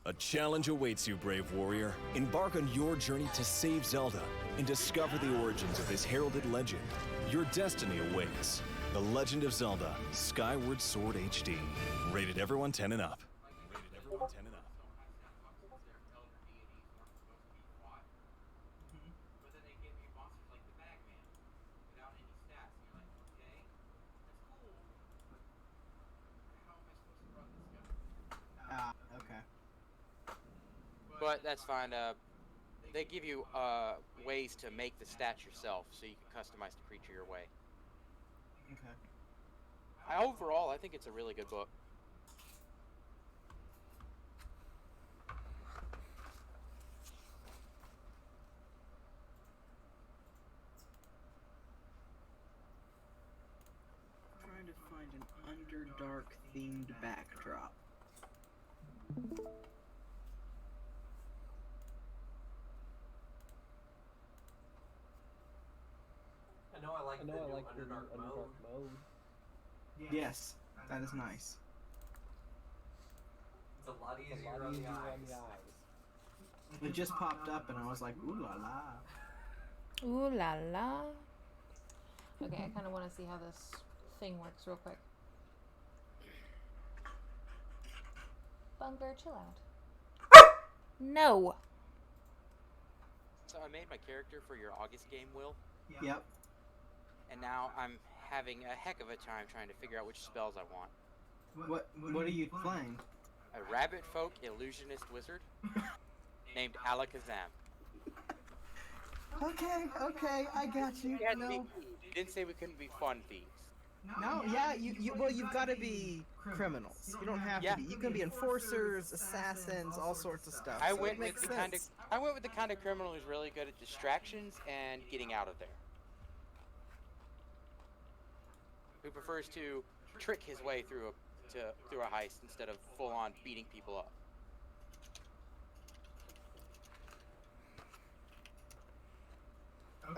A challenge awaits you, brave warrior. Embark on your journey to save Zelda and discover the origins of this heralded legend. Your destiny awaits. The Legend of Zelda: Skyward Sword HD. Rated everyone 10 and up. Rated everyone 10 and up. Okay. But that's fine. They give you ways to make the stats yourself, so you can customize the creature your way. Okay. Overall, I think it's a really good book. I'm trying to find an Underdark themed backdrop. I know I like the new Underdark mode. Yes, that is nice. It's a lot easier on the eyes. It just popped up and I was like, ooh la la. Ooh la la. Okay, I kind of want to see how this thing works real quick. Bunker, chill out. No. So I made my character for your August game, Will. Yep. And now I'm having a heck of a time trying to figure out which spells I want. What are you playing? A rabbit folk illusionist wizard named Alakazam. Okay, I got you. You had to No. be, you didn't say we couldn't be fun thieves. No, yeah, you've got to be criminals. You don't have to be. You can be enforcers, assassins, all sorts of stuff. I so went it with makes the sense. kind of criminal who's really good at distractions and getting out of there. Who prefers to trick his way through a heist instead of full on beating people up.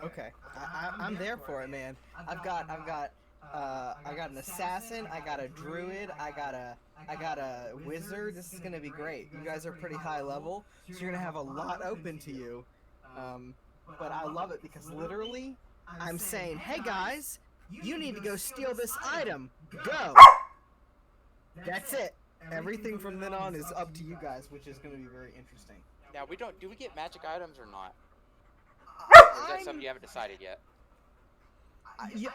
Okay, I'm there for it, man. I've got an assassin. I got a druid. I got a wizard. This is gonna be great. You guys are pretty high level, so you're gonna have a lot open to you. But I love it because literally, I'm saying, hey guys, you need to go steal this item. Go. That's it. Everything from then on is up to you guys, which is gonna be very interesting. Now do we get magic items or not? Or is that something you haven't decided yet?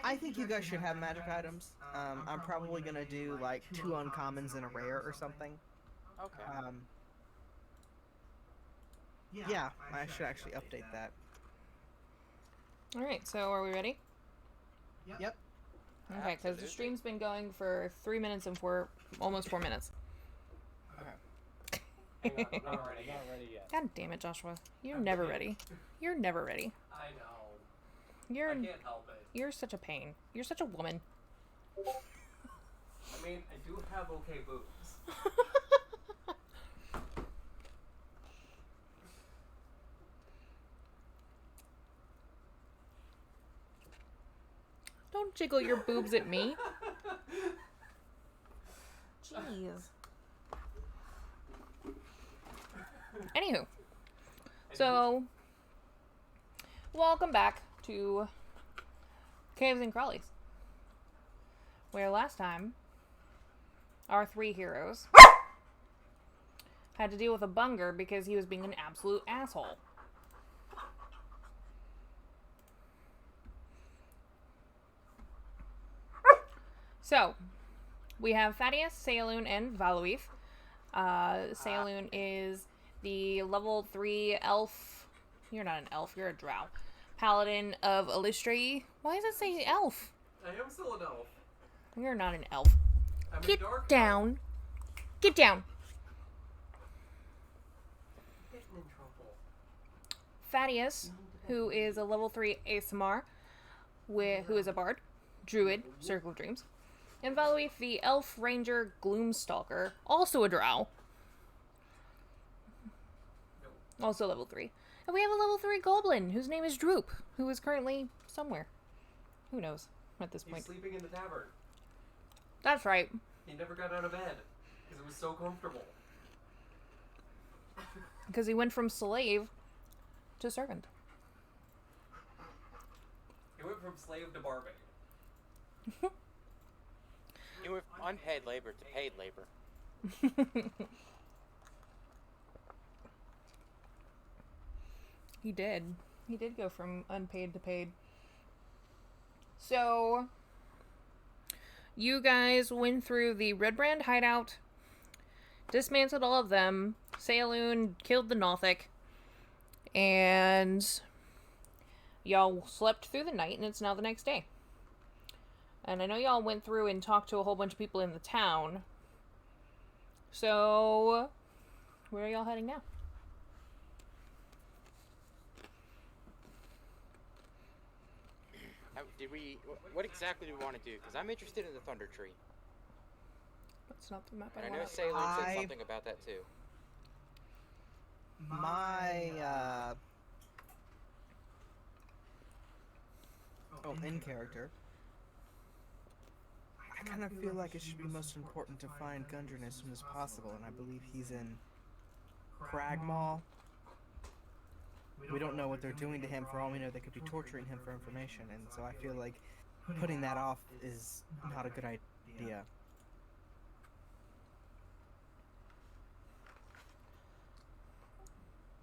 I think you guys should have magic items. I'm probably gonna do like 2 uncommons and a rare or something. Okay. Yeah, I should actually update that. Alright, so are we ready? Yep. Okay, because the stream's been going for 3 minutes and almost 4 minutes. Hang on, I'm not ready yet. God damn it, Joshua. You're never ready. You're never ready. I know. You're I can't help it. You're such a pain. You're such a woman. I mean, I do have okay boobs. Don't jiggle your boobs at me. Jeez. Anywho. So, welcome back to Caves and Crawlies. Where last time, our 3 heroes had to deal with a bunger because he was being an absolute asshole. So, we have Thaddeus, Saloon, and Valuif. Saloon is the level 3 elf. You're not an elf, you're a drow. Paladin of Illustri. Why does it say elf? I am still an elf. You're not an elf. I'm Get a dark down. elf. Get down. Getting in trouble. Thaddeus, who is a level 3 ASMR, who is a bard, druid, Circle of Dreams. And Valuif, the elf ranger Gloomstalker, also a drow. Also level 3. And we have a level 3 goblin, whose name is Droop, who is currently somewhere. Who knows at this He's point. sleeping in the tavern. That's right. He never got out of bed because it was so comfortable. Because he went from slave to servant. He went from slave to barmaid. He went from unpaid labor to paid labor. He did. He did go from unpaid to paid. So, you guys went through the Red Brand hideout, dismantled all of them, Saloon killed the Nothic, and y'all slept through the night, and it's now the next day. And I know y'all went through and talked to a whole bunch of people in the town. So, where are y'all heading now? What exactly do we want to do? Because I'm interested in the Thunder Tree. That's not the map And I I know want. Saloon said something about that too. In character. I kind of feel like it should be most important to find Gundren as soon as possible, and I believe he's in Cragmaw. We don't know what they're doing to him. For all we know, they could be torturing him for information, and so I feel like putting that off is not a good idea.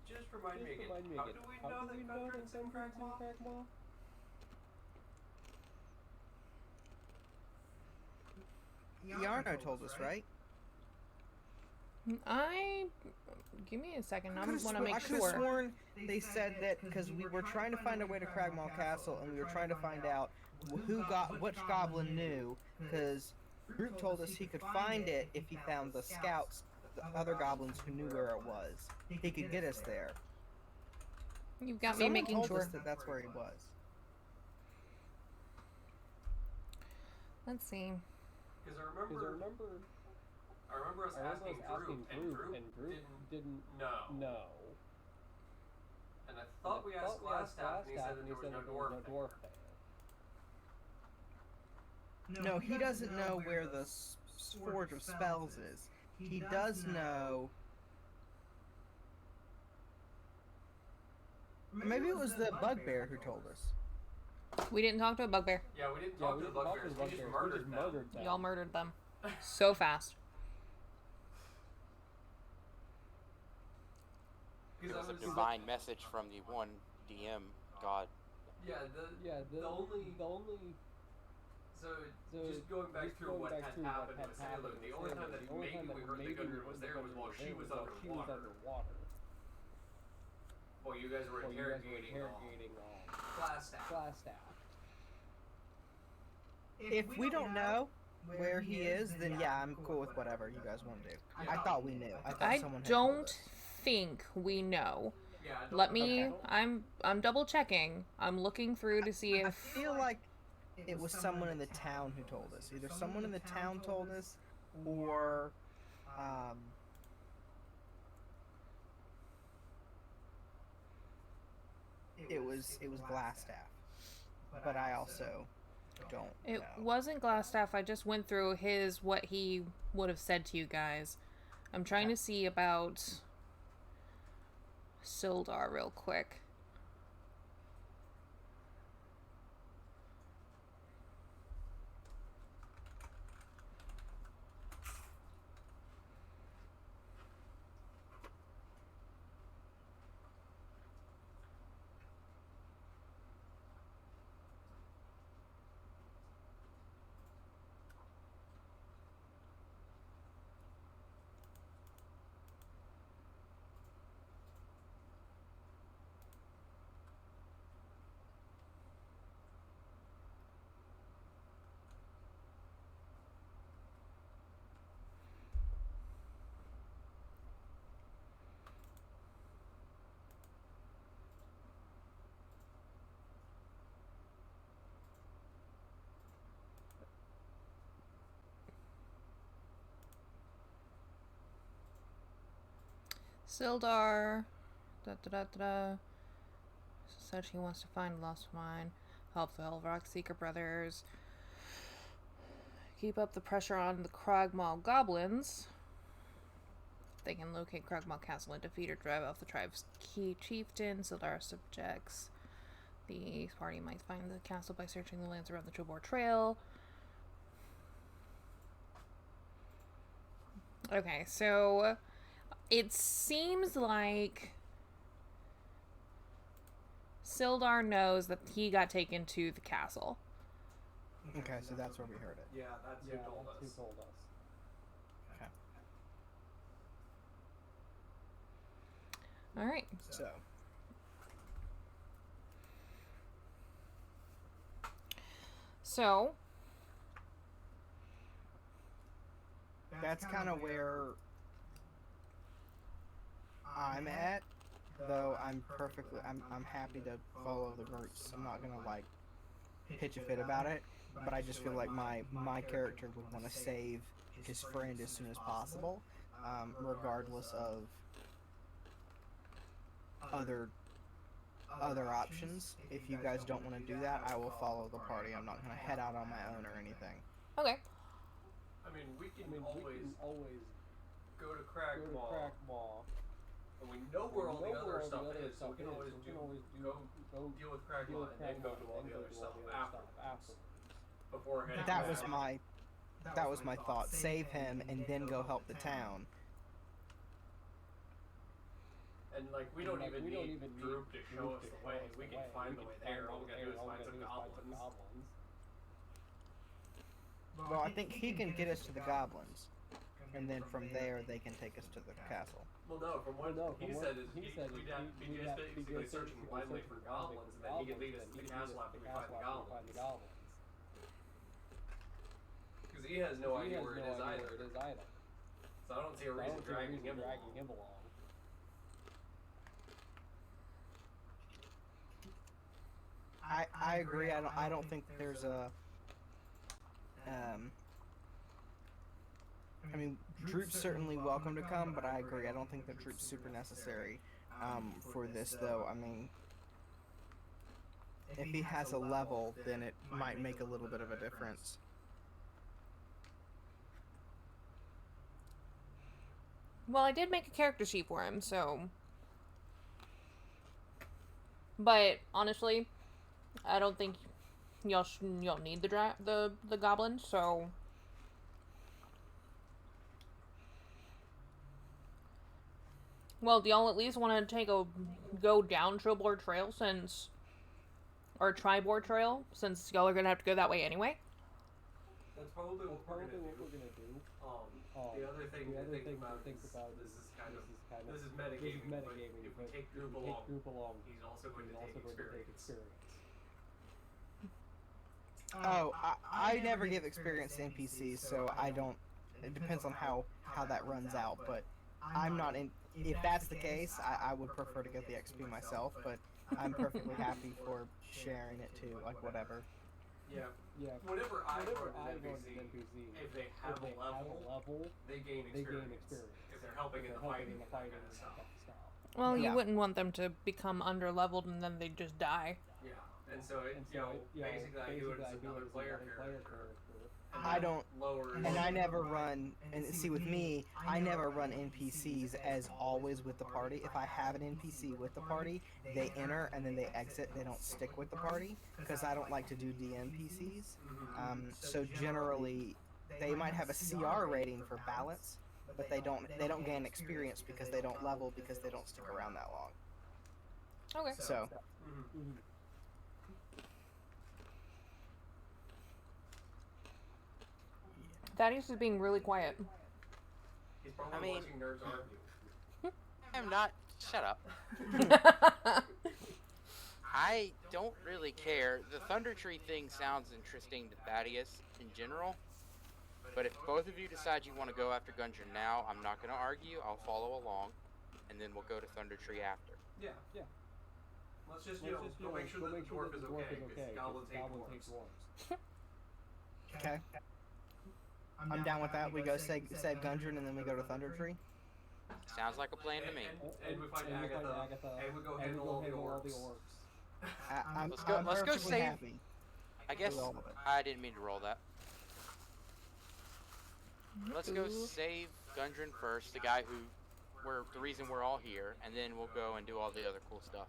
Just remind me again. How do we know that Gundren's in Cragmaw? Yarno told us, right? Give me a second. I I want to make could have sure. sworn they said that because we were trying to find our way to Cragmaw Castle, and we were trying to find out which goblin knew, because Groot told us he could find it if he found the scouts, the other goblins who knew where it was. He could get us there. You've got me Someone making told sure. us that that's where he was. Let's see. Because I remember us asking Groot, and Groot didn't know. And I thought we asked Glassstaff, and he said that there was no dwarf there. No, he doesn't know where the Forge of Spells is. He does know... Maybe it was the Bugbear who told us. We didn't talk to a bugbear. Yeah, we didn't talk to the bugbears. We just murdered them. Y'all murdered them. So fast. It was a divine message from the one DM god. Yeah, the only so just going back through what had happened with Saloon, the only time that maybe we heard that Gundren was there was while she was underwater. While you guys were interrogating Glassstaff. If we don't know where he is, then yeah, I'm cool with whatever you guys want to do. I thought we knew. I thought someone had told us. think we know. Yeah, Let me. I'm double checking. I'm looking through to see I if. feel like it was someone in the town who told us. Either someone in the town told us, or it was Glassstaff. But I also don't It know. wasn't Glassstaff. I just went through what he would have said to you guys. I'm trying to see about Sildar real quick. Sildar, said she wants to find lost wine, help the Helvrock Seeker brothers, keep up the pressure on the Krogmaw goblins. They can locate Krugmaw Castle and defeat or drive off the tribe's key chieftain. Sildar subjects. The party might find the castle by searching the lands around the Trubor Trail. Okay, so it seems like Sildar knows that he got taken to the castle. Okay, so that's where we heard it. Yeah, that's who told us. Okay. All right. So that's kind of where I'm at, though I'm happy to follow the roots. I'm not gonna like pitch a fit about it, but I just feel like my character would want to save his friend as soon as possible, regardless of other options. If you guys don't want to do that, I will follow the party. I'm not gonna head out on my own or anything. okay. I mean, we can always go to Cragmaw, and we know where all the other stuff is, so we can always go deal with Cragmaw and then go do all the other stuff afterwards. Before heading That back. was my thought. Save him and then go help the town. And like, we don't even need Droop to show us the way. We can find the way there. All we gotta do is find some goblins. Well, I think he can get us to the goblins, and then from there they can take us to the castle. Well, no, from what he said is we'd just basically searching blindly for goblins, and then he could lead us to the castle after we find the goblins. Because he has no idea where it is either. So I don't see a reason dragging him along. I agree. I don't think there's a. I mean, Droop's certainly welcome to come, but I agree. I don't think that Droop's super necessary for this, though. I mean, if he has a level, then it might make a little bit of a difference. Well, I did make a character sheet for him, so. But honestly, I don't think y'all need the goblin, so. Well, do y'all at least want to go down Trubor Trail or Tribor Trail, since y'all are gonna have to go that way anyway? That's probably what we're gonna do. The other thing to think about is this is metagaming, but if we take Droop along, he's also going to take experience. Oh, I never give experience to NPCs, so I don't. It depends on how that runs out, but I'm not in. If that's the case, I would prefer to get the XP myself, but I'm perfectly happy for sharing it too, like whatever. Yeah. Whenever I run an NPC, if they have a level, they gain experience. If they're helping in the fighting and that kind of stuff. Well, you wouldn't want them to become under-leveled and then they just die. Yeah, and so basically I do it as another player character. I don't, and I never run, and see with me, I never run NPCs as always with the party. If I have an NPC with the party, they enter and then they exit, they don't stick with the party, because I don't like to do DMPCs. So generally, they might have a CR rating for balance, but they don't gain experience because they don't level, because they don't stick around that long. Okay. So. Thaddeus is being really quiet. He's probably watching nerds argue. I'm not. Shut up. I don't really care. The Thunder Tree thing sounds interesting to Thaddeus in general. But if both of you decide you want to go after Gundren now, I'm not going to argue. I'll follow along. And then we'll go to Thunder Tree after. Yeah. Let's just, go make sure that the dwarf is okay, because goblins hate dwarves. Okay. I'm down with that. We go save Gundren and then we go to Thunder Tree. Sounds like a plan to me. And we find Agatha, and we go handle all the orcs. Let's go save. Happy. I guess I didn't mean to roll that. Let's go save Gundren first, the guy who the reason we're all here, and then we'll go and do all the other cool stuff.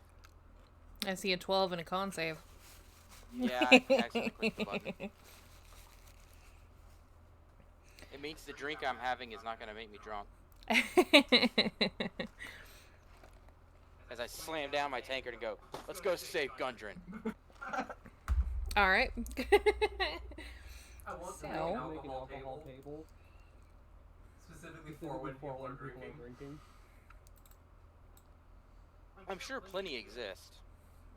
I see a 12 and a con save. Yeah, I accidentally clicked the button. It means the drink I'm having is not going to make me drunk. As I slam down my tankard and go, let's go save Gundren. Alright. I want to make an alcohol table. Specifically for when people are drinking. I'm sure plenty exist.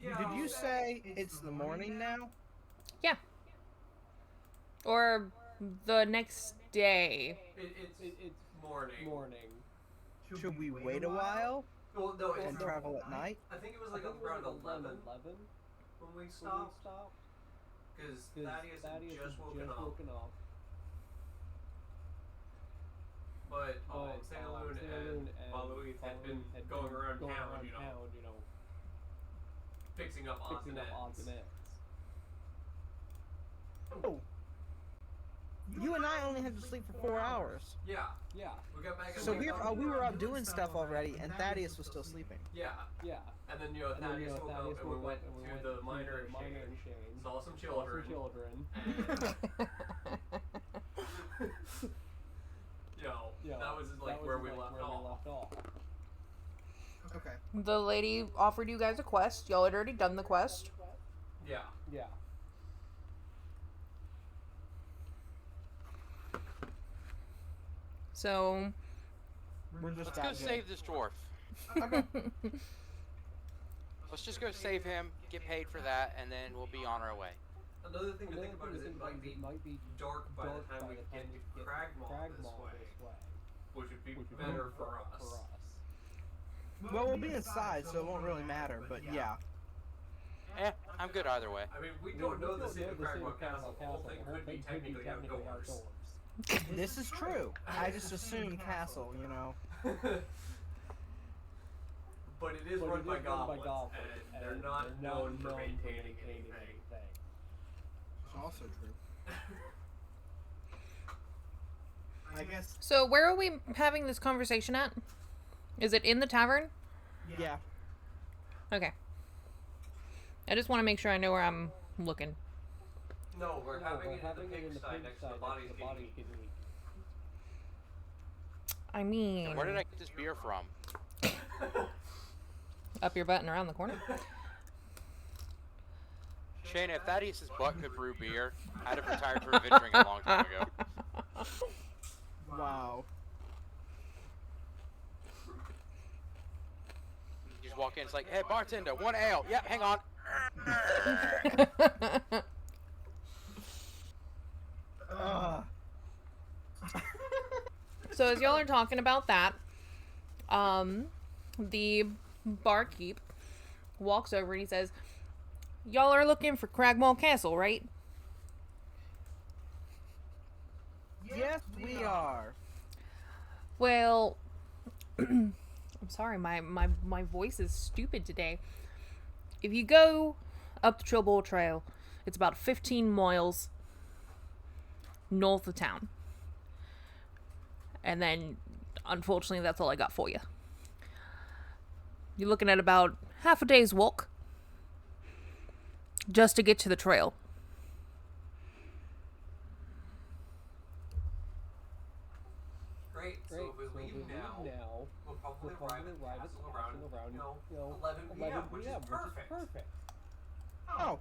Yeah, did you say it's the morning now? Yeah. Or the next day. It's morning. Should we wait a while Well, no, and travel at night? I think it was like around 11 when we stopped. Because Thaddeus had just woken up. But Sandalwood and Malouith had been going around town, you know, fixing up odds and ends. Oh. You and I only had to sleep for 4 hours. Yeah. We got back. So we were out doing stuff already, and Thaddeus was still sleeping. Yeah. And then Thaddeus woke up and we went to the minor exchange, saw some children. And that was like where we left off. Okay. The lady offered you guys a quest. Y'all had already done the quest. Yeah. So Let's go save this dwarf. Let's just go save him, get paid for that, and then we'll be on our way. Another thing to think about is it might be dark by the time we get to Cragmaw this way, which would be better for us. Well, we'll be inside, so it won't really matter, but yeah. I'm good either way. I mean, we don't know the city of Cragmaw Castle. The whole thing could be technically outdoors. This is true. I just assumed castle, you know. But it is run by goblins, and they're not known for maintaining anything. It's also true. I guess. So where are we having this conversation at? Is it in the tavern? Yeah. Okay. I just want to make sure I know where I'm looking. No, we're having it in the pigsty next to the bodies getting eaten. I mean... Where did I get this beer from? Up your butt and around the corner. Shane, if Thaddeus' butt could brew beer, I'd have retired from adventuring a long time ago. Wow. You just walk in, it's like, hey, bartender, 1 ale. Yep, hang on. So as y'all are talking about that, the barkeep walks over and he says, y'all are looking for Cragmaw Castle, right? Yes, we are. Well, I'm sorry, my voice is stupid today. If you go up the Trillball Trail, it's about 15 miles north of town. And then, unfortunately, that's all I got for you. You're looking at about half a day's walk just to get to the trail. Great. So if we leave now, we'll probably arrive at the castle around 11 p.m., which is perfect. Oh.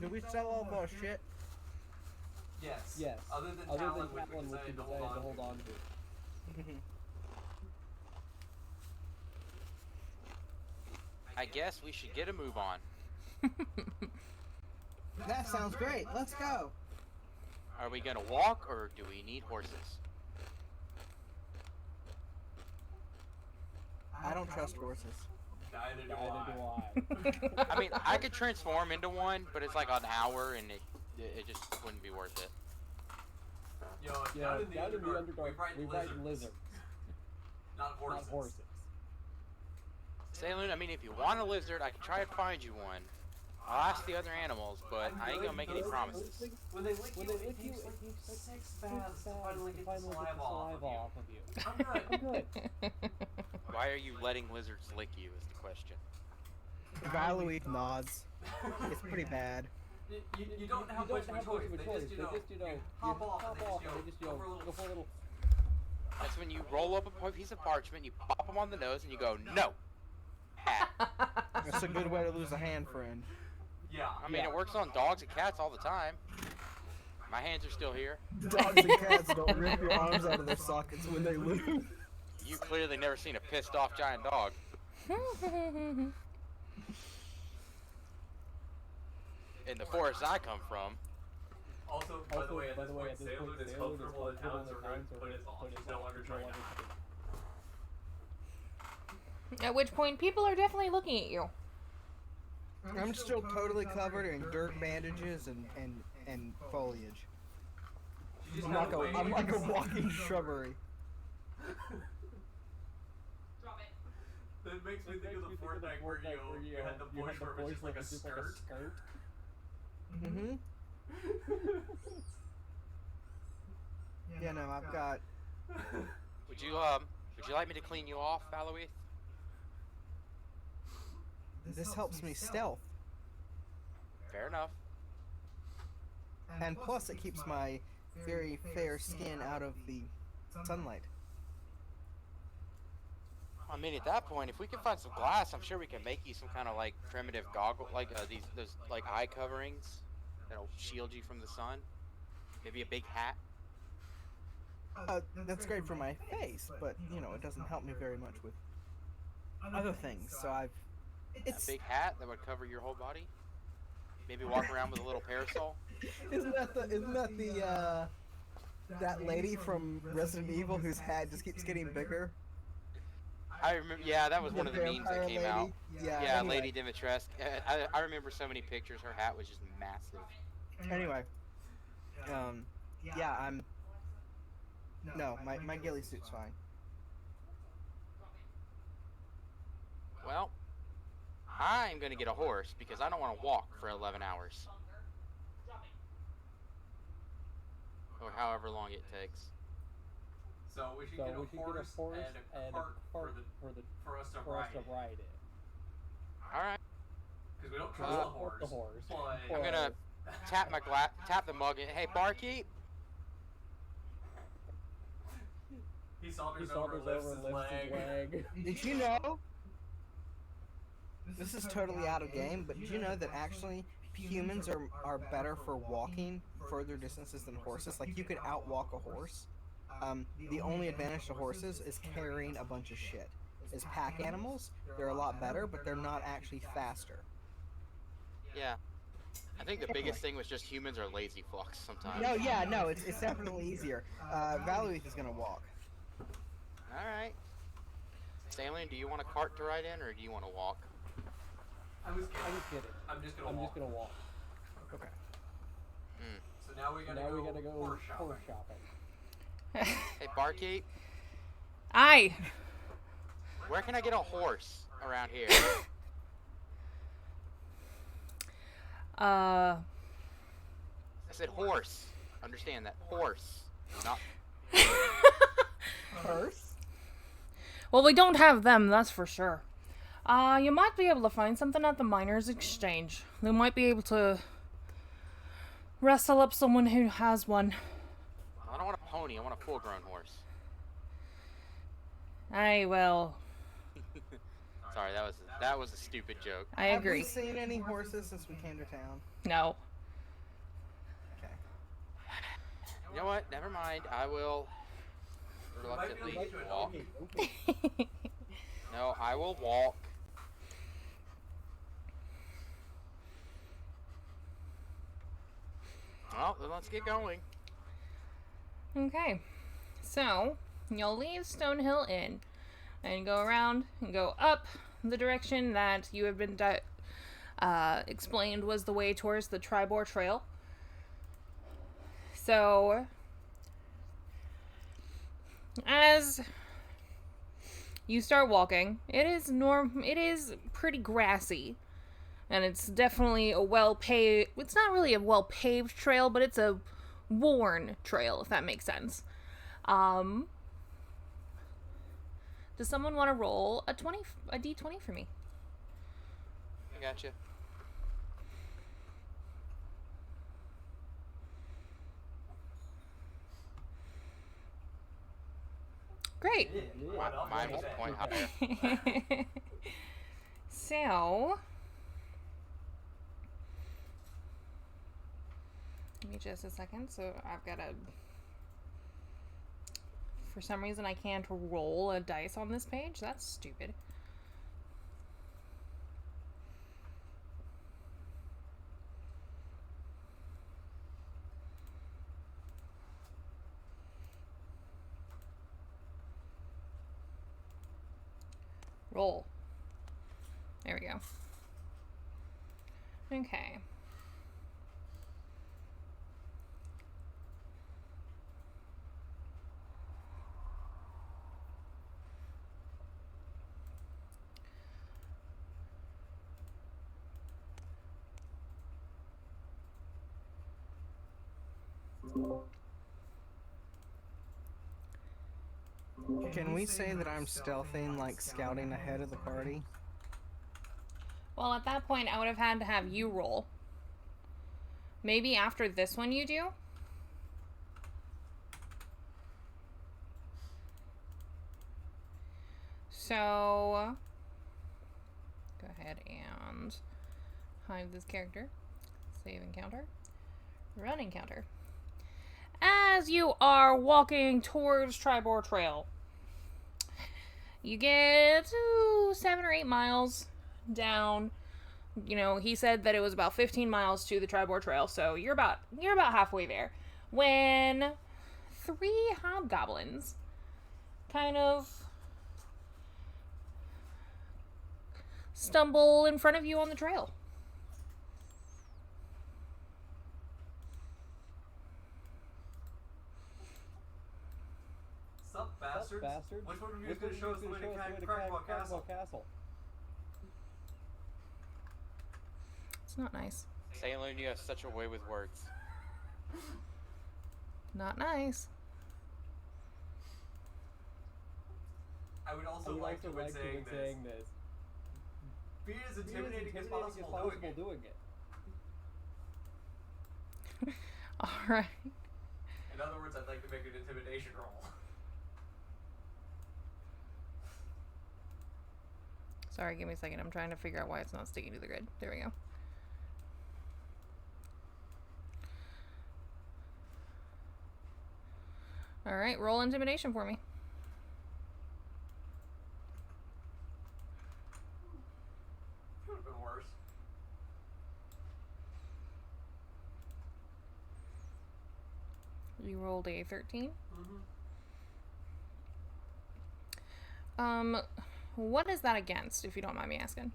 Did we sell all of our shit? Yes. Other than Talon, which we decided to hold on to. I guess we should get a move on. That sounds great. Let's go. Are we gonna walk, or do we need horses? I don't trust horses. Neither do I. I mean, I could transform into one, but it's like an hour, and it just wouldn't be worth it. Down in the Underdark, we ride lizards. Not horses. Saloon, I mean, if you want a lizard, I can try and find you one. I'll ask the other animals, but I ain't gonna make any promises. When they lick you, it takes like 6 baths to finally get the saliva off of you. I'm good. Why are you letting lizards lick you is the question. Valuith nods. It's pretty bad. You don't have much of a choice. They just, you hop off and they just, go for a little... That's when you roll up a piece of parchment, you pop them on the nose, and you go, no! Hat. That's a good way to lose a hand, friend. Yeah. I mean, it works on dogs and cats all the time. My hands are still here. Dogs and cats don't rip your arms out of their sockets when they lose. You clearly never seen a pissed off giant dog. In the forest I come from. Also, by the way, at this point, Sailor is comfortable in town, so her foot is off. She's no longer trying to. At which point, people are definitely looking at you. I'm still totally covered in dirt bandages and foliage. I'm like a walking shrubbery. That makes me think of the Fortnite where you had the voice where it was just like a skirt. Mm-hmm. Yeah, no, I've got... Would you like me to clean you off, Valuith? This helps me stealth. Fair enough. And plus it keeps my very fair skin out of the sunlight. I mean, at that point, if we can find some glass, I'm sure we can make you some kind of like primitive goggle, like those like eye coverings that'll shield you from the sun. Maybe a big hat. That's great for my face, but you know it doesn't help me very much with other things. So A big hat that would cover your whole body. Maybe walk around with a little parasol. Isn't that the that lady from Resident Evil whose hat just keeps getting bigger? I remember. Yeah, that was one of the memes that came out. Yeah. Yeah, Anyway. Lady Dimitrescu. I remember so many pictures. Her hat was just massive. Anyway, yeah, I'm. No, my ghillie suit's fine. Well, I'm gonna get a horse because I don't want to walk for 11 hours. Or however long it takes. So we should get a horse and a cart for us to ride it. Alright. Because we don't trust the horse. But I'm gonna tap the mug and, hey, barkeep! He saunters over and lifts his leg. Did you know? This is totally out of game, but did you know that actually humans are better for walking further distances than horses? Like you could outwalk a horse. The only advantage to horses is carrying a bunch of shit. As pack animals, they're a lot better, but they're not actually faster. Yeah. I think the biggest thing was just humans are lazy fucks sometimes. No, it's definitely easier. Valuith is gonna walk. Alright. Salin, do you want a cart to ride in, or do you want to walk? I was kidding. I'm just gonna walk. Okay. So now we gotta go horse shopping. Hey, barkeep. Aye. Where can I get a horse around here? I said horse. Understand that. Horse. Not... Horse? Well, we don't have them, that's for sure. You might be able to find something at the Miners' Exchange. They might be able to wrestle up someone who has one. I don't want a pony. I want a full-grown horse. Aye, well... Sorry, that was a stupid joke. I agree. Have we seen any horses since we came to town? No. Okay. You know what? Never mind. I will reluctantly walk. No, I will walk. Well, then let's get going. Okay. So, you'll leave Stonehill Inn and go around and go up the direction that you have been explained was the way towards the Tribor Trail. So, as you start walking, it is pretty grassy And it's definitely a well-paved... It's not really a well-paved trail, but it's a worn trail, if that makes sense. Does someone want to roll a d20 for me? I gotcha. Great. Mine was a point higher. So, give me just a second. So I've got to... For some reason, I can't roll a dice on this page. That's stupid. Roll. There we go. Okay. Can we say that I'm stealthing, like scouting ahead of the party? Well, at that point, I would have had to have you roll. Maybe after this one you do? So, go ahead and hide this character. Save encounter. Run encounter. As you are walking towards Tribor Trail, you get 7 or 8 miles down. You know, he said that it was about 15 miles to the Tribor Trail, so you're about halfway there. When 3 hobgoblins kind of stumble in front of you on the trail. Sup, bastards? Which one of you is going to show us the way to Crackball Castle? It's not nice. Saloon, you have such a way with words. Not nice. I would also like to quit saying this. Be as intimidating as possible doing it. Alright. In other words, I'd like to make an intimidation roll. Sorry, give me a second. I'm trying to figure out why it's not sticking to the grid. There we go. Alright, roll intimidation for me. Could have been worse. You rolled a 13. What is that against, if you don't mind me asking?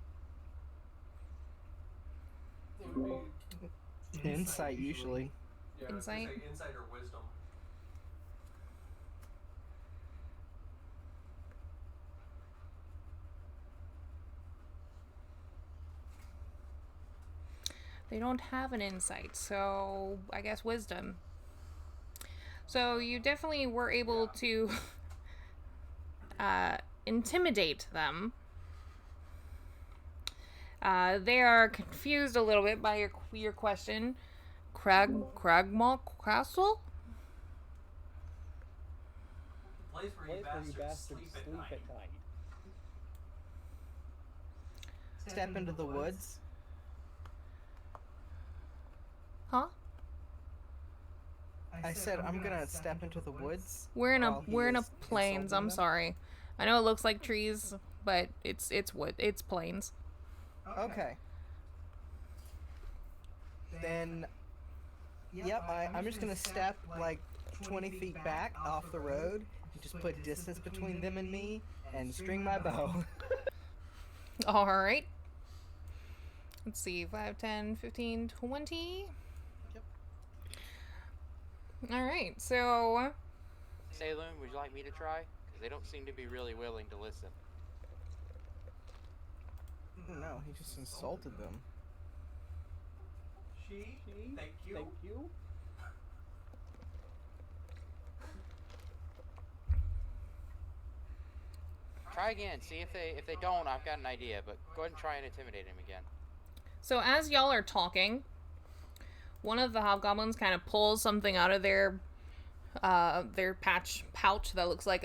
It would be Insight, usually. Yeah, Insight? Say insight or wisdom. They don't have an insight, so I guess wisdom. So you definitely were able to intimidate them. They are confused a little bit by your question. Cragmaw Castle? The place where you bastards sleep at night. Step into the woods. Huh? I said I'm gonna step into the woods. We're in while he a is plains. insulting I'm them. sorry. I know it looks like trees, but it's wood. It's plains. Okay. Then, yep, I'm just gonna step like 20 feet back off the road and just put distance between them and me and string my bow. All right. Let's see. 5, 10, 15, 20. Yep. All right. So, Saloon, would you like me to try? Because they don't seem to be really willing to listen. No, he just insulted them. She? Thank you. Try again. See if they don't. I've got an idea, but go ahead and try and intimidate him again. So as y'all are talking, one of the hobgoblins kind of pulls something out of their pouch that looks like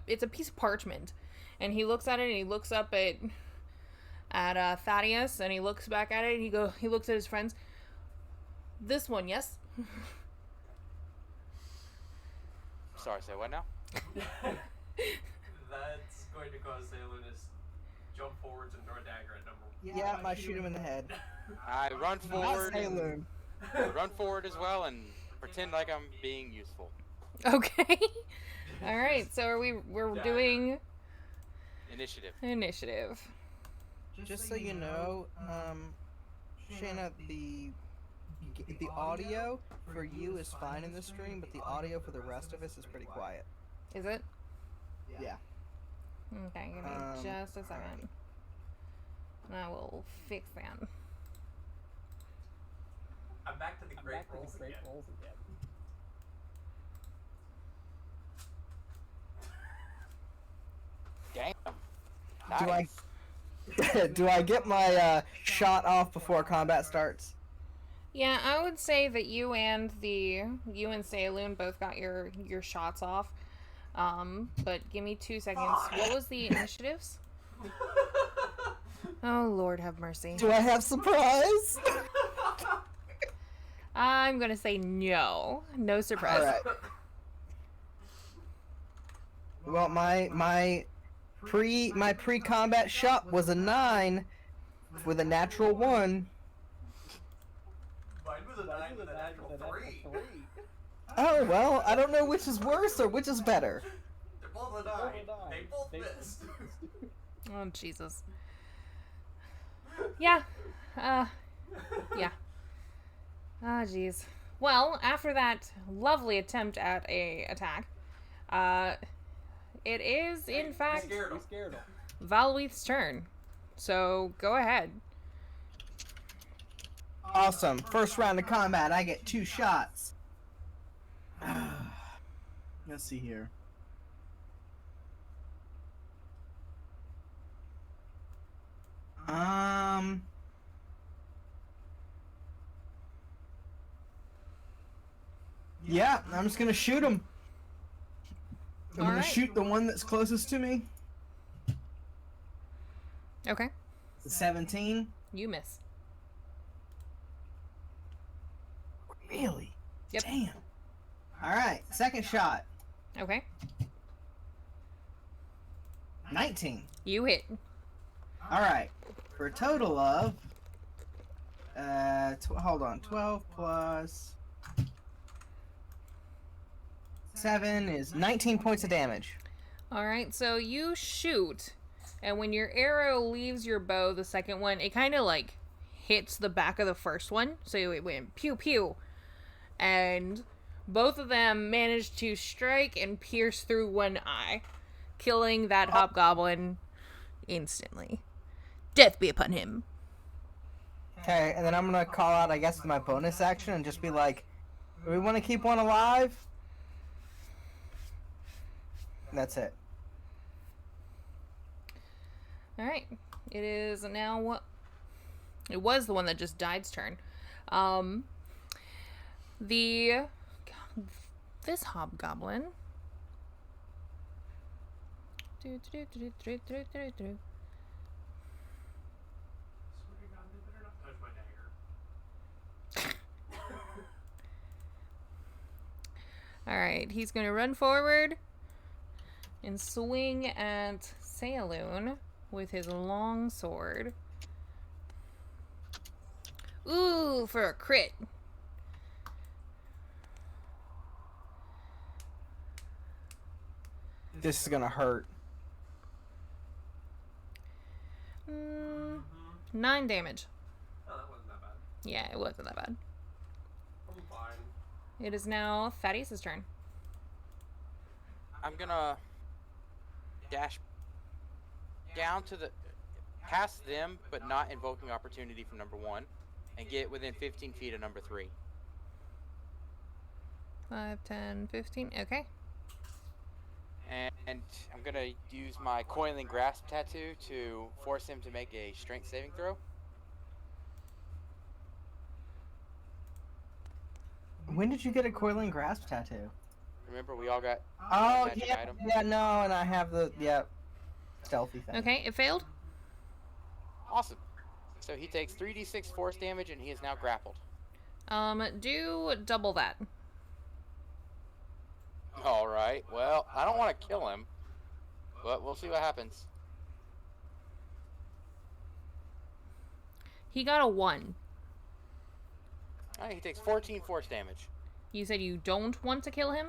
it's a piece of parchment, and he looks at it and he looks up at Thaddeus, and he looks back at it and he looks at his friends. This one, yes. Sorry, say what now? That's going to cause Salun to jump forwards and throw a dagger at number one. Yeah, I might shoot him in the head. I run forward. Saloon. Run forward as well and pretend like I'm being useful. Okay. All right. So we're doing Initiative. Just so you know, Shanna, the audio for you is fine in the stream, but the audio for the rest of us is pretty quiet. Is it? Yeah. Okay, give me just a second. Right. And I will fix that. I'm back to the great rolls again. Damn. Nice. Do I get my shot off before combat starts? Yeah, I would say that you and Saloon both got your shots off. But give me 2 seconds. What was the initiatives? Oh, Lord have mercy. Do I have surprise? I'm gonna say no. No surprise. All right. Well, my pre-combat shot was a 9 with a natural 1. Mine was a 9 with a natural 3. Oh, well, I don't know which is worse or which is better. They're both a 9. They both missed. Oh, Jesus. Yeah. Yeah. Ah, jeez. Well, after that lovely attempt at a attack, it is, in fact, Valweeth's turn. So, go ahead. Awesome. First round of combat, I get 2 shots. Let's see here. Yeah, I'm just gonna shoot him. I'm gonna shoot the one that's closest to me. Okay. 17. You miss. Really? Yep. Damn. Alright, second shot. Okay. 19. You hit. Alright. For a total of... hold on. 12 plus... 7 is 19 points of damage. Alright, so you shoot, and when your arrow leaves your bow, the second one, it kind of, like, hits the back of the first one. So it went pew pew. And both of them managed to strike and pierce through one eye, killing that hobgoblin instantly. Death be upon him. Okay, and then I'm gonna call out, I guess, my bonus action and just be like, do we want to keep one alive? That's it. Alright. It is now what... It was the one that just died's turn. This hobgoblin... Alright, he's gonna run forward and swing at Saloon with his long sword. Ooh, for a crit. This is gonna hurt. 9 damage. Oh, that wasn't that bad. Yeah, it wasn't that bad. I'm fine. It is now Thaddeus' turn. I'm gonna dash down to the past them, but not invoking opportunity from number 1, and get within 15 feet of number 3. 5, 10, 15. Okay. And I'm going to use my Coiling Grasp tattoo to force him to make a strength saving throw. When did you get a Coiling Grasp tattoo? Remember, we all got Oh, magic yeah, item? yeah, no, and I have the, stealthy thing. Okay, it failed. Awesome. So he takes 3d6 force damage, and he is now grappled. Do double that. Alright, well, I don't want to kill him, but we'll see what happens. He got a 1. Alright, he takes 14 force damage. You said you don't want to kill him?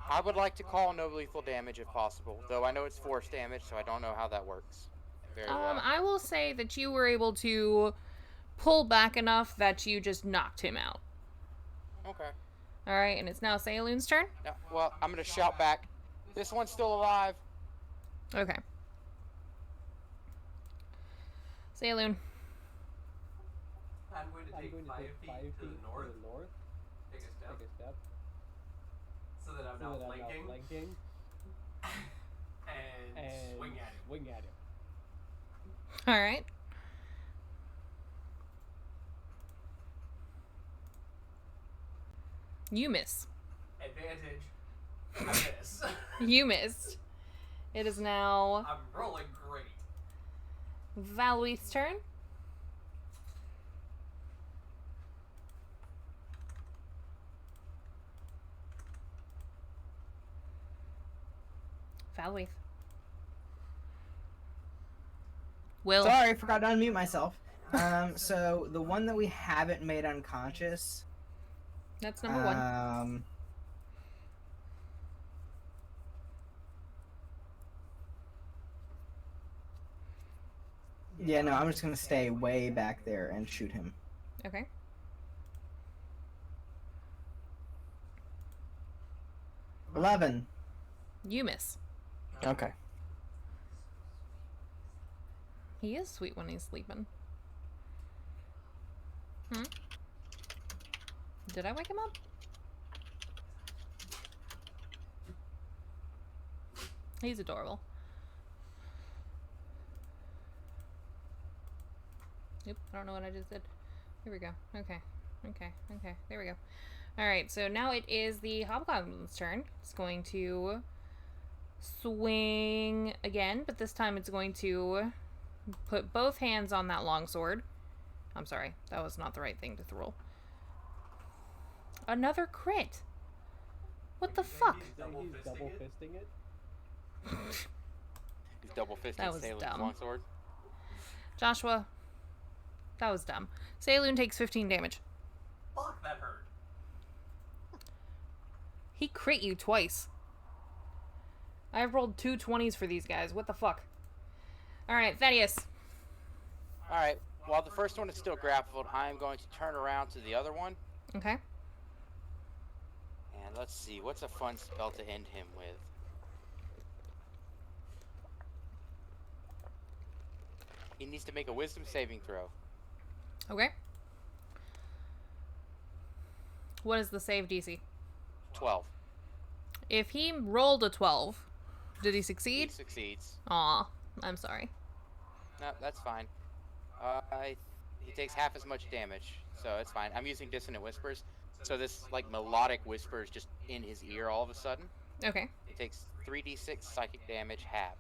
I would like to call no lethal damage if possible, though I know it's force damage, so I don't know how that works. Very well. I will say that you were able to pull back enough that you just knocked him out. Okay. Alright, and it's now Sayaloon's turn? No, well, I'm going to shout back. This one's still alive. Okay. Sayaloon. I'm going to take 5 feet to the north. Take a step. So that I'm now flanking. and swing at him. Alright. You miss. Advantage. I miss. You missed. It is now I'm rolling great. Valuith's turn. Valuith. Will. Sorry, forgot to unmute myself. So the one that we haven't made unconscious. That's number 1. Yeah, no, I'm just gonna stay way back there and shoot him. Okay. $11. You miss. Okay. He is sweet when he's sleeping. Did I wake him up? He's adorable. Oop, I don't know what I just did. Here we go. Okay. There we go. Alright, so now it is the Hobgoblin's turn. It's going to swing again, but this time it's going to put both hands on that longsword. I'm sorry, that was not the right thing to throw. Another crit! What the fuck? He's double fisting it. He's double fisting That was Salem's dumb. longsword. Joshua, that was dumb. Sayaloon takes 15 damage. Fuck, that hurt. He crit you twice. I've rolled 2 20s for these guys. What the fuck? Alright, Thaddeus. Alright, while the first one is still grappled, I am going to turn around to the other one. Okay. And let's see, what's a fun spell to end him with? He needs to make a wisdom saving throw. Okay. What is the save DC? 12. If he rolled a 12, did he He succeed? succeeds. Aw, I'm sorry. No, that's fine. He takes half as much damage, so it's fine. I'm using Dissonant Whispers, so this, like, melodic whisper is just in his ear all of a sudden. Okay. He takes 3d6 psychic damage halved.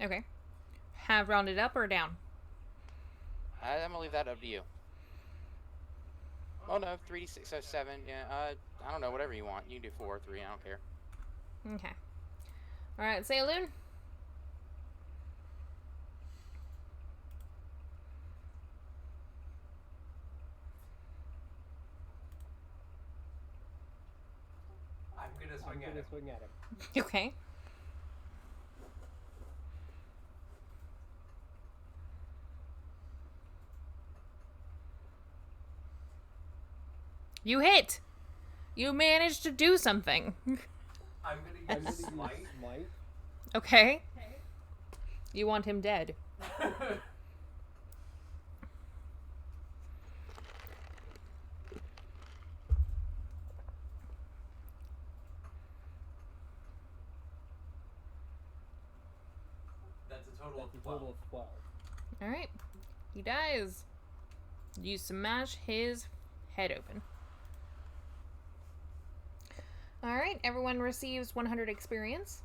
Okay. Have rounded up or down? I'm gonna leave that up to you. Oh no, 3d6, so 7, yeah, I don't know, whatever you want. You can do 4 or 3, I don't care. Okay. Alright, Sayaloon. I'm gonna swing at him. Okay. You hit! You managed to do something. I'm gonna use smite. Okay. You want him dead. 12. Alright. He dies. You smash his head open. Alright, everyone receives 100 experience.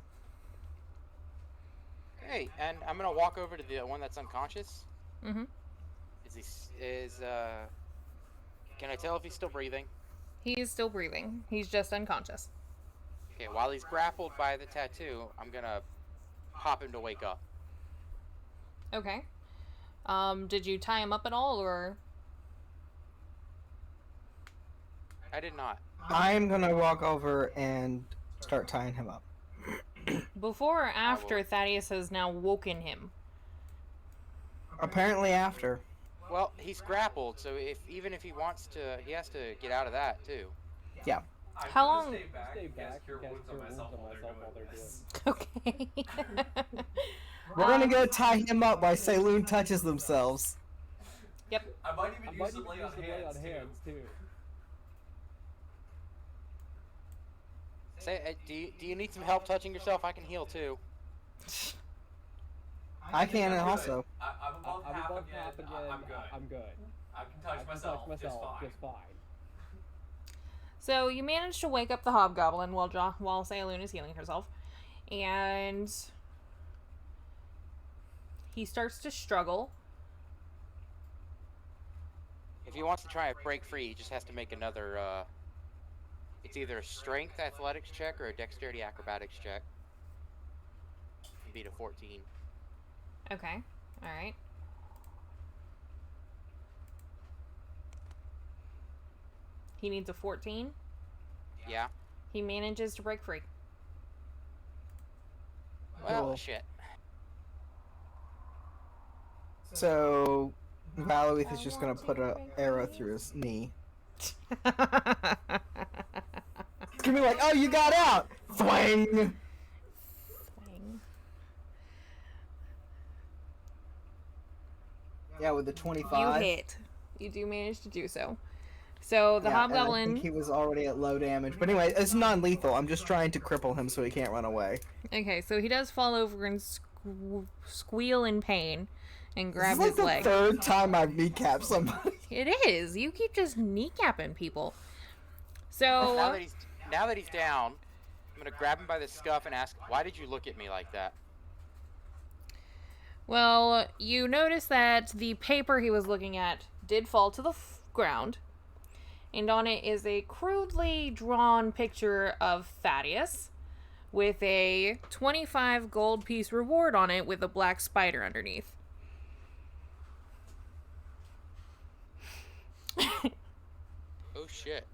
Okay, and I'm gonna walk over to the one that's unconscious. Mm-hmm. Can I tell if he's still breathing? He is still breathing. He's just unconscious. Okay, while he's grappled by the tattoo, I'm gonna pop him to wake up. Okay. Did you tie him up at all, or? I did not. I'm gonna walk over and start tying him up. Before or after Thaddeus has now woken him? Apparently after. Well, he's grappled, so even if he wants to, he has to get out of that too. Yeah. How long? Stay back. Cure wounds on myself while they're doing this. Okay. We're gonna go tie him up while Saloon touches themselves. Yep. I might even use the lay on hands too. Say, do you need some help touching yourself? I can heal too. I can also. I'm above half again. I'm good. I can touch myself just fine. So you manage to wake up the Hobgoblin while Saloon is healing herself, and he starts to struggle. If he wants to try and break free, he just has to make another. It's either a strength athletics check or a dexterity acrobatics check. And beat a 14. Okay. All right. He needs a 14. Yeah. He manages to break free. Well, Cool. shit. So, Valuith is just gonna put an arrow through his knee. It's gonna be like, oh, you got out! Thwang! Swing. Yeah, with the 25. You hit. You do manage to do so. So the Yeah, and I Hobgoblin. think he was already at low damage. But anyway, it's non-lethal. I'm just trying to cripple him so he can't run away. Okay, so he does fall over and squeal in pain and grab This is his like leg. the third time I've kneecapped somebody. It is. You keep just kneecapping people. So Now that he's down, I'm gonna grab him by the scuff and ask, "Why did you look at me like that?" well, you notice that the paper he was looking at did fall to the ground, and on it is a crudely drawn picture of Thaddeus with a 25 gold piece reward on it with a black spider underneath. Oh shit.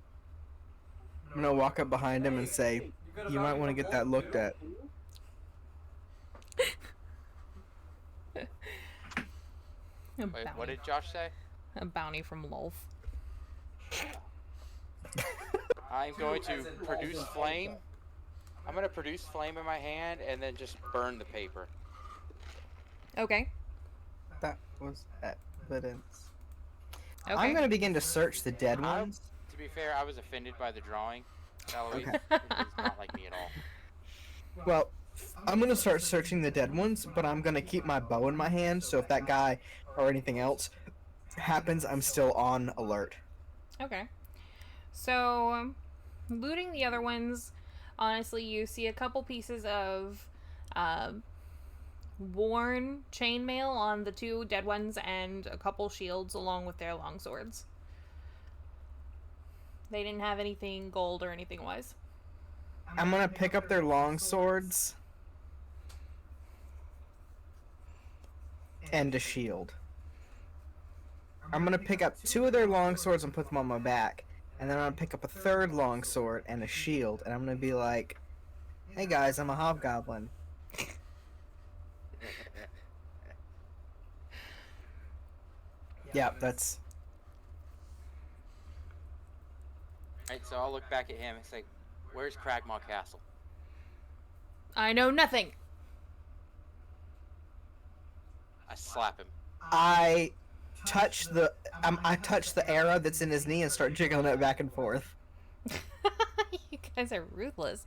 I'm gonna walk up behind him and say, you might want to get that looked at. A Wait, what bounty. did Josh say? A bounty from Lolf. I'm going to produce flame. I'm gonna produce flame in my hand and then just burn the paper. Okay. That was evidence. Okay. I'm gonna begin to search the dead ones. To be fair, I was offended by the drawing. Eloise Okay. does not like me at all. Well, I'm gonna start searching the dead ones, but I'm gonna keep my bow in my hand, so if that guy or anything else happens, I'm still on alert. Okay. So, looting the other ones, honestly, you see a couple pieces of worn chainmail on the two dead ones and a couple shields along with their longswords. They didn't have anything gold or anything wise. I'm gonna pick up their long swords and a shield. I'm gonna pick up 2 of their long swords and put them on my back, and then I'm gonna pick up a 3rd long sword and a shield, and I'm gonna be like, "Hey guys, I'm a hobgoblin." Yeah, that's. Alright, so I'll look back at him and say, "Where's Cragmaw Castle?" I know nothing. I slap him. I touch the I touch the arrow that's in his knee and start jiggling it back and forth. You guys are ruthless.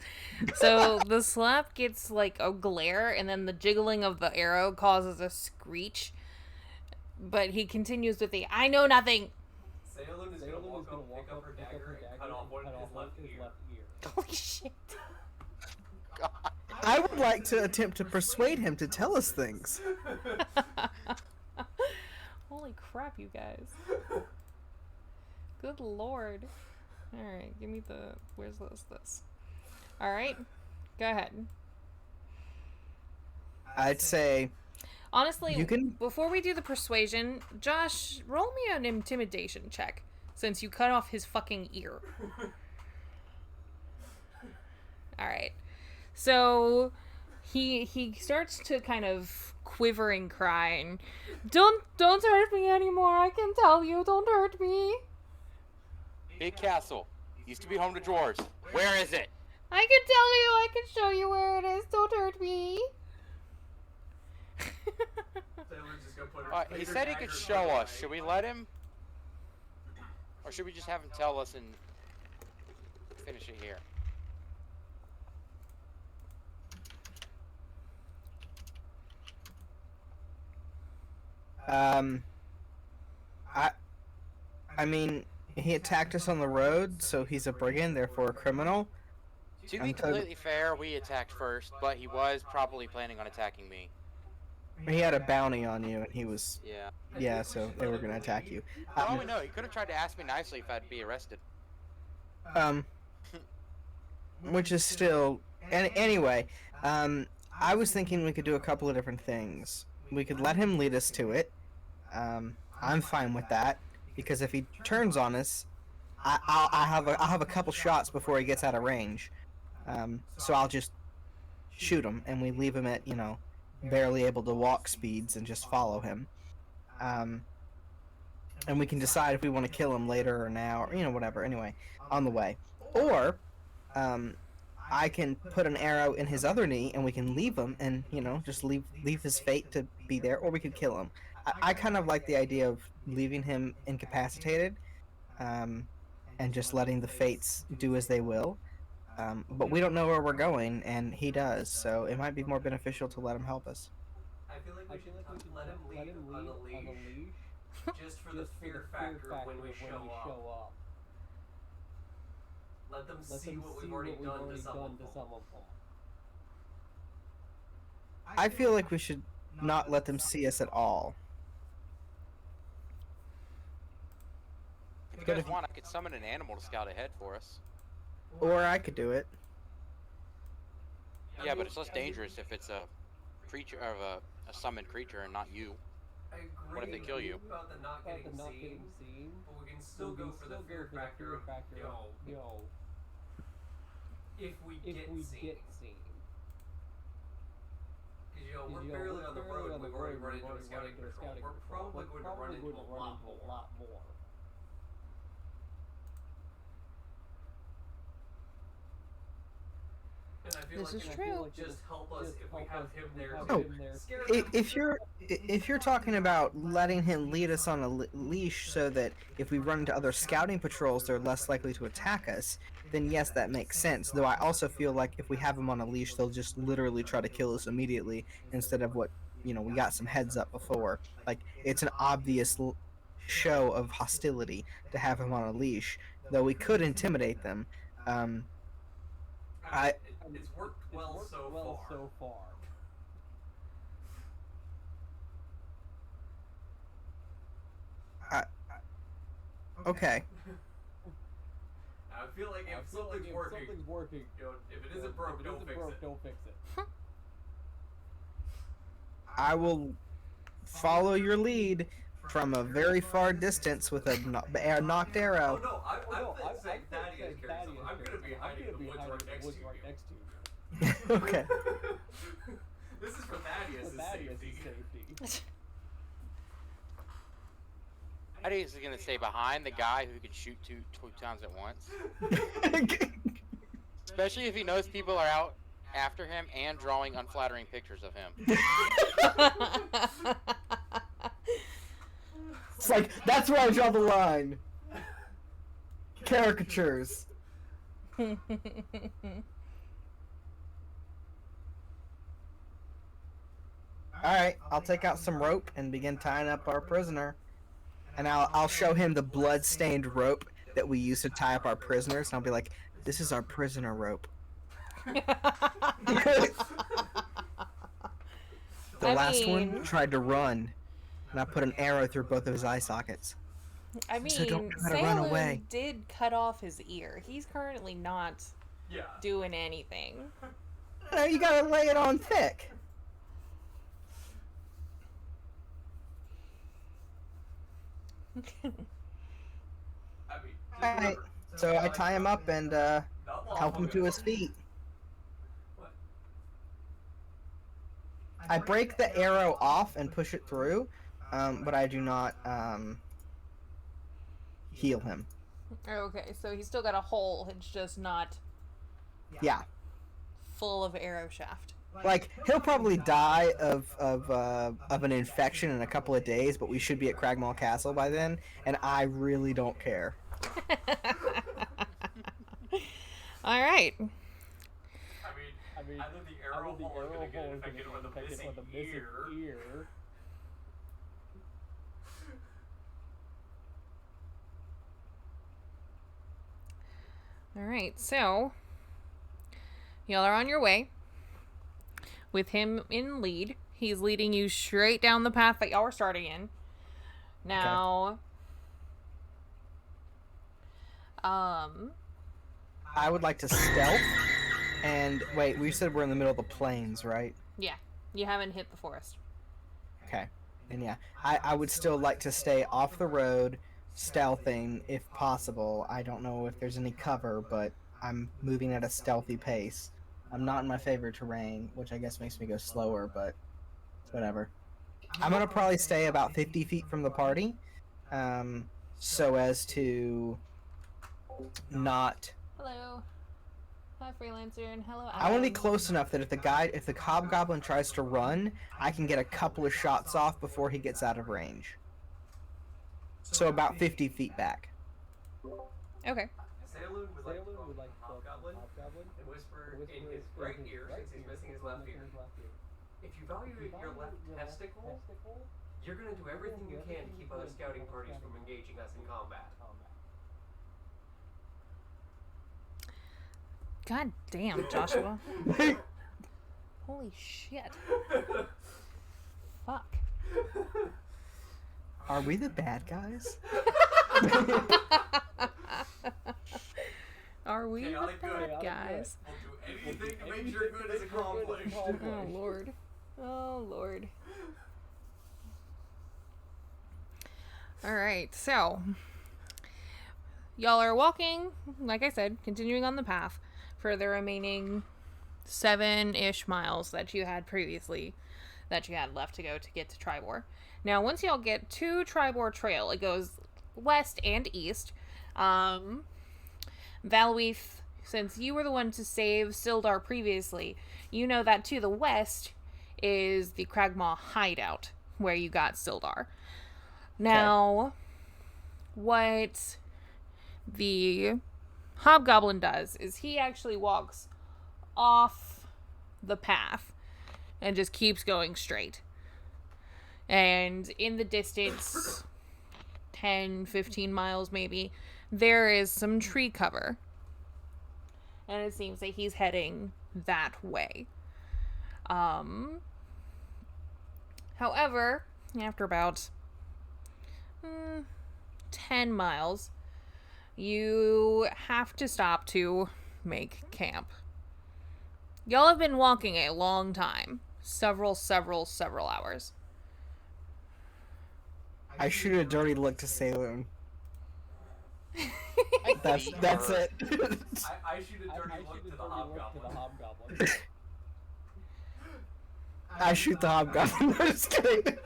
So the slap gets like a glare, and then the jiggling of the arrow causes a screech. But he continues with the "I know nothing." Sailun is gonna walk up, pick up her dagger, and cut off his left ear. Holy shit. God. I would like to attempt to persuade him to tell us things. Holy crap, you guys. Good lord. Alright, give me the... Where's this? Alright, go ahead. I'd say... Honestly, you can... before we do the persuasion, Josh, roll me an intimidation check, since you cut off his fucking ear. Alright. So, he starts to kind of quiver and cry, and, Don't hurt me anymore, I can tell you, don't hurt me. Big castle. Used to be home to dwarves. Where is it? I can tell you, I can show you where it is, don't hurt me. He said he could show us. Should we let him? Or should we just have him tell us and finish it here? I mean, he attacked us on the road, so he's a brigand, therefore a criminal. To be completely fair, we attacked first, but he was probably planning on attacking me. He had a bounty on you, and he was... Yeah. Yeah, so they were going to attack you. For all we know, he could have tried to ask me nicely if I'd be arrested. Which is still... Anyway, I was thinking we could do a couple of different things. We could let him lead us to it. I'm fine with that, because if he turns on us, I'll have a couple shots before he gets out of range. So I'll just shoot him, and we leave him at, you know, barely able to walk speeds and just follow him. And we can decide if we want to kill him later or now, or, you know, whatever, anyway, on the way. Or, I can put an arrow in his other knee, and we can leave him, and, you know, just leave his fate to be there, or we could kill him. I kind of like the idea of leaving him incapacitated, and just letting the fates do as they will. But we don't know where we're going, and he does, so it might be more beneficial to let him help us. I feel like we should let him lead on a leash, just for the fear factor when we show up. Let them see what we've already done to some of them. I feel like we should not let them see us at all. If you guys want, I could summon an animal to scout ahead for us. Or I could do it. Yeah, but it's less dangerous if it's a creature of a summoned creature and not you. I agree. What if they kill you? About the not getting seen, but we can still go for the fear factor of, yo, if we get seen. Because, we're barely on the road and we've already run into a scouting patrol. We're probably going to run into a lot more. And I feel This like is it true. would just help us if we have him there. Oh, if you're talking about letting him lead us on a leash so that if we run into other scouting patrols, they're less likely to attack us, then yes, that makes sense. Though I also feel like if we have him on a leash, they'll just literally try to kill us immediately instead of what, you know, we got some heads up before. Like, it's an obvious show of hostility to have him on a leash, though we could intimidate them. It's worked well so far. Okay. I feel like if something's working, if it isn't broke, don't fix it. I will follow your lead from a very far distance with a knocked arrow. Oh no, I'm saying Thaddeus carries him. I'm gonna be hiding in the woods right next to you. Okay. This is for Thaddeus' safety. Thaddeus is gonna stay behind the guy who can shoot two times at once. Especially if he knows people are out after him and drawing unflattering pictures of him. It's like, that's where I draw the line. Caricatures. Alright, I'll take out some rope and begin tying up our prisoner. And I'll show him the blood-stained rope that we use to tie up our prisoners, and I'll be like, this is our prisoner rope. The last one tried to run, and I put an arrow through both of his eye sockets. I mean, So don't try to run away. did cut off his ear. He's currently not doing anything. No, you gotta lay it on thick. Alright, so I tie him up and help him to his feet. I break the arrow off and push it through, but I do not heal him. Okay, so he's still got a hole. It's just not full of arrow shaft. Like, he'll probably die of an infection in a couple of days, but we should be at Cragmaw Castle by then, and I really don't care. All right. I mean, either the arrow hole is going to get infected or the missing ear. All right, so y'all are on your way with him in lead. He's leading you straight down the path that y'all were starting in. Now, I would like to stealth. And wait, we said we're in the middle of the plains, right? Yeah, you haven't hit the forest. Okay. And yeah, I would still like to stay off the road, stealthing if possible. I don't know if there's any cover, but I'm moving at a stealthy pace. I'm not in my favorite terrain, which I guess makes me go slower, but whatever. I'm gonna probably stay about 50 feet from the party, so as to not... Hello. Hi, Freelancer, and hello, I want to be close enough that if the Hobgoblin tries to run, I can get a couple of shots off before he gets out of range. So about 50 feet back. Okay. Saloon would like to Hobgoblin and whisper in his right ear, since he's missing his left ear. If you value your left testicle, you're going to do everything you can to keep other scouting parties from engaging us in combat. God damn, Joshua. Holy shit. Fuck. Are we the bad guys? Are we the bad guys? We'll do anything to make sure good is accomplished. Oh, Lord. Oh, Lord. Alright, so y'all are walking, like I said, continuing on the path for the remaining 7-ish miles that you had previously, that you had left to go to get to Tribor. Now, once y'all get to Tribor Trail, it goes west and east. Valweath, since you were the one to save Sildar previously, you know that to the west is the Cragmaw hideout, where you got Sildar. Now, what the Hobgoblin does is he actually walks off the path and just keeps going straight. And in the distance, 10, 15 miles maybe, there is some tree cover. And it seems that he's heading that way. However, after about 10 miles, you have to stop to make camp. Y'all have been walking a long time. Several hours. I shoot a dirty look to Saloon. That's it. I shoot a dirty look to the Hobgoblin. I shoot the Hobgoblin. I'm just kidding.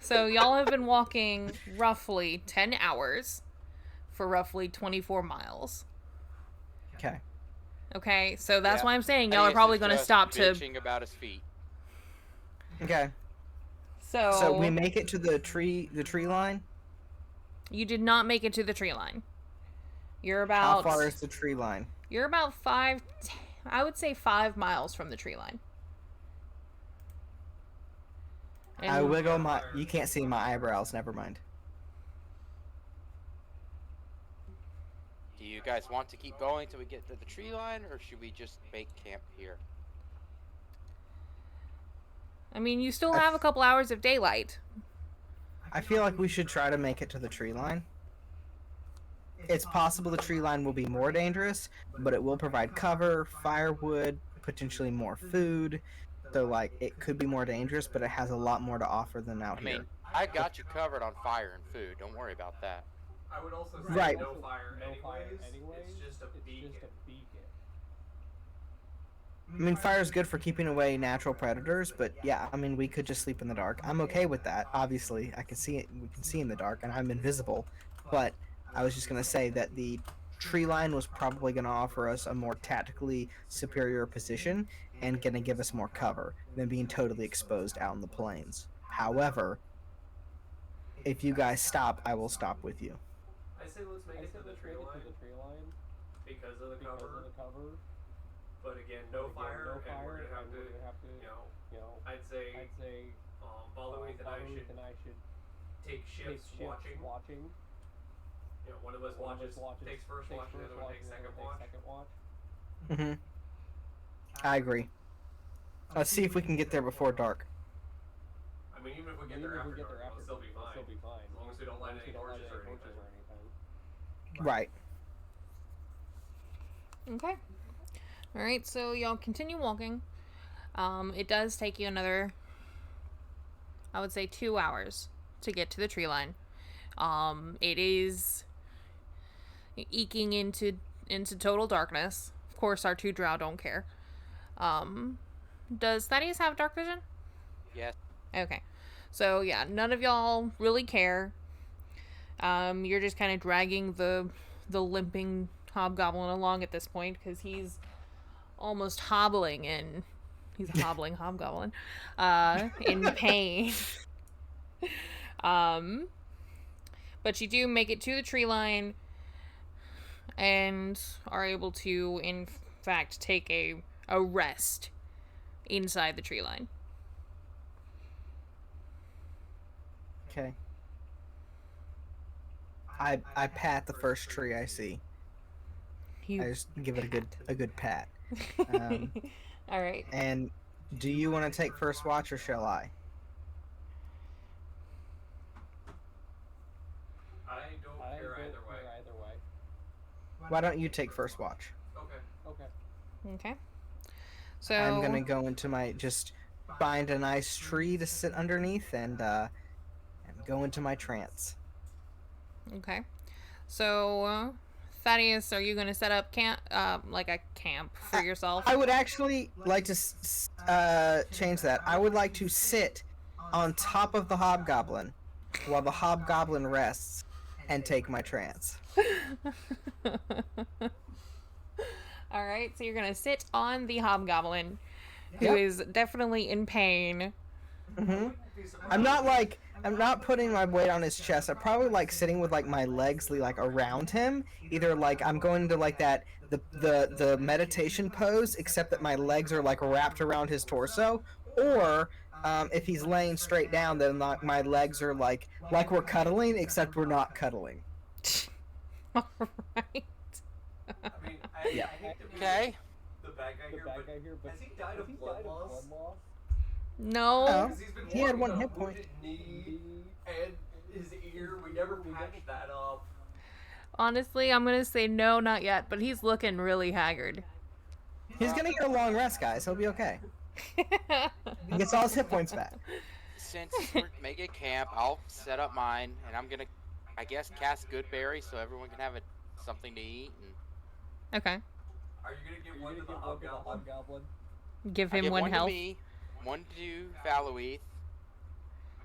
So y'all have been walking roughly 10 hours for roughly 24 miles. Okay. Okay, so that's why I'm saying y'all are probably going to stop to... bitching about his feet. Okay. So we make it to the tree line? You did not make it to the tree line. You're about... How far is the tree line? You're about I would say 5 miles from the tree line. And I wiggle my. You can't see my eyebrows. Never mind. Do you guys want to keep going till we get to the tree line, or should we just make camp here? I mean, you still have a couple hours of daylight. I feel like we should try to make it to the tree line. It's possible the tree line will be more dangerous, but it will provide cover, firewood, potentially more food. So, like, it could be more dangerous, but it has a lot more to offer than out here. I mean, I got you covered on fire and food. Don't worry about that. I would also say Right. no fire anyways. It's just a beacon. I mean, fire is good for keeping away natural predators, but yeah, I mean, we could just sleep in the dark. I'm okay with that. Obviously, I can see it. We can see in the dark, and I'm invisible. But I was just gonna say that the tree line was probably gonna offer us a more tactically superior position and gonna give us more cover than being totally exposed out in the plains. However, if you guys stop, I will stop with you. I say let's make it to the tree line because of the cover. But again, no fire, and we're gonna have to, you know, I'd say, Valuith and I should take shifts watching. You know, one of us takes first watch, and the other one takes second watch. Mm-hmm. I agree. Let's see if we can get there before dark. I mean, even if we get there after dark, it'll still be fine. As long as we don't light any torches or anything. Right. Okay. Alright, so y'all continue walking. It does take you another, I would say, 2 hours to get to the tree line. It is eking into total darkness. Of course, our 2 drow don't care. Does Thaddeus have dark vision? Yes. Okay. So, yeah, none of y'all really care. You're just kind of dragging the limping hobgoblin along at this point, because he's almost hobbling, and he's a hobbling hobgoblin, in pain. But you do make it to the tree line and are able to, in fact, take a rest inside the tree line. Okay. I pat the first tree I see. I just give it a good pat. All right. And do you want to take first watch, or shall I? I don't care either way. Why don't you take first watch? Okay. So I'm gonna go into just find a nice tree to sit underneath and go into my trance. Okay. So Thaddeus, are you going to set up like a camp for yourself? I would actually like to change that. I would like to sit on top of the hobgoblin while the hobgoblin rests and take my trance. All right, so you're going to sit on the hobgoblin, who is definitely in pain. Mm-hmm. I'm not putting my weight on his chest. I'm probably like sitting with like my legs like around him. Either like I'm going to like that the meditation pose, except that my legs are like wrapped around his torso, or if he's laying straight down, then my legs are like we're cuddling, except we're not cuddling. All right. I mean, I hate to be Okay. the bad guy here, but has he died of blood loss? No. No. Because he's been He had carrying one a hit point. wounded knee and his ear. We never patched that up. Honestly, I'm going to say no, not yet, but he's looking really haggard. He's gonna get a long rest, guys. He'll be okay. He gets all his hit points back. Since we're making a camp, I'll set up mine, and I'm gonna, I guess, cast Goodberry so everyone can have something to eat. And Okay. Are you gonna give one to the hobgoblin? Give I him give one one health. to me, one to Valuith.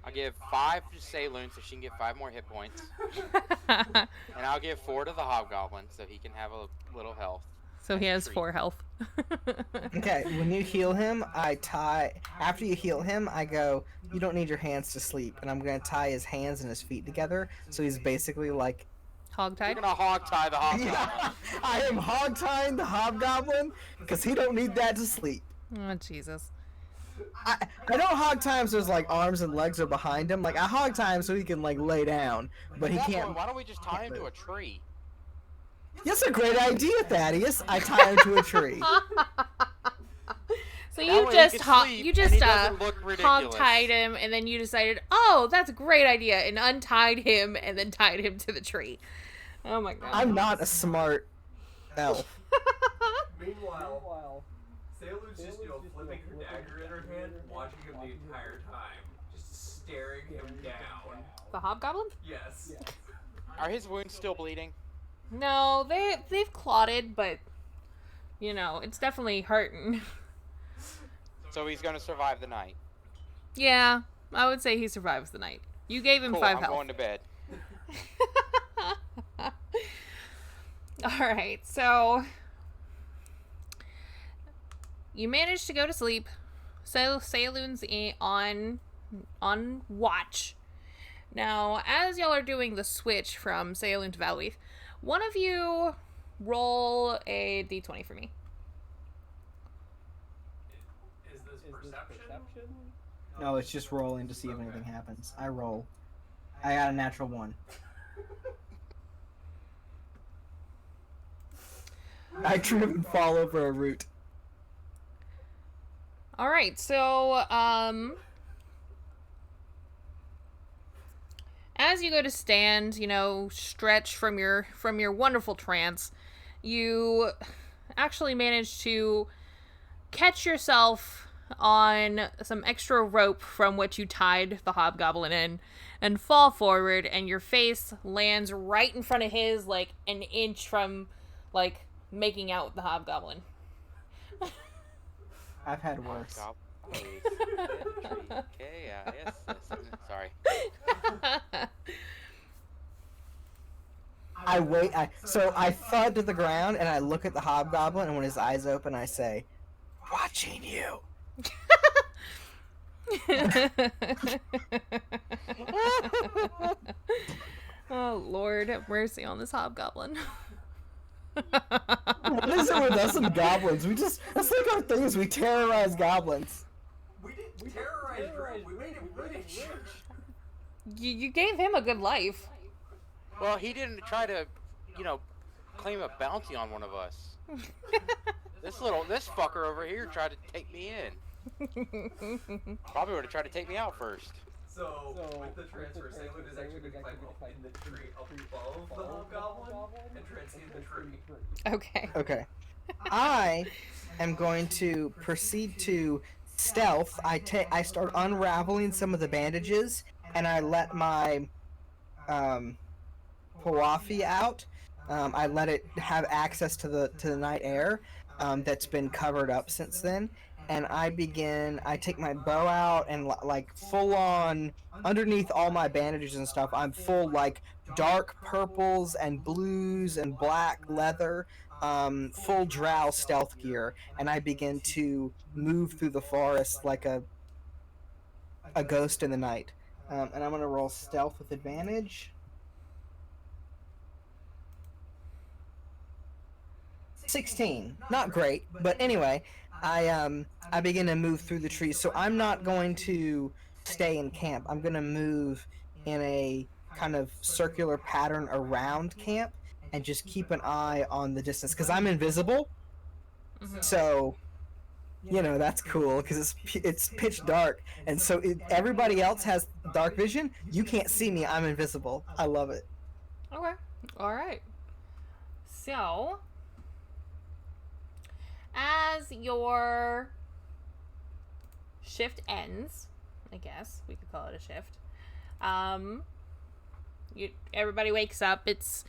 I'll give 5 to Saloon so she can get 5 more hit points. And I'll give 4 to the Hobgoblin so he can have a little health. So he has Treat. 4 health. Okay, when you heal him, after you heal him, I go, you don't need your hands to sleep, and I'm gonna tie his hands and his feet together, so he's basically like Hogtied? You're gonna hog-tie the hobgoblin. Yeah, I am hog-tying the hobgoblin because he don't need that to sleep. Oh, Jesus. I know hog-tie him so his like arms and legs are behind him. Like I hog-tie him so he can like lay down, but he At that can't. point, why don't we just tie him to a tree? That's a great idea, Thaddeus. I tie him to a tree. So That you way just he can sleep and he doesn't look ridiculous. hog-tied him, and then you decided, oh, that's a great idea, and untied him, and then tied him to the tree. Oh my god. I'm not a smart elf. Meanwhile, Sailor's just, flipping her dagger in her hand, watching him the entire time. Just staring him down. The hobgoblin? Yes. Are his wounds still bleeding? No, they've clotted, but, it's definitely hurting. So he's gonna survive the night. Yeah, I would say he survives the night. You gave him Cool, 5 I'm health. going to bed. Alright, so you managed to go to sleep. So Saloon's on watch. Now, as y'all are doing the switch from Saloon to Valleaf, one of you roll a d20 for me. Is this perception? No, it's just rolling to see if anything happens. I roll. I got a natural 1. I trip and fall over a root. Alright, so, as you go to stand, stretch from your wonderful trance, you actually manage to catch yourself on some extra rope from which you tied the hobgoblin in and fall forward, and your face lands right in front of his, like, an inch from, like, making out with the hobgoblin. I've had worse. Okay, yes, sorry. I wait. So I thud to the ground and I look at the hobgoblin, and when his eyes open, I say, "Watching you." Oh Lord, have mercy on this hobgoblin. What is it with us and goblins? That's like our thing is we terrorize goblins. We didn't terrorize Drow, we made him rich. You gave him a good life. Well, he didn't try to, claim a bounty on one of us. This fucker over here tried to take me in. Probably would have tried to take me out first. So with the transfer, Sailor is actually going to climb up in the tree up above the hobgoblin and try and see the tree. Okay. Okay. I am going to proceed to stealth. I start unraveling some of the bandages, and I let my Hawafi out. I let it have access to the night air that's been covered up since then. And I take my bow out and like full on underneath all my bandages and stuff, I'm full like dark purples and blues and black leather, full drow stealth gear, and I begin to move through the forest like a ghost in the night. And I'm gonna roll stealth with advantage. 16. Not great, but anyway, I begin to move through the trees. So I'm not going to stay in camp. I'm going to move in a kind of circular pattern around camp and just keep an eye on the distance because I'm invisible. Mm-hmm. So, that's cool because it's pitch dark, and so everybody else has dark vision. You can't see me. I'm invisible. I love it. Okay. All right. So, as your shift ends, I guess we could call it a shift. Everybody wakes up. It's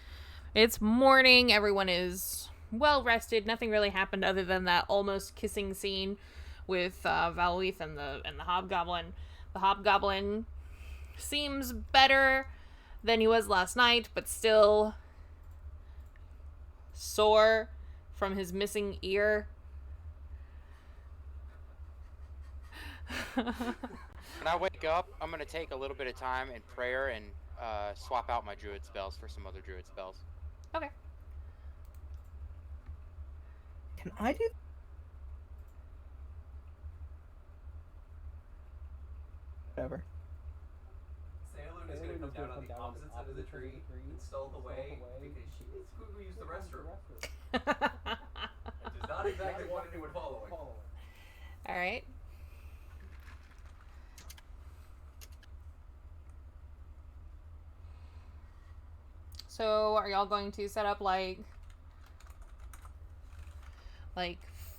morning. Everyone is well rested. Nothing really happened other than that almost kissing scene with Valleaf and the hobgoblin. The hobgoblin seems better than he was last night, but still sore from his missing ear. When I wake up, I'm going to take a little bit of time in prayer and swap out my druid spells for some other druid spells. Okay. Can I do? Whatever. Sailor is going to come down on the opposite side of the tree and stealth away because she needs to quickly use the restroom. And does not exactly want anyone following. All right. So, are y'all going to set up like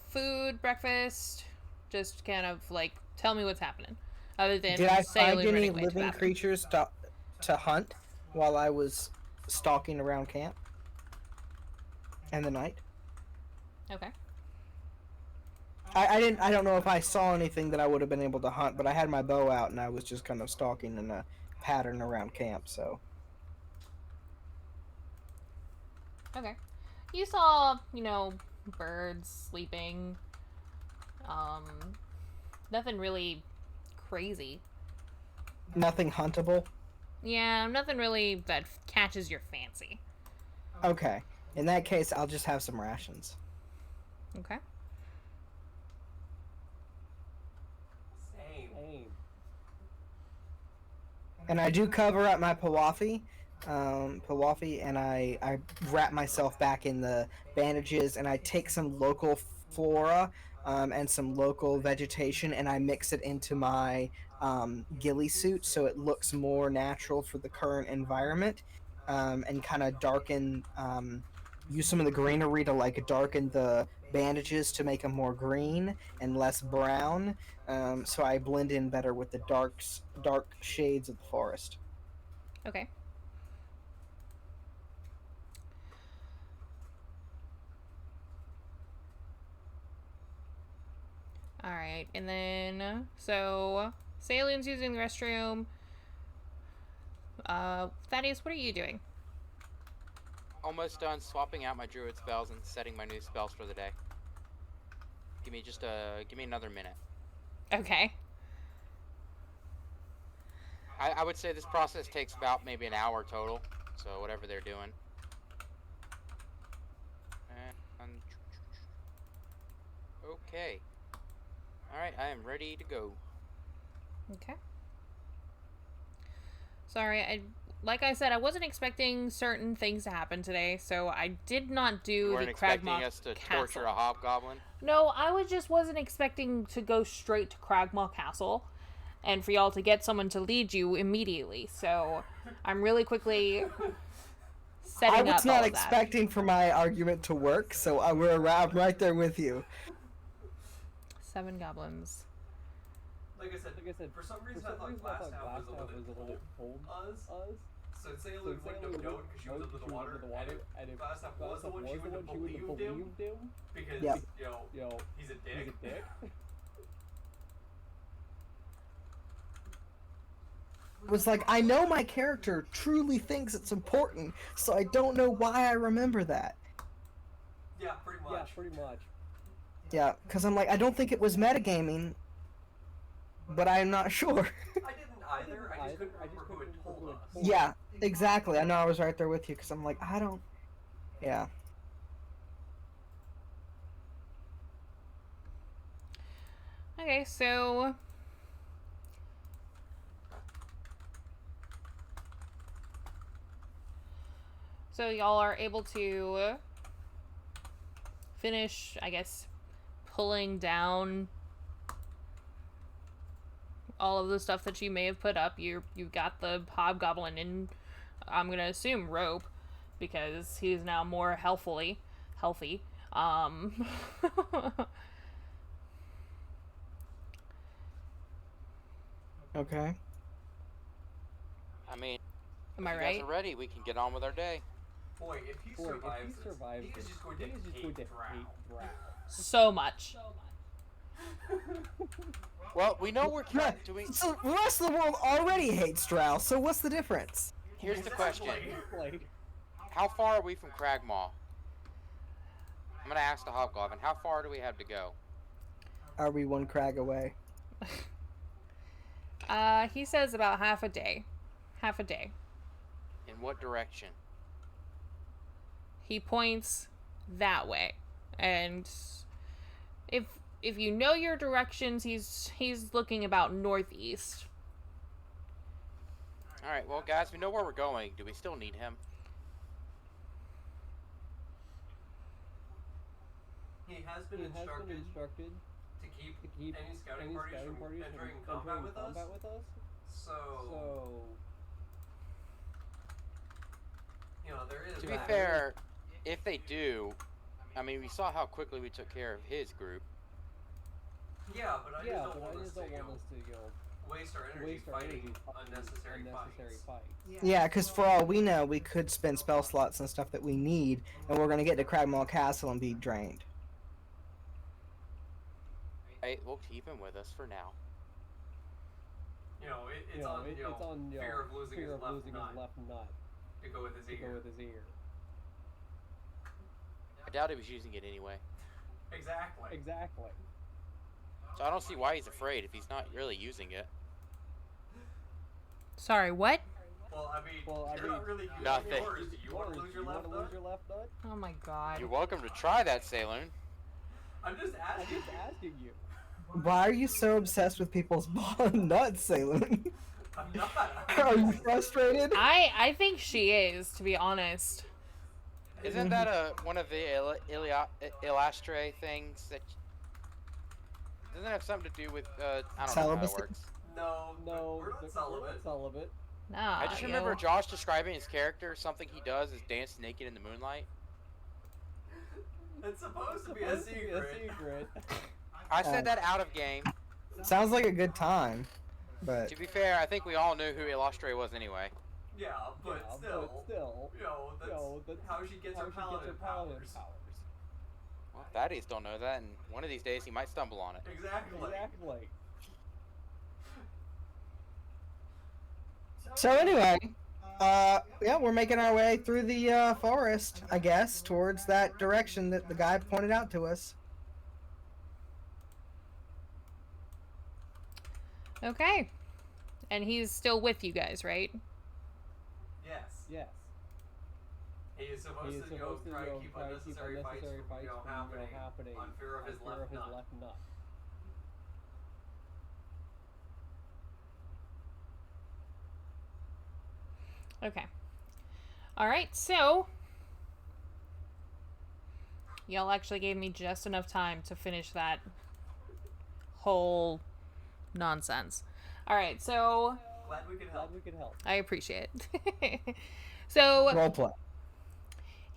food, breakfast? Just kind of like tell me what's happening. Other than Did I Sailor find any running away to living bathroom. creatures to hunt while I was stalking around camp in the night? Okay. I don't know if I saw anything that I would have been able to hunt, but I had my bow out and I was just kind of stalking in a pattern around camp, so. Okay. You saw, birds sleeping. Nothing really crazy. Nothing huntable? Yeah, nothing really that catches your fancy. Okay. In that case, I'll just have some rations. Okay. Same. And I do cover up my Pawafi, and I wrap myself back in the bandages, and I take some local flora and some local vegetation, and I mix it into my ghillie suit so it looks more natural for the current environment, and kind of darken, use some of the greenery to like darken the bandages to make them more green and less brown, so I blend in better with the dark shades of the forest. Okay. Alright, and then, so, Sailun's using the restroom. Thaddeus, what are you doing? Almost done swapping out my druid spells and setting my new spells for the day. Give me another minute. Okay. I would say this process takes about maybe an hour total, so whatever they're doing. Okay. Alright, I am ready to go. Okay. Sorry, like I said, I wasn't expecting certain things to happen today, so I did not do You the weren't expecting Cragmaw us to Castle. torture a hobgoblin? No, just wasn't expecting to go straight to Cragmaw Castle and for y'all to get someone to lead you immediately. So I'm really quickly setting up I was all not of expecting for my argument to work, so I'm right there with you. 7 goblins. Like I said, for some reason I thought Glass Half was the one that told us. So Sailor wouldn't have known because she was under the water, and if Glass Half was the one, she wouldn't have believed him because, Yep. He's a dick. It was like, I know my character truly thinks it's important, so I don't know why I remember that. Yeah, pretty much. Yeah, because I'm like, I don't think it was metagaming, but I'm not sure. I didn't either, I just couldn't remember who had told us. Yeah, exactly. I know I was right there with you, because I'm like, I don't... Yeah. Okay, so... So y'all are able to finish, I guess, pulling down all of the stuff that you may have put up. You've got the hobgoblin in, I'm gonna assume, rope, because he's now more healthy. Okay. I mean, Am I if you right? guys are ready, we can get on with our day. Boy, if he survives this, he is just going to hate Drow. So much. Well, we know we're doing... So the rest of the world already hates Drow, so what's the difference? Here's the question. How far are we from Cragmaw? I'm gonna ask the hobgoblin, how far do we have to go? Are we one crag away? He says about half a day. In what direction? He points that way. And if you know your directions, he's looking about northeast. Alright, well guys, we know where we're going. Do we still need him? He has been instructed to keep any scouting parties from entering combat with us. So you know, there is. To be fair, if they do, I mean, we saw how quickly we took care of his group. Yeah, but I just don't want us to waste our energy fighting unnecessary fights. Yeah, because for all we know, we could spend spell slots and stuff that we need, and we're gonna get to Cragmaw Castle and be drained. Hey, we'll keep him with us for now. You know, it's on fear of losing his left nut to go with his ear. I doubt he was using it anyway. Exactly. So I don't see why he's afraid if he's not really using it. Sorry, what? Well, I mean, you're not really using Nothing. yours. Do you want to lose your left nut? Oh my god. You're welcome to try that, Saloon. I'm just asking you. Why are you so obsessed with people's nuts, Saloon? I'm not. Are you frustrated? I think she is, to be honest. Isn't that one of the Illastre things that... Doesn't it have something to do with, I don't know how it works. No, we're not celibate. No. I just remember Josh describing his character, something he does is dance naked in the moonlight. It's supposed to be a secret. I said that out of game. Sounds like a good time, but... To be fair, I think we all knew who Illustre was anyway. Yeah, but still, you know, that's how she gets her paladin powers. Well, Thaddeus don't know that, and one of these days he might stumble on it. Exactly. So anyway, yeah, we're making our way through the forest, I guess, towards that direction that the guy pointed out to us. Okay. And he's still with you guys, right? Yes. He is supposed to try to keep unnecessary fights from happening on fear of his left nut. Okay. Alright, so... Y'all actually gave me just enough time to finish that whole nonsense. Alright, so... Glad we could help. I appreciate it. So... Roleplay.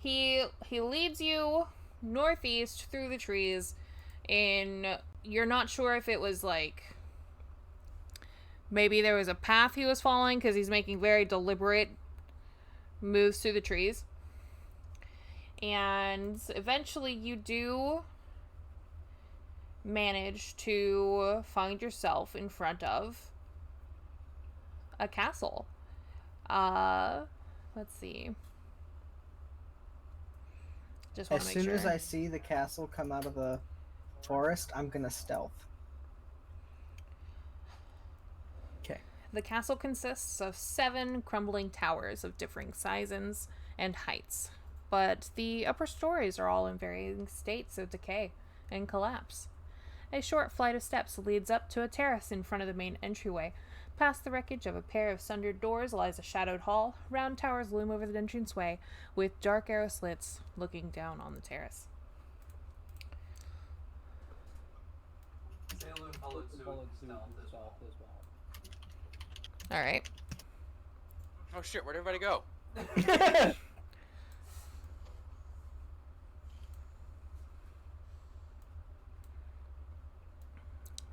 He leads you northeast through the trees, and you're not sure if it was like... Maybe there was a path he was following, because he's making very deliberate moves through the trees. And eventually you do manage to find yourself in front of a castle. Let's see. Just want to make sure. As soon as I see the castle come out of the forest, I'm gonna stealth. Okay. The castle consists of 7 crumbling towers of differing sizes and heights, but the upper stories are all in varying states of decay and collapse. A short flight of steps leads up to a terrace in front of the main entryway. Past the wreckage of a pair of sundered doors lies a shadowed hall. Round towers loom over the entranceway, with dark arrow slits looking down on the terrace. Saloon followed suit as well. Alright. Oh shit, where'd everybody go?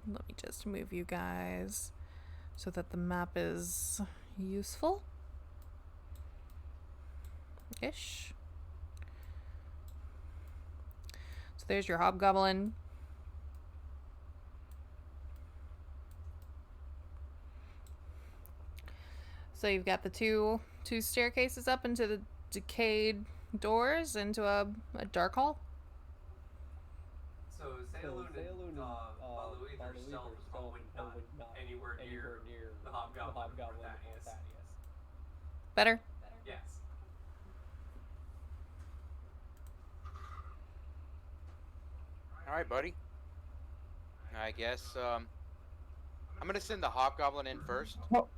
Let me just move you guys so that the map is useful. Ish. So there's your Hobgoblin. So you've got the two staircases up into the decayed doors into a dark hall. So Saloon and Valuith are still probably not anywhere near the Hobgoblin or Thaddeus. Better? Yeah. All right, buddy. I guess I'm gonna send the Hobgoblin in first. Well,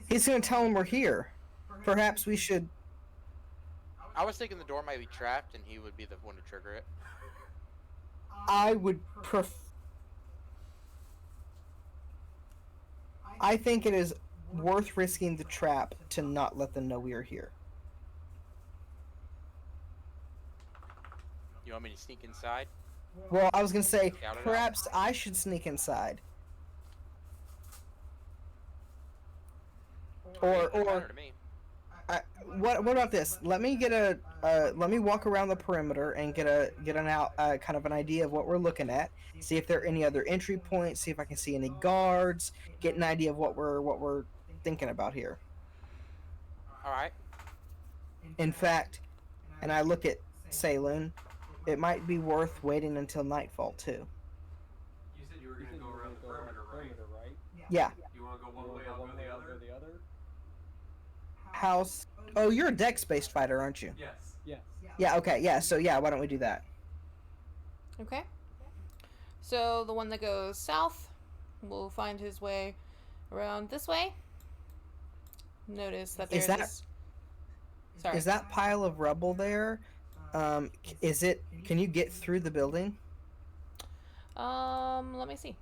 he's gonna tell him we're here. Perhaps we should. I was thinking the door might be trapped, and he would be the one to trigger it. I would I think it is worth risking the trap to not let them know we are here. You want me to sneak inside? Well, I was gonna say Scout it perhaps I should sneak inside. Or Matter to me. what about this? Let me get a let me walk around the perimeter and get an out kind of an idea of what we're looking at. See if there are any other entry points. See if I can see any guards. Get an idea of what we're thinking about here. All right. In fact, and I look at Saloon, it might be worth waiting until nightfall too. You said you were going to go around the perimeter, right? Yeah. You want to go one way, I'll go the other? House. Oh, you're a dex-based fighter, aren't you? Yes. Yeah. Okay. Yeah. So yeah, why don't we do that? Okay. So the one that goes south will find his way around this way. Notice that there's Sorry. Is that pile of rubble there? Is it? Can you get through the building? Let me see.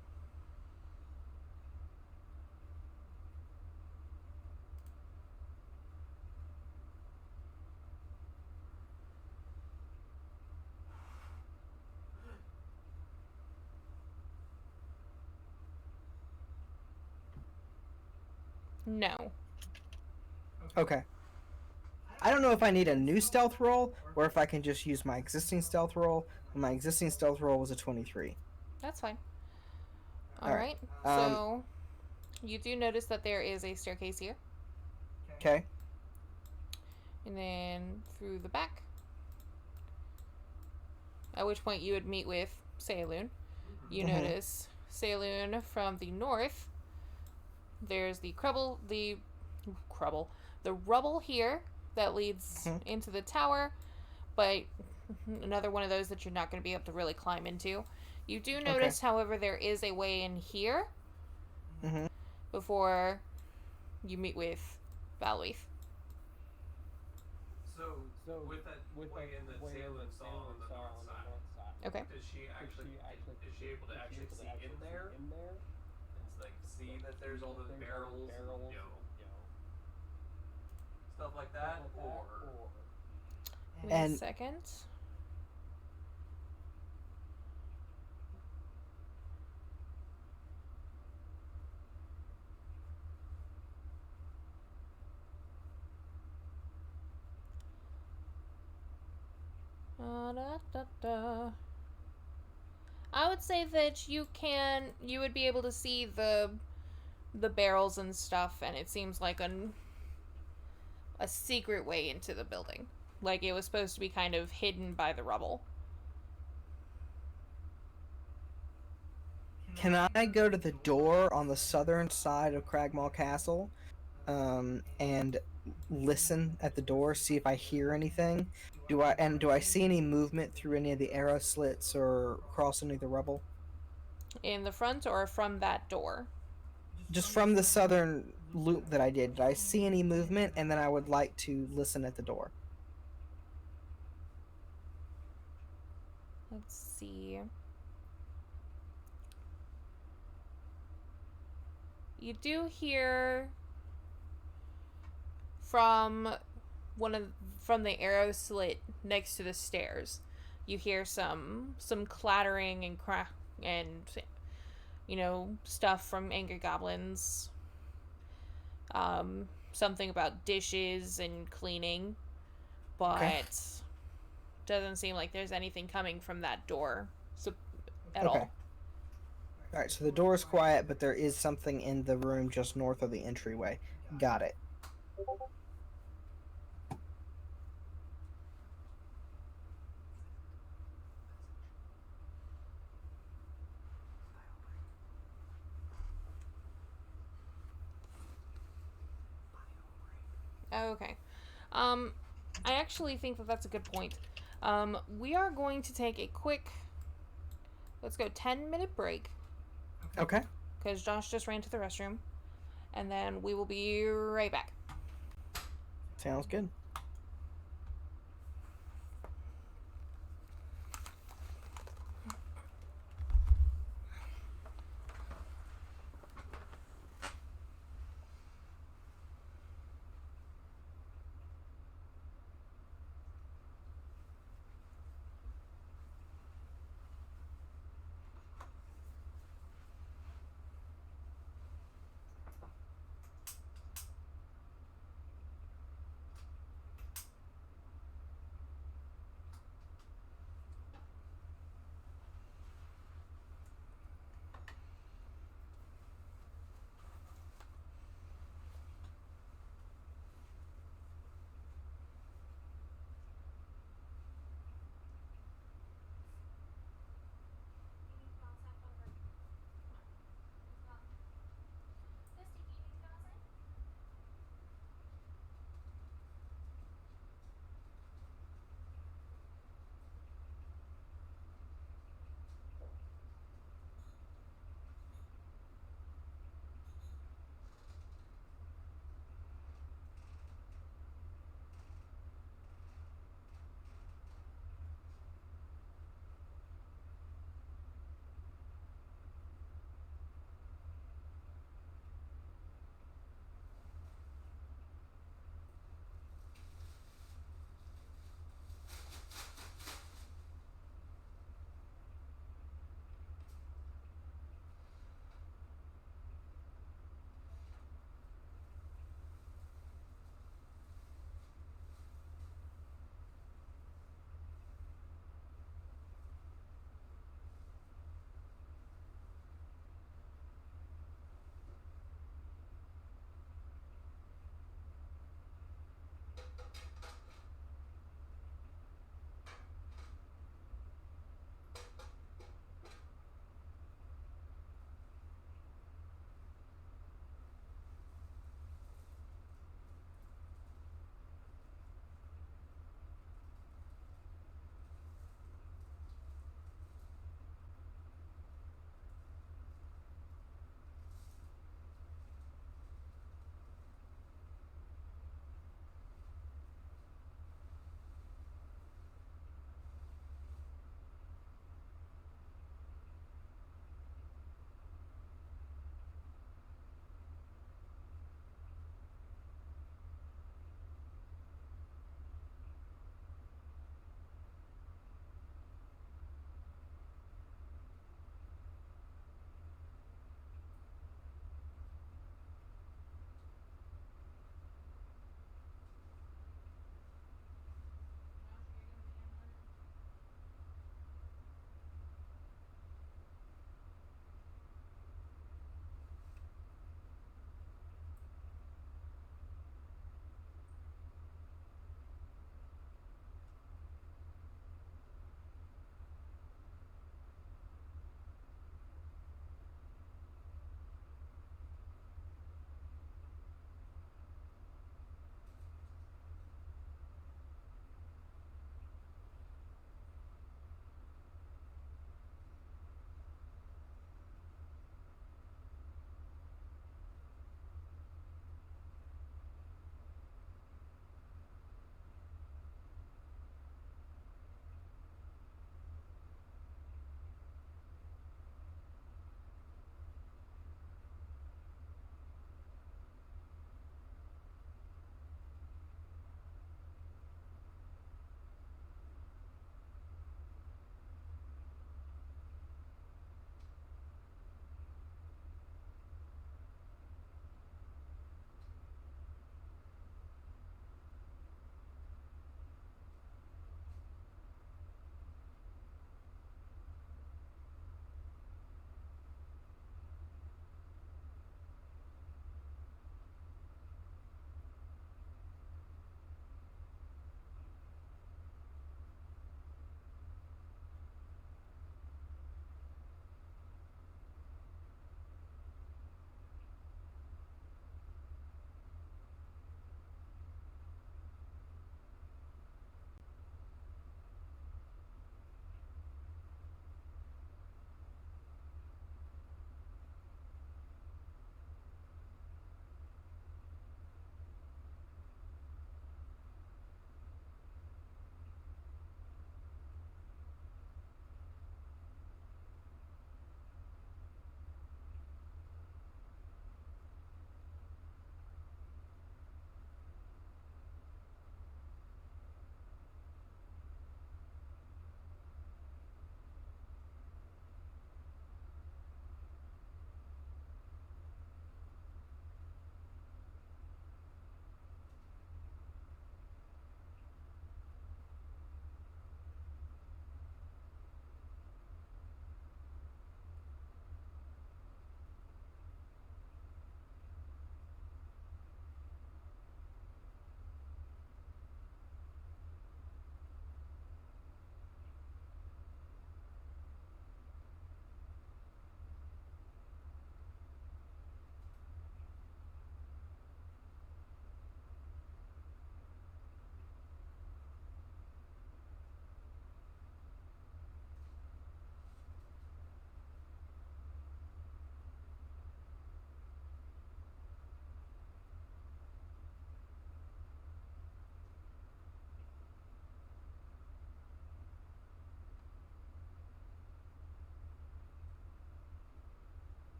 No. Okay. I don't know if I need a new stealth roll or if I can just use my existing stealth roll. My existing stealth roll was a 23. That's fine. All right. So you do notice that there is a staircase here. Okay. And then through the back. At which point you would meet with Saloon. You notice Saloon from the north. There's the rubble here that leads into the tower, but another one of those that you're not going to be able to really climb into. You do notice, however, there is a way in here before you meet with Valweath. So with that way in that Salem saw on the north side. Okay. Is she able to actually see in there? It's like see that there's all the barrels, stuff like that, or Wait a second. I would say that you would be able to see the barrels and stuff, and it seems like a secret way into the building. Like it was supposed to be kind of hidden by the rubble. Can I go to the door on the southern side of Cragmaw Castle and listen at the door, see if I hear anything? Do I see any movement through any of the arrow slits or across any of the rubble? In the front or from that door? Just from the southern loop that I did I see any movement? And then I would like to listen at the door. Let's see. You do hear from the arrow slit next to the stairs. You hear some clattering and stuff from angry goblins. Something about dishes and cleaning, but doesn't seem like there's anything coming from that door at all. Alright, so the door is quiet, but there is something in the room just north of the entryway. Got it. Okay. I actually think that that's a good point. We are going to take a quick let's go 10-minute break. Okay. Because Josh just ran to the restroom. And then we will be right back. Sounds good.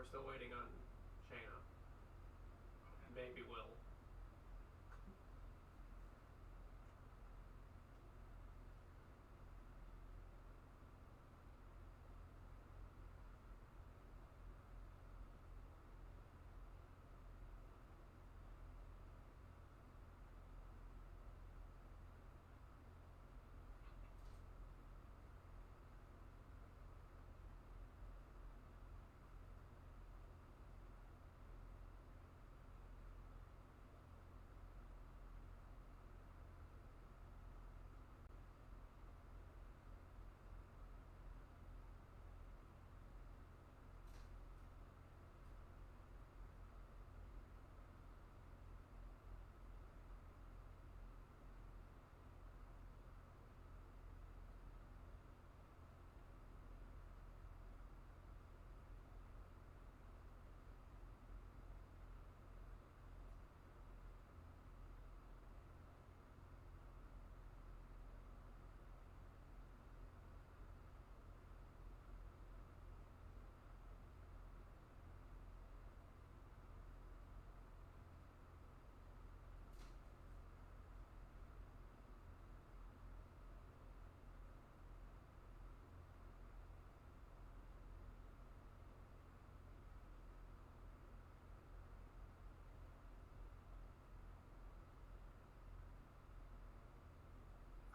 we're still waiting on Shayna. Maybe Will.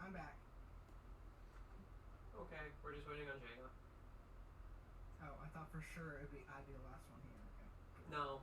I'm back. Okay, we're just waiting on Shayna. Oh, I thought for sure I'd be the last one here. Okay. No.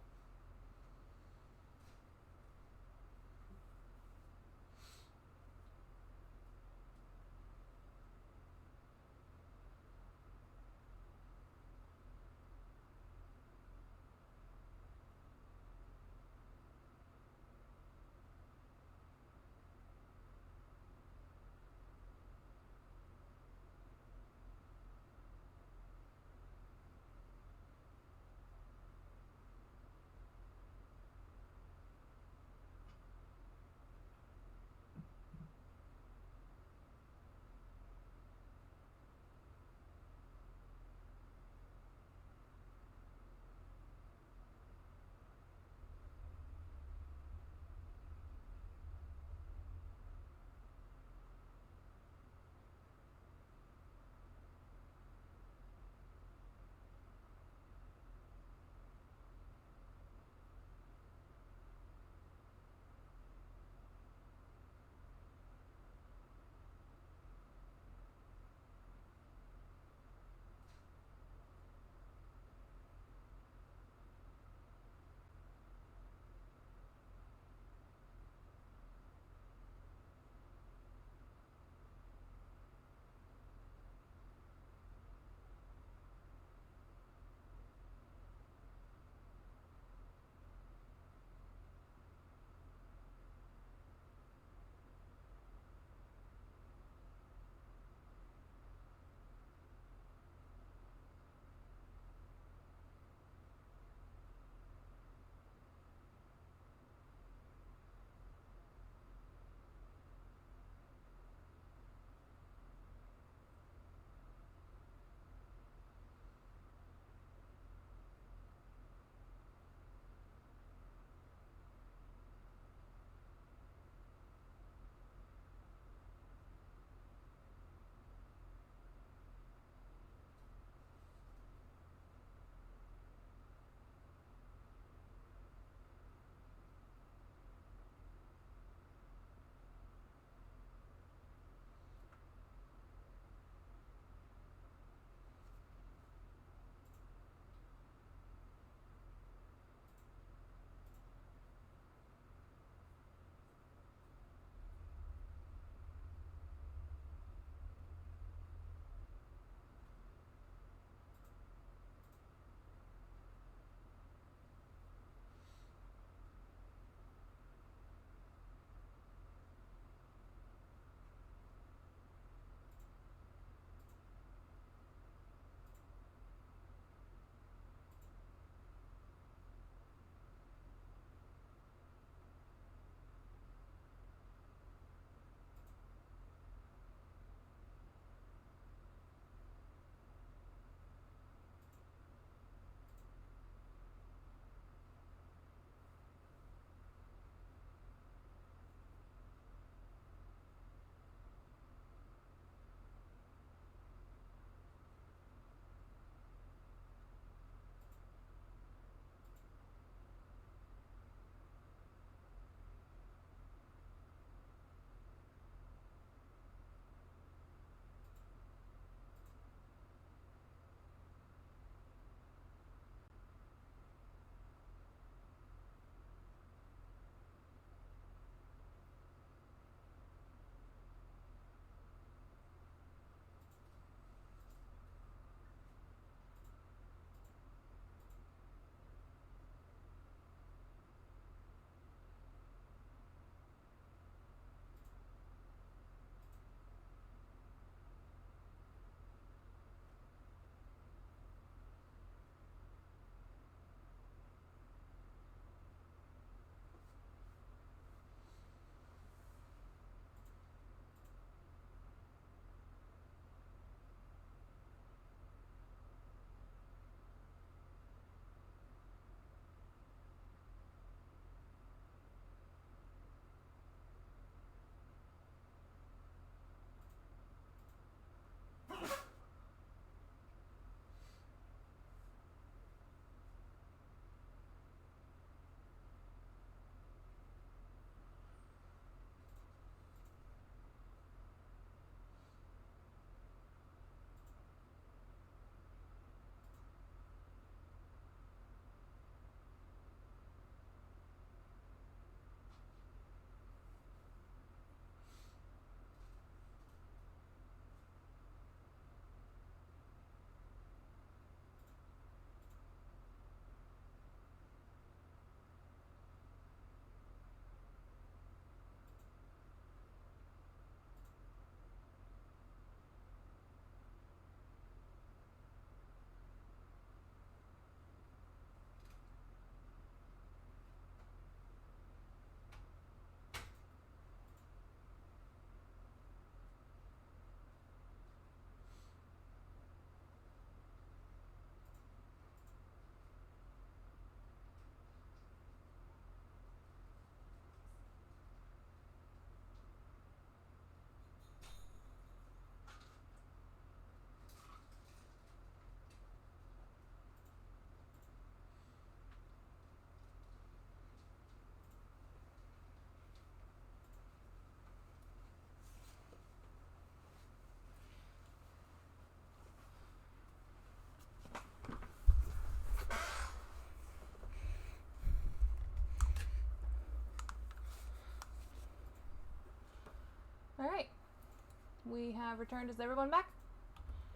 we have returned. Is everyone back?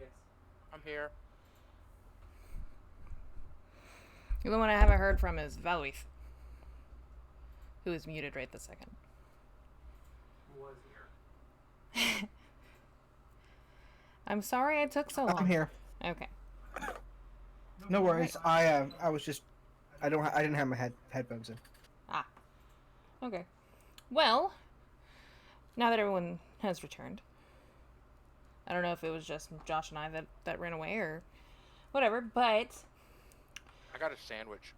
Yes. I'm here. The only one I haven't heard from is Valweith, who is muted right this second. Who was here? I'm sorry I took so long. I'm here. Okay. No worries. I was just I didn't have my headphones in. Ah. Okay. Well, now that everyone has returned, I don't know if it was just Josh and I that ran away or whatever, but I got a sandwich.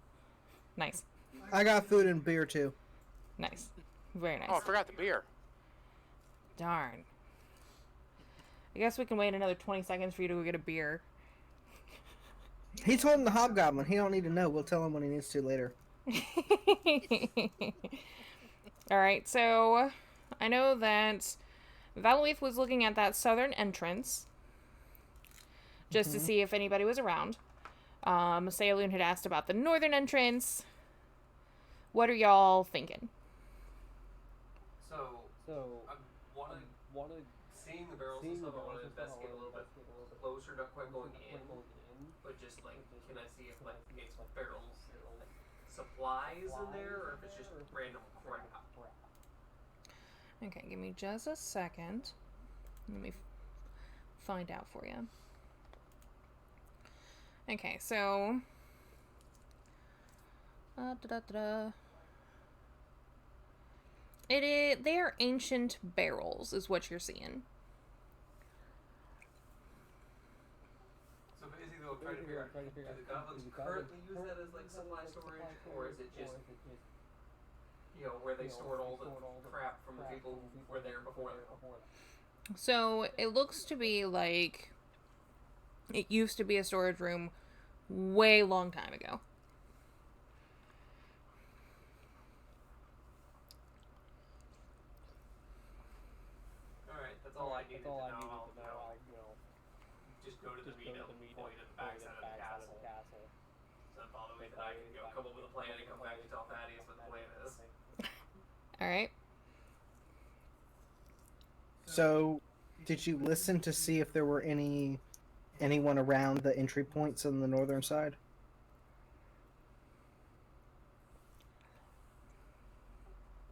nice. I got food and beer too. Nice. Very nice. Oh, I forgot the beer. Darn. I guess we can wait another 20 seconds for you to go get a beer. He told him the Hobgoblin. He don't need to know. We'll tell him when he needs to later. Alright, so I know that Valweith was looking at that southern entrance just to see if anybody was around. Sayaloon had asked about the northern entrance. What are y'all thinking? So I want to seeing the barrels and stuff. I want to investigate a little bit closer, not quite going in, but just like, can I see if like it's barrels, like, supplies in there, or if it's just random crap? Okay, give me just a second. Let me find out for you. Okay, so they are ancient barrels, is what you're seeing. So basically, we'll try to figure out, do the goblins currently use that as like supply storage, or is it just, you know, where they stored all the crap from the people who were there before them? So it looks to be like it used to be a storage room way long time ago. Alright, that's all I needed to know. I'll just go to the meetup point at the backside of the castle. So follow me, that I can go come up with a plan and come back and tell Thaddeus what the plan is. Alright. So, did you listen to see if there were anyone around the entry points on the northern side?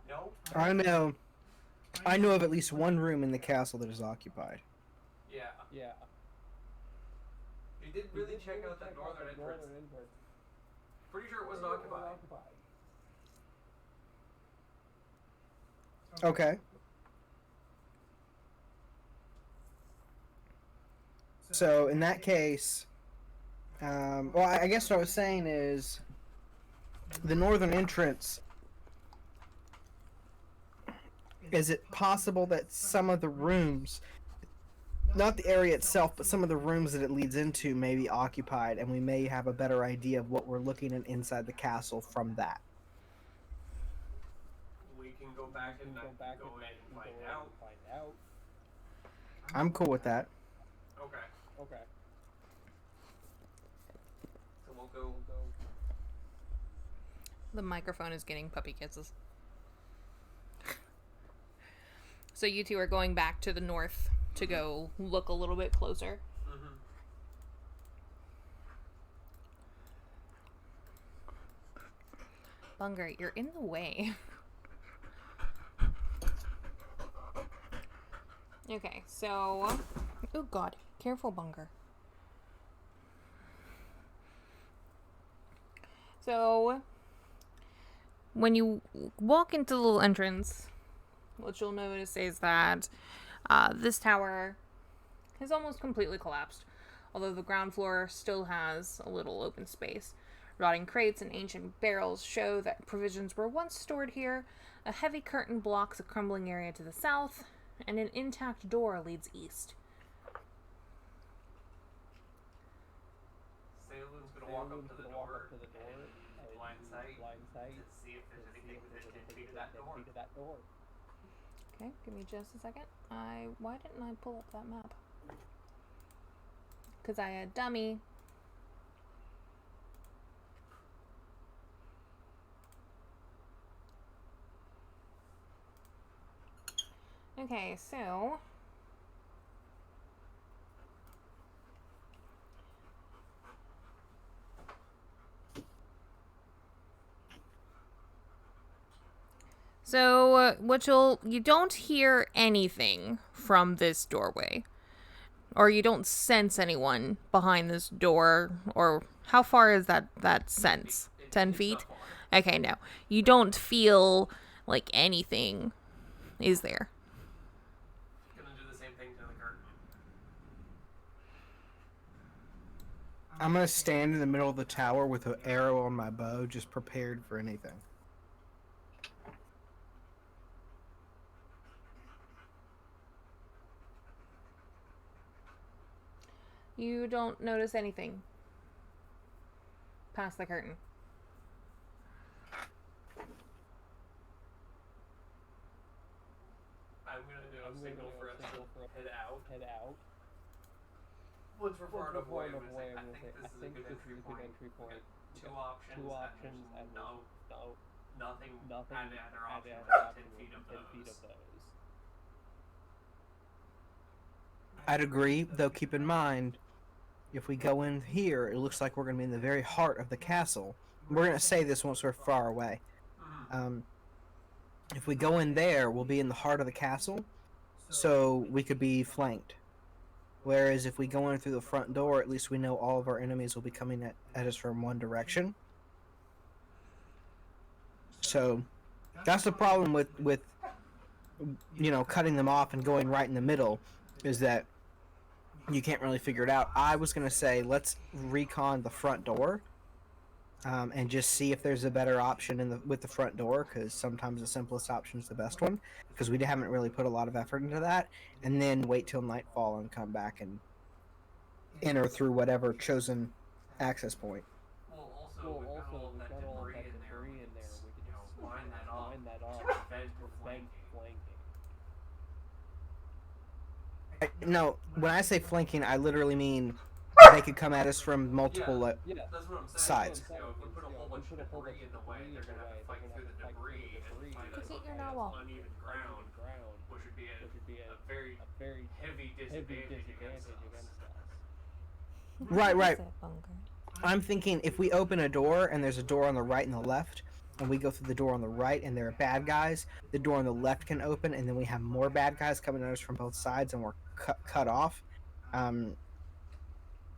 No? I know of at least one room in the castle that is occupied. Yeah. You didn't really check out that northern entrance. Pretty sure it wasn't occupied. Okay. So in that case, well, I guess what I was saying is the northern entrance. Is it possible that some of the rooms, not the area itself, but some of the rooms that it leads into may be occupied, and we may have a better idea of what we're looking at inside the castle from that? We can go back and go in and find out. I'm cool with that. Okay. So we'll go. The microphone is getting puppy kisses. So you two are going back to the north to go look a little bit closer. Mm-hmm. Bunger, you're in the way. Okay, so... Oh god, careful, Bunger. So, when you walk into the little entrance, what you'll notice is that this tower has almost completely collapsed, although the ground floor still has a little open space. Rotting crates and ancient barrels show that provisions were once stored here. A heavy curtain blocks a crumbling area to the south, and an intact door leads east. Sayaloon's gonna walk up to the door and blind sight to see if there's anything within 10 feet of that door. Okay, give me just a second. Why didn't I pull up that map? Because I had dummy. Okay, so So, you don't hear anything from this doorway. Or you don't sense anyone behind this door. Or how far is that sense? 10 feet? Okay, no. You don't feel like anything is there. Gonna do the same thing to the curtain. I'm gonna stand in the middle of the tower with an arrow on my bow, just prepared for anything. You don't notice anything past the curtain. I'm gonna do a signal for us to head out. Once we're far enough away, I'm gonna say, I think this is a good entry point. Two options, and nothing at either option within 10 feet of those. I'd agree, though keep in mind, if we go in here, it looks like we're going to be in the very heart of the castle. We're going to say this once we're far away. If we go in there, we'll be in the heart of the castle, so we could be flanked. Whereas if we go in through the front door, at least we know all of our enemies will be coming at us from one direction. So that's the problem with cutting them off and going right in the middle, is that you can't really figure it out. I was going to say, let's recon the front door and just see if there's a better option with the front door, because sometimes the simplest option is the best one, because we haven't really put a lot of effort into that, and then wait till nightfall and come back and enter through whatever chosen access point. Well, also, we've got all that debris in there. We can just, line that off to prevent flanking. No, when I say flanking, I literally mean they could come at us from multiple that's what I'm saying. sides. If we put a whole bunch of debris in the way, they're gonna have to fight through the debris and fight us on uneven ground, which would be a very heavy disadvantage against us. Right. I'm thinking if we open a door and there's a door on the right and the left, and we go through the door on the right and there are bad guys, the door on the left can open, and then we have more bad guys coming at us from both sides, and we're cut off,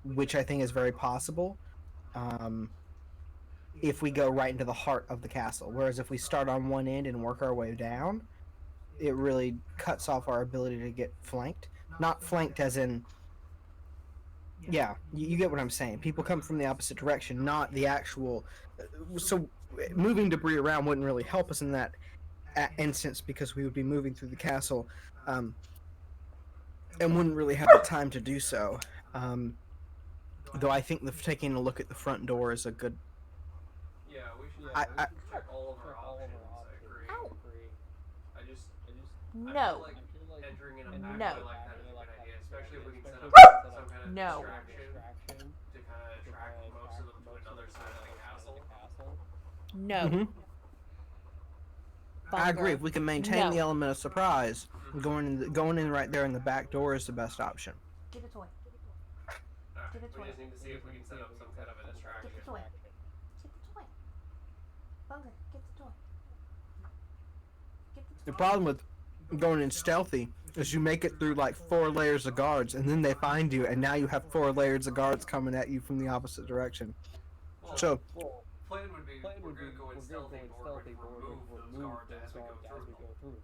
which I think is very possible if we go right into the heart of the castle. Whereas if we start on one end and work our way down, it really cuts off our ability to get flanked. Not flanked as in... Yeah, you get what I'm saying. People come from the opposite direction, not the actual... So moving debris around wouldn't really help us in that instance, because we would be moving through the castle and wouldn't really have the time to do so. Though I think taking a look at the front door is a good... Yeah, we should check all of our options. I agree. I just No. I feel like entering in a back No. way like that is a good idea, especially if we can set up some kind of No. distraction to kind of attract most of them to another side of the castle. No. Mm-hmm. I Bunker. agree. If we can maintain No. the element of surprise, going in right there in the back door is the best option. Get a toy. Alright, Give it to we her. just need to see if we can set up some kind of a distraction. Get the toy. Get the toy. Bunker, get the toy. Get the The problem with going in stealthy is you make it through like 4 layers of guards, and then they find you, and now you have 4 layers of guards coming at you from the opposite direction. Well, So, plan would be we're gonna go in stealthy, but we're going to remove those guards as we go through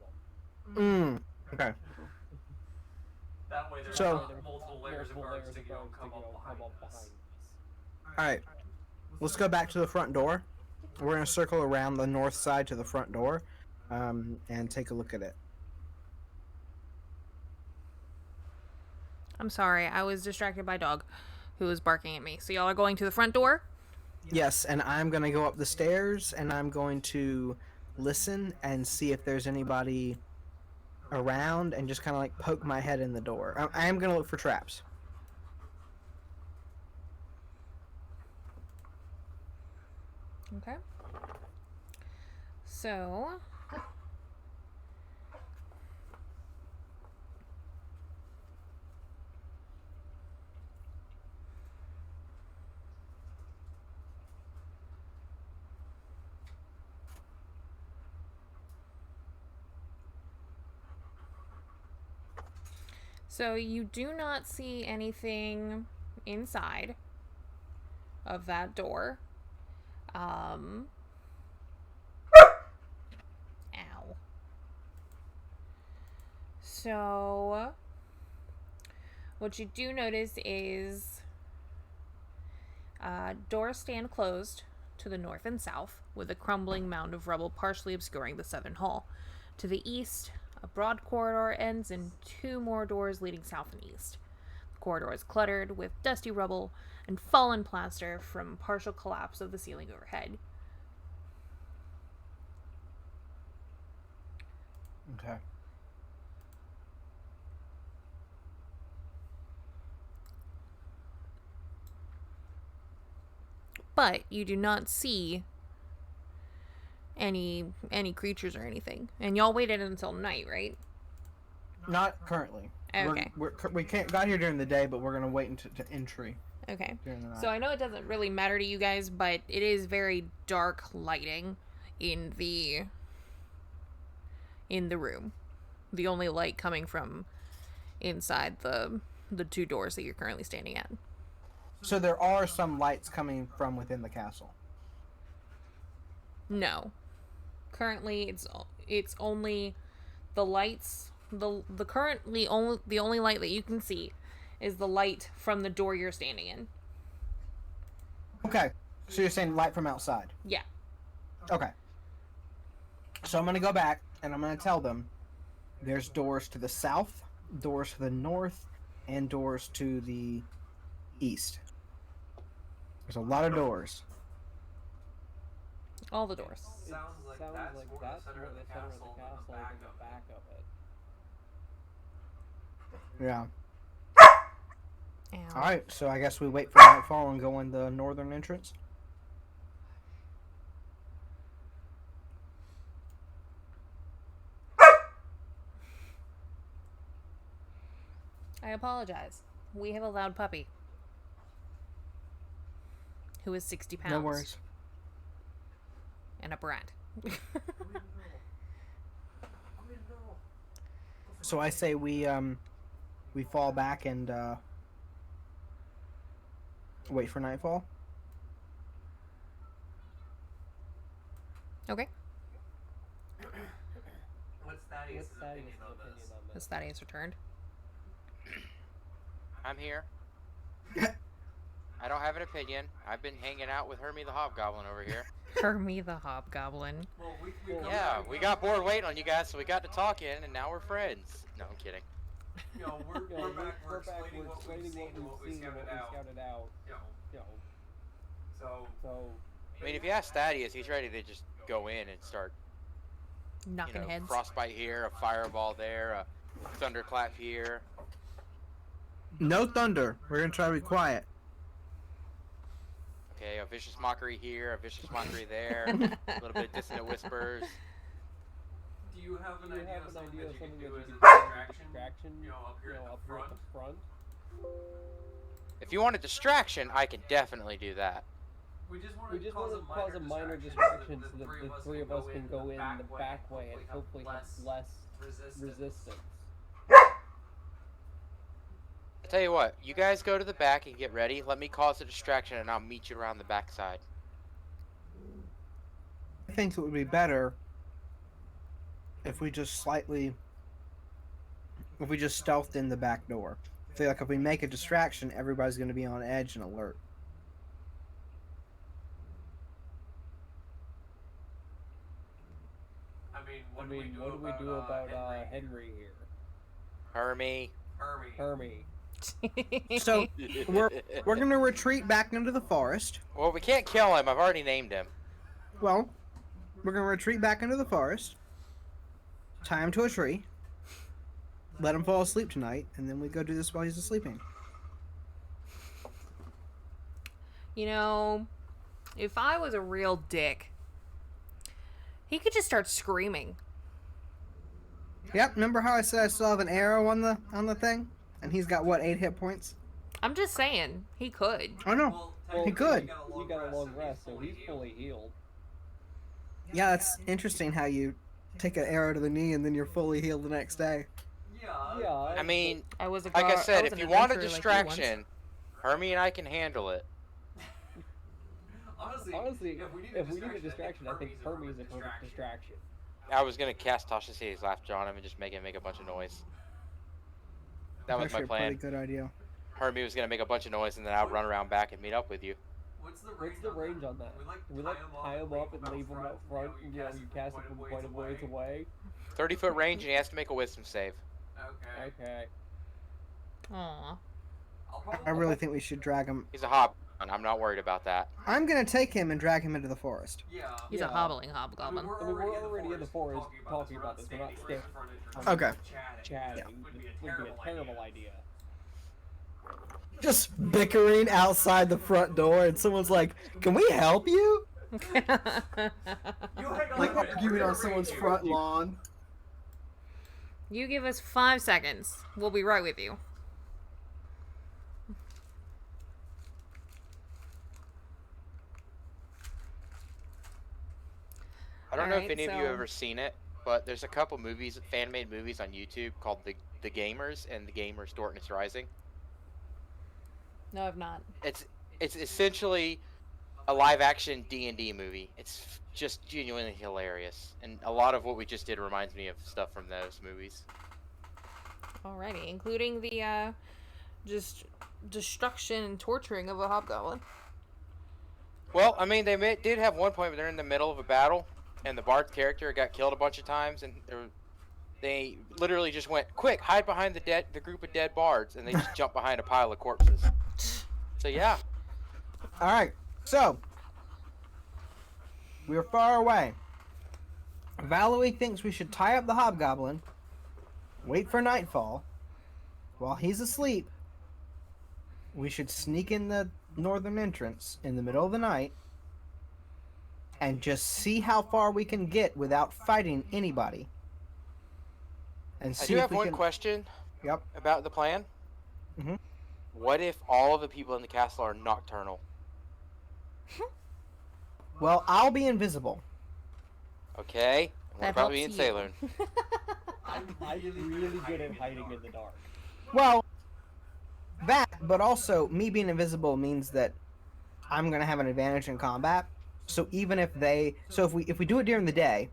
them. okay. That way there's So- not multiple layers of guards to go come up behind us. Alright. Let's go back to the front door. We're going to circle around the north side to the front door and take a look at it. I'm sorry, I was distracted by dog who was barking at me. So y'all are going to the front door? Yes, and I'm going to go up the stairs, and I'm going to listen and see if there's anybody around, and just kind of like poke my head in the door. I am going to look for traps. Okay. So... So you do not see anything inside of that door. Ow. So what you do notice is doors stand closed to the north and south, with a crumbling mound of rubble partially obscuring the southern hall. To the east, a broad corridor ends in 2 more doors leading south and east. The corridor is cluttered with dusty rubble and fallen plaster from partial collapse of the ceiling overhead. Okay. But you do not see any creatures or anything. And y'all waited until night, right? Not currently. Okay. We can't got here during the day, but we're gonna wait until entry. Okay. During the night. So I know it doesn't really matter to you guys, but it is very dark lighting in the room. The only light coming from inside the 2 doors that you're currently standing at. So there are some lights coming from within the castle. No. Currently it's only the lights, the only light that you can see is the light from the door you're standing in. Okay. So you're saying light from outside? Yeah. Okay. So I'm going to go back and I'm going to tell them there's doors to the south, doors to the north, and doors to the east. There's a lot of doors. All the doors. Sounds like that's more the center of the castle than the back of it. Yeah. Ow. Alright, so I guess we wait for nightfall and go in the northern entrance. I apologize. We have a loud puppy who is 60 pounds. No worries. And a brat. So I say we fall back and wait for nightfall. Okay. What's Thaddeus' opinion on this? Has Thaddeus returned? I'm here. I don't have an opinion. I've been hanging out with Hermie the Hobgoblin over here. Hermie the Hobgoblin. Yeah, we got bored waiting on you guys, so we got to talking, and now we're friends. No, I'm kidding. You know, we're back. We're explaining what we've seen and what we scouted out. You know. So. I mean, if you ask Thaddeus, he's ready to just go in and start, Knocking heads. frostbite here, a fireball there, a thunderclap here. No thunder. We're gonna try to be quiet. Okay, a vicious mockery here, a vicious mockery there, a little bit of dissonant whispers. Do you have an idea of something that you can do as a distraction? You know, up here at the front. If you want a distraction, I can definitely do that. We just want to cause a minor distraction so that the 3 of us can go in the back way and hopefully have less resistance. I tell you what, you guys go to the back and get ready. Let me cause a distraction, and I'll meet you around the backside. I think it would be better if we just stealthed in the back door. I feel like if we make a distraction, everybody's going to be on edge and alert. I mean, what do we do about Henry here? Hermie. So we're going to retreat back into the forest. Well, we can't kill him. I've already named him. Well, we're going to retreat back into the forest, tie him to a tree, let him fall asleep tonight, and then we go do this while he's sleeping. You know, if I was a real dick, he could just start screaming. Yep, remember how I said I still have an arrow on the thing? And he's got, what, 8 hit points? I'm just saying, he could. Oh, no. He could. You got a long rest, so he's fully healed. Yeah, it's interesting how you take an arrow to the knee and then you're fully healed the next day. I mean, I was a like I gar- said, was if an you want a adventurer like you distraction, Hermie and I can handle it. Honestly, if we need a distraction, I think Hermie is a perfect distraction. I was gonna cast Tasha City's Laughter on him and just make him make a bunch of noise. That was my Actually, plan. a pretty good idea. Hermie was gonna make a bunch of noise and then I'll run around back and meet up with you. What's the range on that? We like tie him up and leave him out front, and you cast him from quite a ways away. 30-foot range and he has to make a wisdom save. Okay. Aw. I really think we should drag him. He's a hobgoblin. I'm not worried about that. I'm gonna take him and drag him into the forest. He's a hobbling hobgoblin. I mean, we're already in the forest talking about this. We're not standing. Okay. Chatting would be a terrible idea. Just bickering outside the front door, and someone's like, "Can we help you?" Like arguing on someone's front lawn. You give us 5 seconds. We'll be right with you. I don't know if Alright, any of you so- have ever seen it, but there's a couple movies, fan-made movies on YouTube called The Gamers and The Gamers Darkness Rising. No, I've not. It's essentially a live-action D&D movie. It's just genuinely hilarious, and a lot of what we just did reminds me of stuff from those movies. Alrighty, including the just destruction and torturing of a hobgoblin. Well, I mean, they did have one point where they're in the middle of a battle, and the bard's character got killed a bunch of times, and they literally just went, "Quick, hide behind the group of dead bards," and they just jumped behind a pile of corpses. So yeah. All right, so we're far away. Valerie thinks we should tie up the hobgoblin, wait for nightfall. While he's asleep, we should sneak in the northern entrance in the middle of the night and just see how far we can get without fighting anybody. And I see do if have we one can... question Yep. about the plan. Mhm. What if all of the people in the castle are nocturnal? Well, I'll be invisible. Okay. What That about me helps and you. Saloon? I'm really good at hiding in the dark. Well, that, but also me being invisible means that I'm gonna have an advantage in combat. So even if if we do it during the day,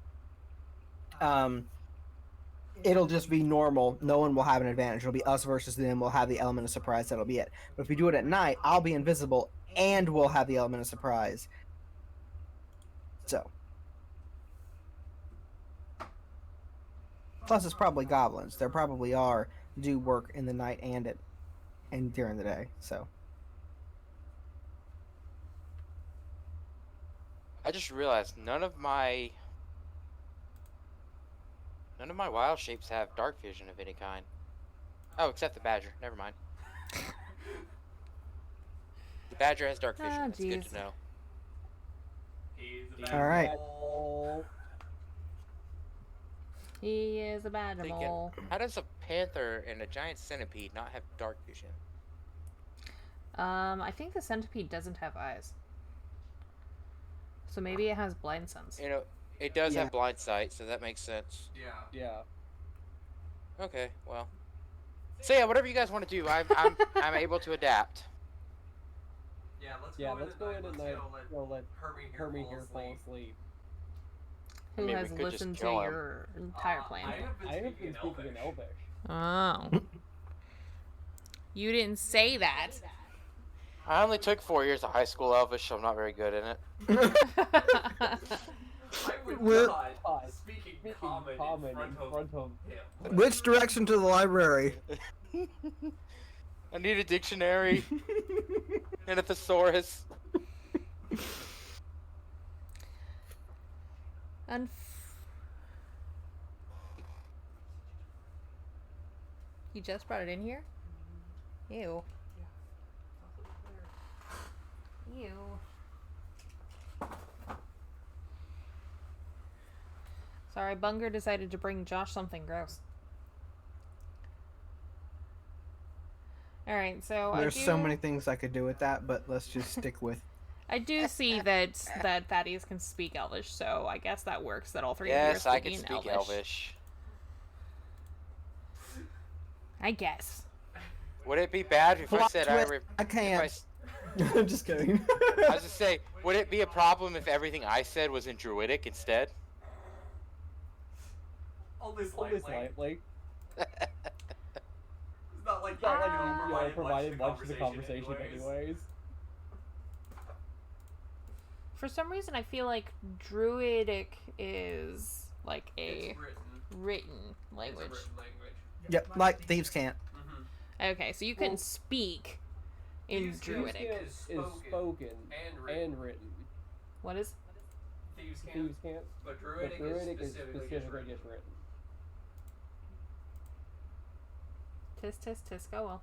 it'll just be normal. No one will have an advantage. It'll be us versus them. We'll have the element of surprise. That'll be it. But if we do it at night, I'll be invisible and we'll have the element of surprise. So. Plus, it's probably goblins. There probably do work in the night and during the day. So. I just realized none of my wild shapes have dark vision of any kind. Oh, except the badger. Never mind. The badger has dark vision. Ah, That's good jeez. to know. All right. He is a bad Thinking, mole. how does a panther and a giant centipede not have dark vision? I think the centipede doesn't have eyes. So maybe it has blind sense. You know, it does Yeah. have blind sight, so that makes sense. Yeah. Okay, well. So yeah, whatever you guys want to do, I'm able to adapt. Yeah, let's go in at night. We'll let Hermie here fall asleep. Who I mean, we has could just listened to kill him. your entire plan? I have been speaking in Elvish. Oh. You didn't say that. I only took 4 years of high school Elvish, so I'm not very good in it. Speaking common in front of him. Which direction to the library? I need a dictionary and a thesaurus. You just brought it in here? Ew. Ew. Sorry, Bunger decided to bring Josh something gross. Alright, so There's so many things I could do with that, but let's just stick with. I do see that Thaddeus can speak Elvish, so I guess that works. That all three of you are Yes, I can speaking speak Elvish. I guess. Would it be bad if I Plot said twist, I if can't. I'm just kidding. I was just say, would it be a problem if everything I said was in Druidic instead? Only Only slightly. slightly. It's not like You provided much to the conversation anyways. For some reason, I feel like Druidic is like a It's written. written language. It's a written language. Yep, like thieves can't. Okay, so you can speak in Thieves' Druidic. Can't Is spoken and written. What is? Thieves can't. Thieves can't. But But Druidic, Druidic is is specifically specifically just written. just written. Tis, go well.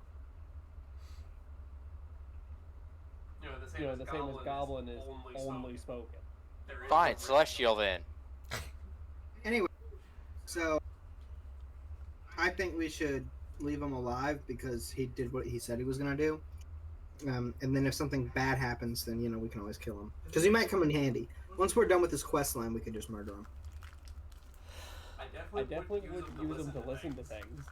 You know, The same as Goblin is only spoken. There is Fine, no Celestial then. Anyway, so I think we should leave him alive because he did what he said he was gonna do. And then if something bad happens, then we can always kill him because he might come in handy. Once we're done with this quest line, we could just murder him. I definitely would use them to listen to things.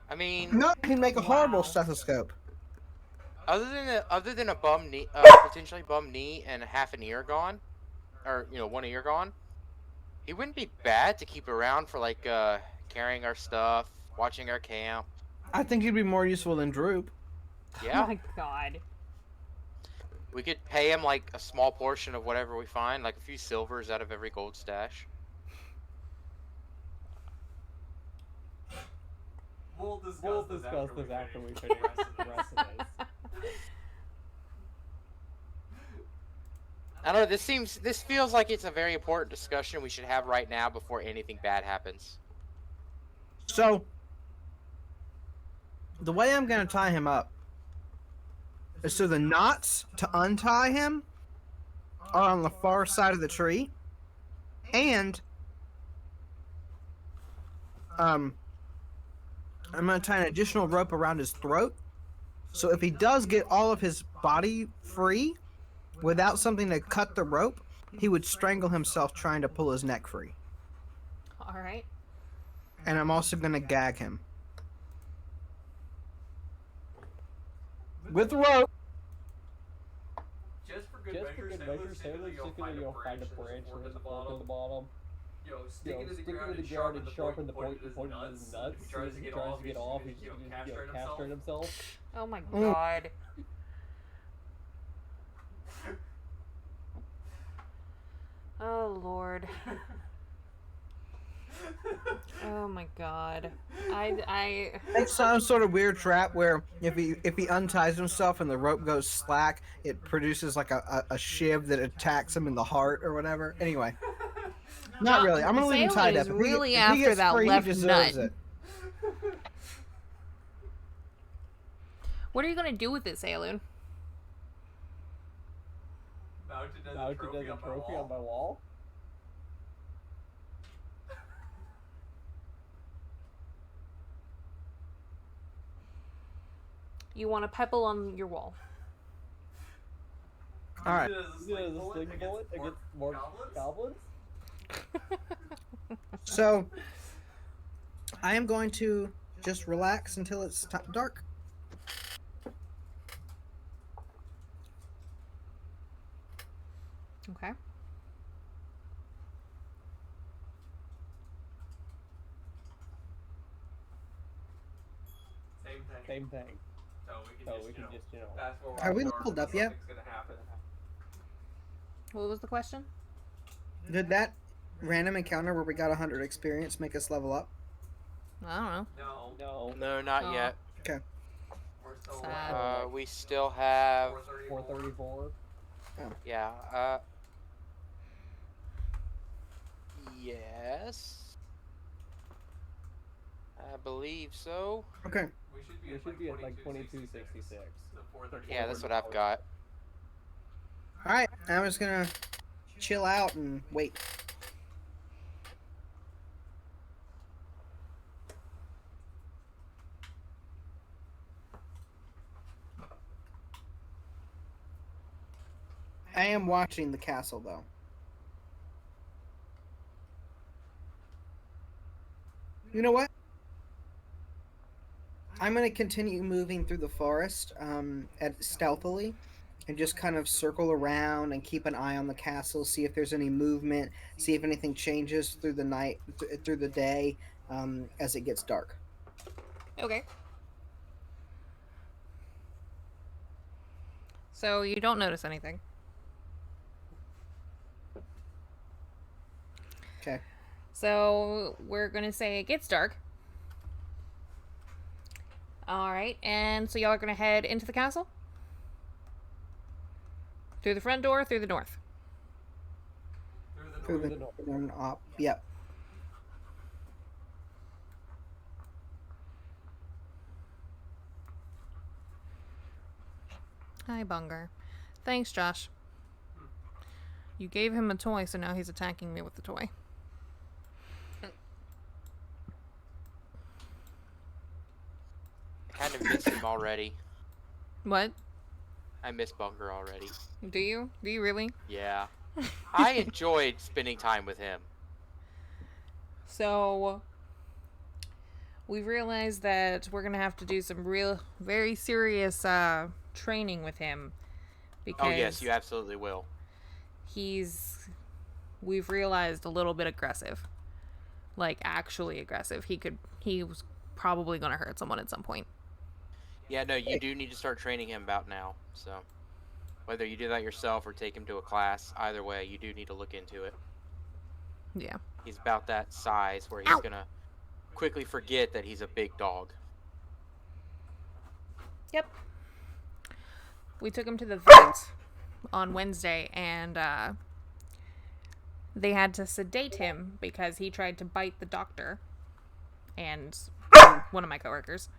I mean, No, he can make a horrible stethoscope. other than a bum knee, potentially bum knee and half an ear gone, or one ear gone, he wouldn't be bad to keep around for like carrying our stuff, watching our camp. I think he'd be more useful than Droop. Yeah, Oh my god. we could pay him like a small portion of whatever we find, like a few silvers out of every gold stash. We'll discuss this after we finish the rest of this. I don't know. This feels like it's a very important discussion we should have right now before anything bad happens. So, the way I'm going to tie him up is so the knots to untie him are on the far side of the tree, and I'm going to tie an additional rope around his throat, so if he does get all of his body free without something to cut the rope, he would strangle himself trying to pull his neck free. Alright. And I'm also going to gag him. With the rope. Just for good measure, Sailor's just gonna go find a branch and there's a fork at the bottom. Stick it to the ground and sharpen the point of his nuts. If he tries to get off, he's just gonna castrate himself. Oh my god. Oh lord. Oh my god. It's some sort of weird trap where if he unties himself and the rope goes slack, it produces like a shiv that attacks him in the heart or whatever. Anyway. Not really. I'm gonna leave him tied up. Sailor is really if he after gets that free, left he deserves nut. it. What are you gonna do with it, Saloon? Mounted as a trophy on my wall. You want a pebble on your wall. Alright. Is a sling bullet against more goblins? So I am going to just relax until it's dark. Okay. Same thing. So we can just fast forward. Are we leveled up yet? Something's gonna happen. What was the question? Did that random encounter where we got 100 experience make us level up? I don't know. No. No, not Oh. yet. Okay. We're still Sad. We still have 434. yeah. Yes. I believe so. Okay. We We should be at like 2266. Yeah, that's what I've got. Alright, I'm just gonna chill out and wait. I am watching the castle, though. You know what? I'm going to continue moving through the forest stealthily and just kind of circle around and keep an eye on the castle, see if there's any movement, see if anything changes through the night, through the day as it gets dark. Okay. So you don't notice anything. Okay. So we're going to say it gets dark. Alright, and so y'all are going to head into the castle? Through the front door, through the north? Through the north. Yep. Hi, Bunger. Thanks, Josh. You gave him a toy, so now he's attacking me with the toy. I kind of miss him already. What? I miss Bunger already. Do you? Do you really? Yeah. I enjoyed spending time with him. So, we realized that we're going to have to do some very serious training with him. Because oh, yes, you absolutely will. We've realized, a little bit aggressive. Like, actually aggressive. He was probably going to hurt someone at some point. Yeah, no, you do need to start training him about now, so. Whether you do that yourself or take him to a class, either way, you do need to look into it. Yeah. He's about that size where he's gonna quickly forget that he's a big dog. Yep. We took him to the vet on Wednesday, and they had to sedate him because he tried to bite the doctor and one of my coworkers,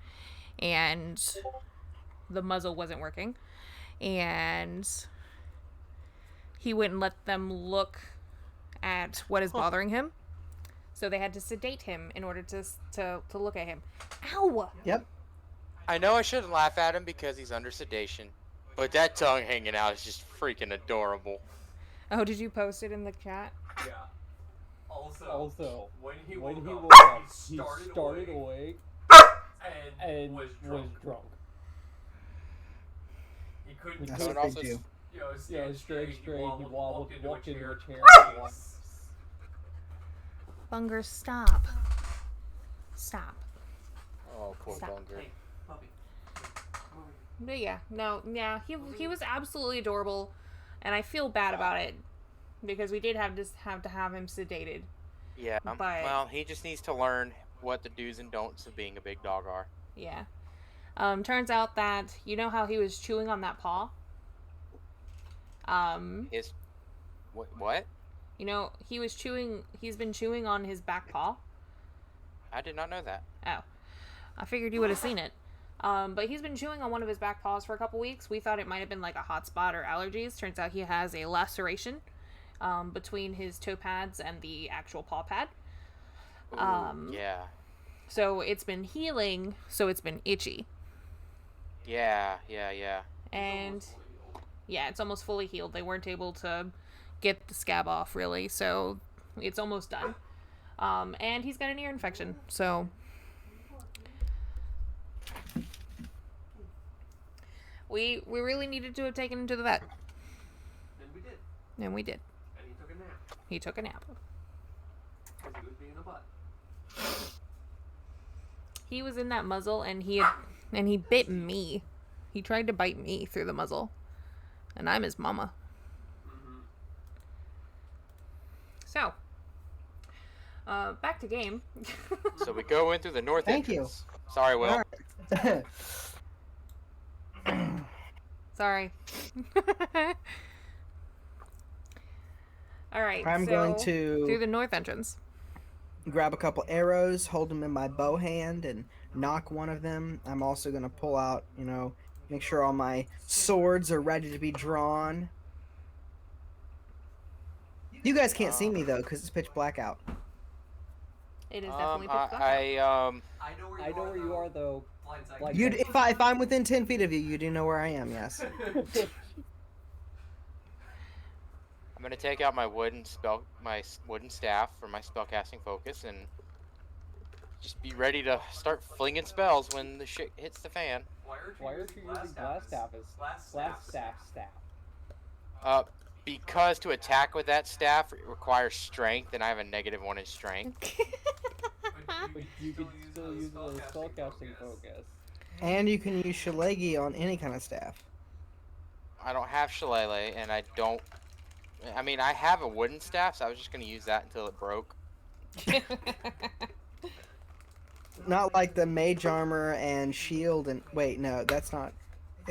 and the muzzle wasn't working, and he wouldn't let them look at what is bothering him, so they had to sedate him in order to look at him. Ow! Yep. I know I shouldn't laugh at him because he's under sedation, but that tongue hanging out is just freaking adorable. Oh, did you post it in the chat? Yeah. Also, when he woke woke up, he started awake and was drunk. He couldn't. That's would what also they do. You know, Yeah, straight, he wobbled, walked into a chair. Bunger, stop. Stop. Oh, poor Stop. Bunger. Hey, puppy. But yeah, he was absolutely adorable, and I feel bad about it because we did have to have him sedated. Yeah, But- well, he just needs to learn what the do's and don'ts of being a big dog are. Yeah. Turns out that you know how he was chewing on that paw. What? You know he's been chewing on his back paw. I did not know that. Oh, I figured you would have seen it. But he's been chewing on one of his back paws for a couple weeks. We thought it might have been like a hot spot or allergies. Turns out he has a laceration between his toe pads and the actual paw pad. Ooh, yeah. So it's been healing, so it's been itchy. Yeah. And yeah, it's almost fully healed. They weren't able to get the scab off, really, so it's almost done. And he's got an ear infection, so we really needed to have taken him to the vet. And we did. And we did. And he took a nap. He took a nap. Because he was being a butt. He was in that muzzle, and he bit me. He tried to bite me through the muzzle, and I'm his mama. Mm-hmm. So, back to game. So we go in through the north Thank entrance. Sorry, Will. Alright. Sorry. All right. I'm so, going to through the north entrance. grab a couple arrows, hold them in my bow hand, and knock one of them. I'm also going to pull out, make sure all my swords are ready to be drawn. You guys can't see me, though, because it's pitch black out. It is definitely pitch black. I know where you are, though. Like If I'm within 10 feet of you, you do know where I am, yes. I'm gonna take out my wooden staff for my spellcasting focus and Just be ready to start flinging spells when the shit hits the fan. Why aren't you using glass staff as staff? Because to attack with that staff requires strength, and I have a -1 in strength. But you could still use it as a spellcasting focus. And you can use Shillelagh on any kind of staff. I don't have Shillelagh, and I don't... I mean, I have a wooden staff, so I was just going to use that until it broke. Not like the mage armor and shield and... Wait, no, that's not...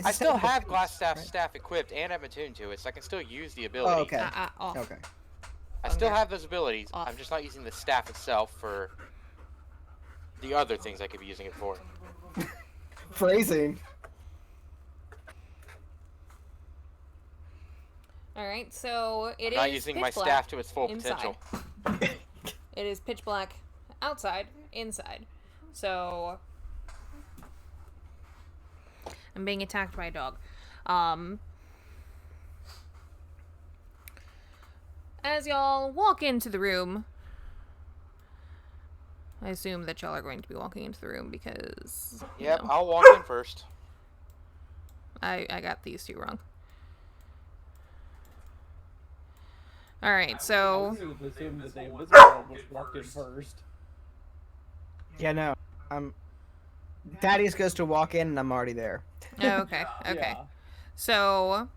I still have glass staff equipped, and I'm attuned to it, so I can still use the ability. Oh, okay. Off. Okay. I still have those abilities. I'm just not using the staff itself for the other things I could be using it for. Phrasing. Alright, so it I'm is not using my pitch black staff to its full inside. potential. It is pitch black outside, inside. So I'm being attacked by a dog. As y'all walk into the room, I assume that y'all are going to be walking into the room because... Yep, you know, I'll walk in first. I got these two wrong. Alright, so... I would assume that the invisible one was walked in first. Yeah, no. Thaddeus goes to walk in and I'm already there. Oh, okay, okay. Yeah. So...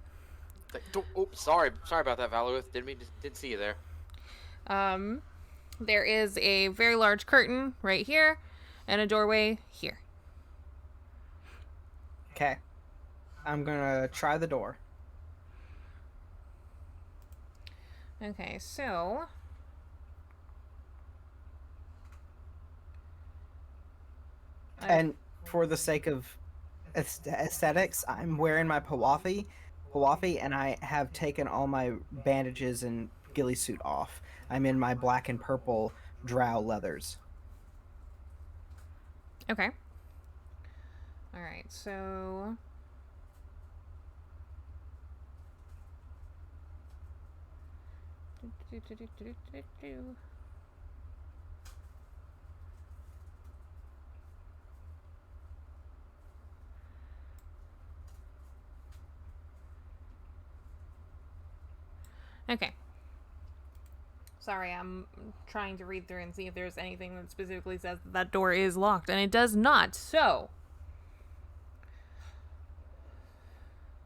Oops, sorry about that, Valuith. Didn't see you there. There is a very large curtain right here, and a doorway here. Okay. I'm gonna try the door. Okay, so... And for the sake of aesthetics, I'm wearing my Pawafi, and I have taken all my bandages and ghillie suit off. I'm in my black and purple Drow leathers. Okay. Alright, so... Okay. Sorry, I'm trying to read through and see if there's anything that specifically says that door is locked, and it does not. So,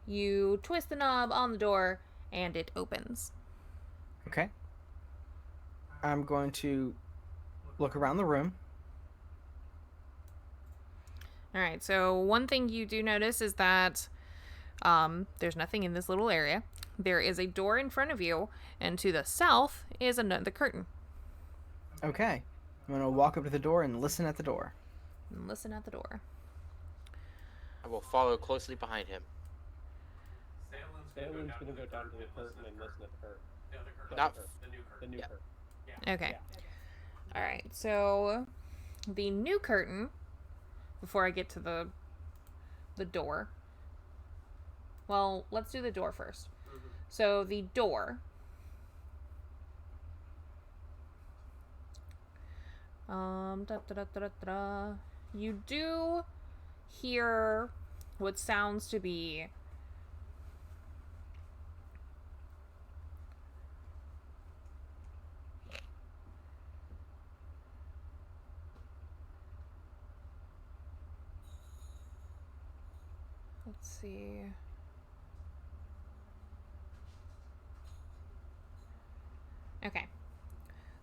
you twist the knob on the door, and it opens. Okay. I'm going to look around the room. Alright, so one thing you do notice is that there's nothing in this little area. There is a door in front of you, and to the south is another curtain. Okay. I'm going to walk up to the door and listen at the door. And listen at the door. I will follow closely behind him. Salem's gonna go down to the curtain and listen at the curtain. Not The new curtain. Okay. Alright, so the new curtain, before I get to the door. Well, let's do the door first. So the door. You do hear what sounds to be let's see. Okay.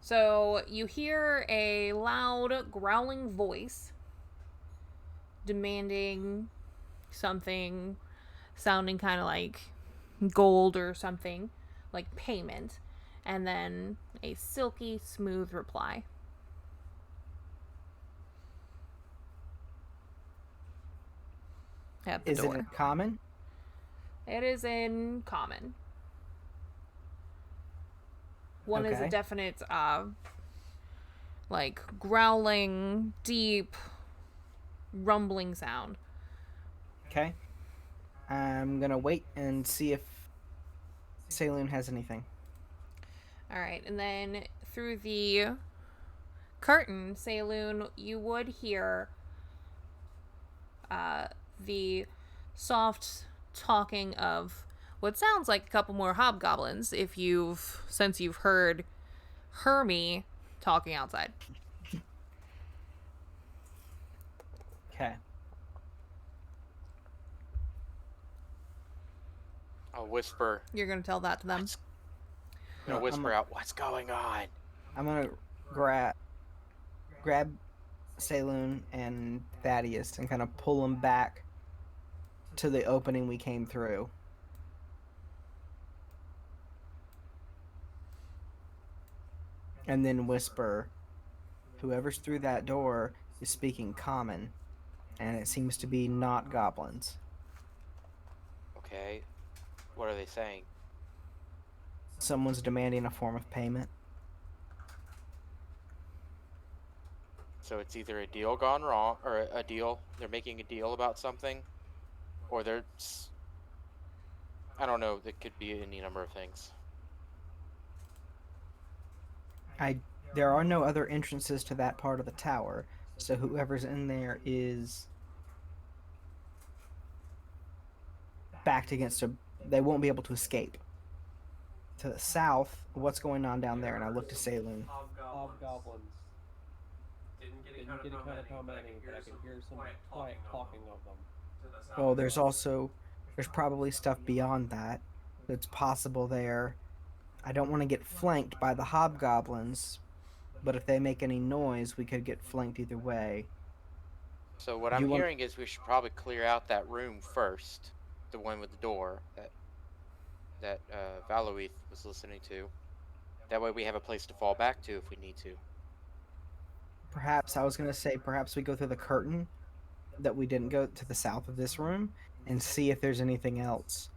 So you hear a loud growling voice demanding something, sounding kind of like gold or something, like payment, and then a silky smooth reply. At the Is door. it in common? It is in common. One is a Okay. definite, like, growling, deep, rumbling sound. Okay. I'm going to wait and see if Saloon has anything. Alright, and then through the curtain, Saloon, you would hear the soft talking of what sounds like a couple more hobgoblins since you've heard Hermie talking outside. Okay. I'll whisper. You're gonna tell that to them? I'm gonna whisper out, what's going on? I'm gonna grab Saloon and Thaddeus and kind of pull them back to the opening we came through. And then whisper, whoever's through that door is speaking common, and it seems to be not goblins. Okay. What are they saying? Someone's demanding a form of payment. So it's either a deal gone wrong, or they're making a deal about something, or I don't know, it could be any number of things. There are no other entrances to that part of the tower, so whoever's in there is backed against they won't be able to escape. To the south, what's going on down there? And I look to Saloon. Hobgoblins. Didn't get any kind of commenting, but I can hear some quiet talking of them. Well, there's probably stuff beyond that that's possible there. I don't want to get flanked by the hobgoblins, but if they make any noise, we could get flanked either way. So what I'm hearing is we should probably clear out that room first, the one with the door that Valuith was listening to. That way we have a place to fall back to if we need to. Perhaps we go through the curtain that we didn't go to the south of this room and see if there's anything else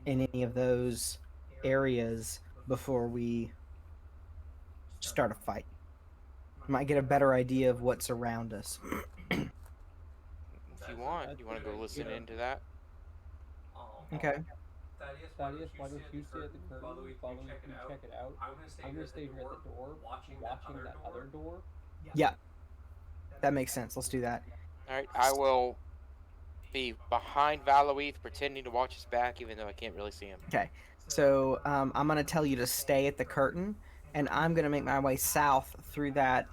in any of those areas before we start a fight. Might get a better idea of what's around us. If you want to go listen into that? Okay. Thaddeus, why don't you stay at the curtain while we check it out? I'm gonna stay here at the door, watching that other door. Yeah. That makes sense. Let's do that. Alright, I will be behind Valuith, pretending to watch his back, even though I can't really see him. Okay. So I'm going to tell you to stay at the curtain, and I'm going to make my way south through that,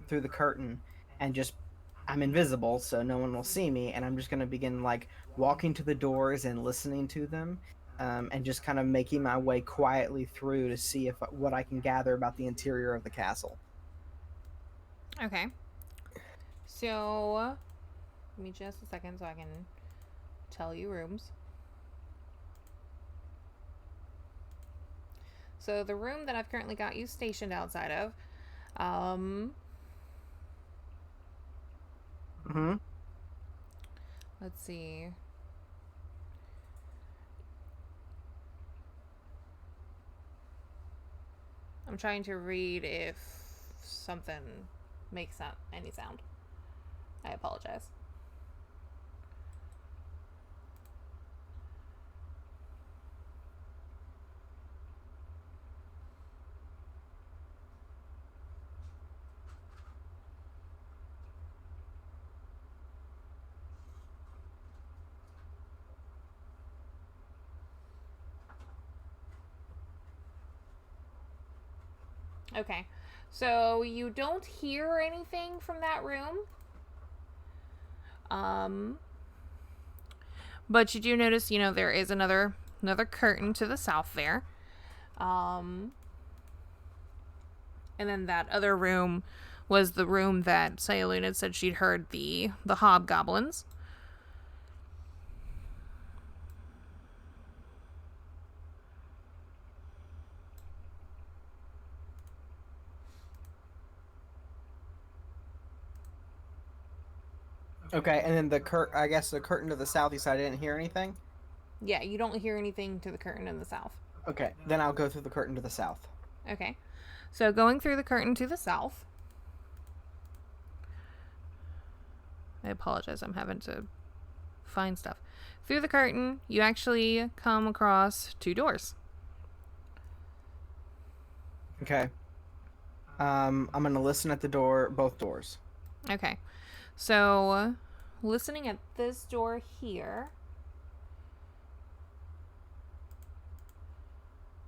through the curtain, and I'm invisible, so no one will see me, and I'm just going to begin, walking to the doors and listening to them, and just kind of making my way quietly through to see what I can gather about the interior of the castle. Okay. So, give me just a second so I can tell you rooms. So the room that I've currently got you stationed outside of, let's see. I'm trying to read if something makes any sound. I apologize. Okay, so you don't hear anything from that room. But you do notice, there is another curtain to the south there. And then that other room was the room that Sayaluna had said she'd heard the hobgoblins. Okay, and then the curtain to the southeast side, I didn't hear anything? Yeah, you don't hear anything to the curtain in the south. Okay, then I'll go through the curtain to the south. Okay, so going through the curtain to the south. I apologize, I'm having to find stuff. Through the curtain, you actually come across two doors. Okay. I'm gonna listen at the door, both doors. Okay. So, listening at this door here.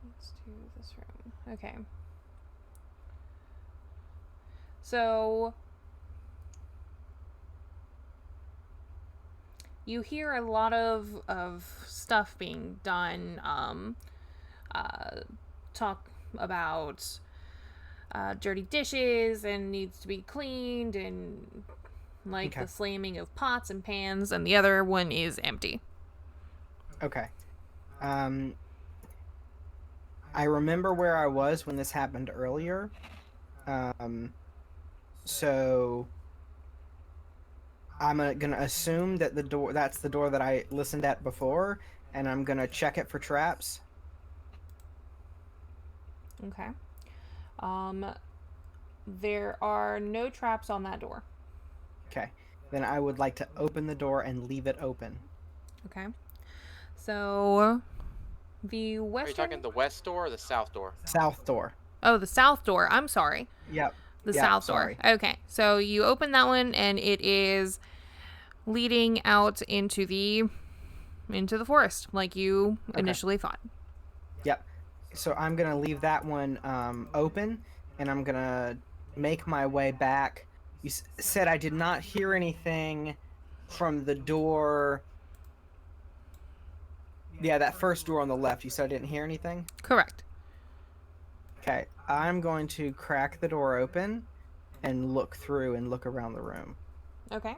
Let's do this room. Okay. So, you hear a lot of stuff being done. Talk about dirty dishes and needs to be cleaned, and like the slamming of pots and pans, and the other one is empty. Okay. I remember where I was when this happened earlier. So I'm gonna assume that that's the door that I listened at before, and I'm gonna check it for traps. Okay. There are no traps on that door. Okay. Then I would like to open the door and leave it open. Okay. So the western... Are you talking the west door or the south door? South door. Oh, the south door. I'm sorry. Yep. The south door. Okay. So you open that one, and it is leading out into the forest, like you initially thought. Yep. So I'm gonna leave that one open, and I'm gonna make my way back. You said I did not hear anything from the door. Yeah, that first door on the left. You said I didn't hear anything? Correct. Okay. I'm going to crack the door open and look through and look around the room. Okay.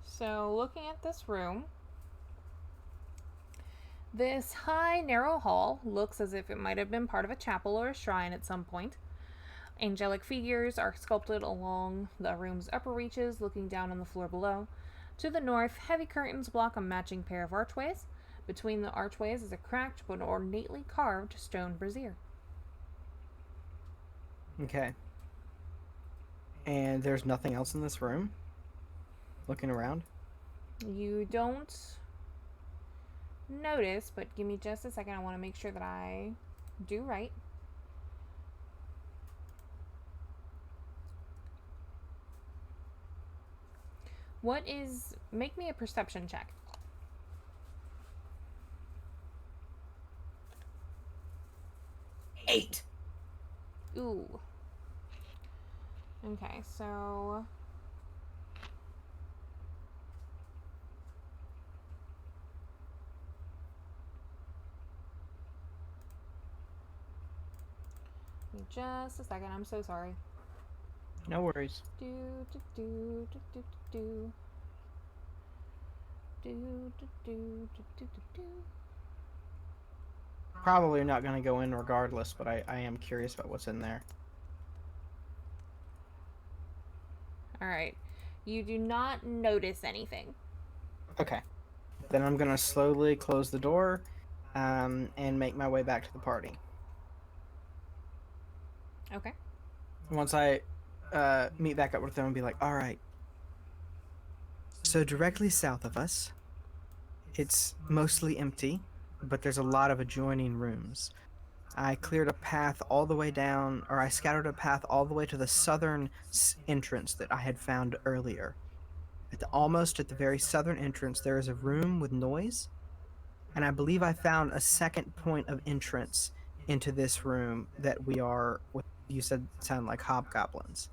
So looking at this room, this high, narrow hall looks as if it might have been part of a chapel or a shrine at some point. Angelic figures are sculpted along the room's upper reaches, looking down on the floor below. To the north, heavy curtains block a matching pair of archways. Between the archways is a cracked but ornately carved stone brazier. Okay. And there's nothing else in this room? Looking around? You don't notice, but give me just a second. I want to make sure that I do right. Make me a perception check. 8. Ooh. Okay, so... Just a second, I'm so sorry. No worries. Probably not going to go in regardless, but I am curious about what's in there. Alright. You do not notice anything. Okay. Then I'm going to slowly close the door and make my way back to the party. Okay. Once I meet back up with them and be like, alright. So directly south of us, it's mostly empty, but there's a lot of adjoining rooms. I cleared a path all the way down, or I scouted a path all the way to the southern entrance that I had found earlier. Almost at the very southern entrance, there is a room with noise, and I believe I found a second point of entrance into this room that you said sound like hobgoblins.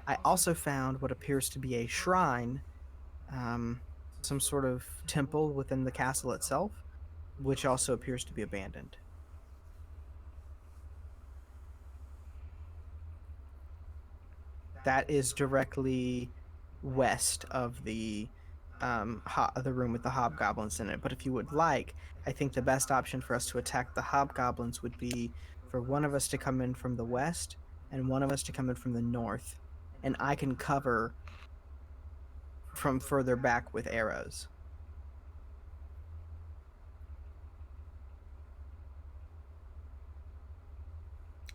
I also found what appears to be a shrine, some sort of temple within the castle itself, which also appears to be abandoned. That is directly west of the room with the hobgoblins in it. But if you would like, I think the best option for us to attack the hobgoblins would be for one of us to come in from the west and one of us to come in from the north, and I can cover from further back with arrows.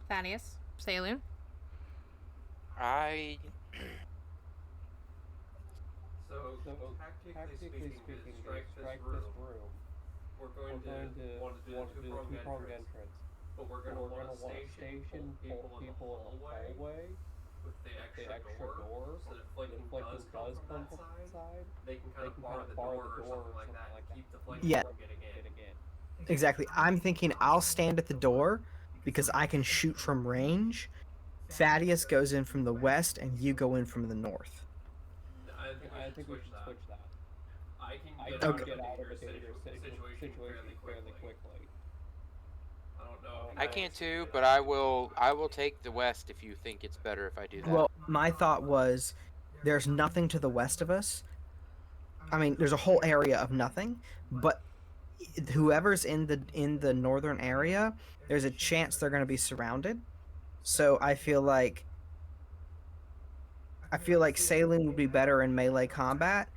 Thaddeus, Saloon. So tactically speaking, to strike this room, we're going to want to do a two-pronged entrance. but we're gonna want to station both people in the hallway with the extra door, so that if flanking does come from that side, they can kind of bar the door or something like that and keep the flanking from getting in. Exactly. I'm thinking I'll stand at the door because I can shoot from range. Thaddeus goes in from the west, and you go in from the north. I think we should switch that. I can get out of a dangerous situation fairly quickly. I don't know. I can too, but I will take the west if you think it's better if I do that. Well, my thought was there's nothing to the west of us. I mean, there's a whole area of nothing, but whoever's in the northern area, there's a chance they're going to be surrounded. So I feel like Sailing would be better in melee combat,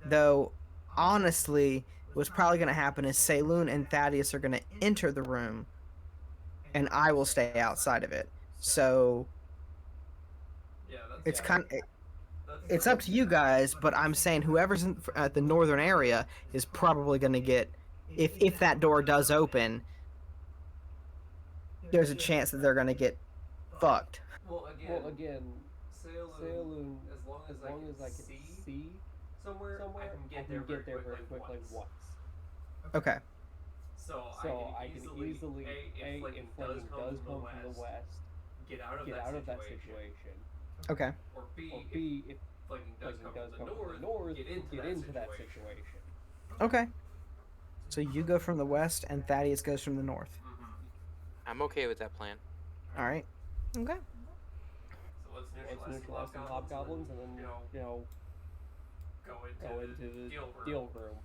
though honestly what's probably going to happen is Saloon and Thaddeus are going to enter the room and I will stay outside of it. So it's it's up to you guys, but I'm saying whoever's at the northern area is probably going to get, if that door does open, there's a chance that they're going to get fucked. Well, again, Saloon, as long as I can see somewhere, I can get there very quickly once. Okay. So I can easily, if flanking does come from the west, get out of that situation. Okay. Or B, if flanking does come from the north, get into that situation. Okay. So you go from the west, and Thaddeus goes from the north. Mm-hmm. I'm okay with that plan. All right. Okay. So let's neutralize some hobgoblins, and then go into the deal room.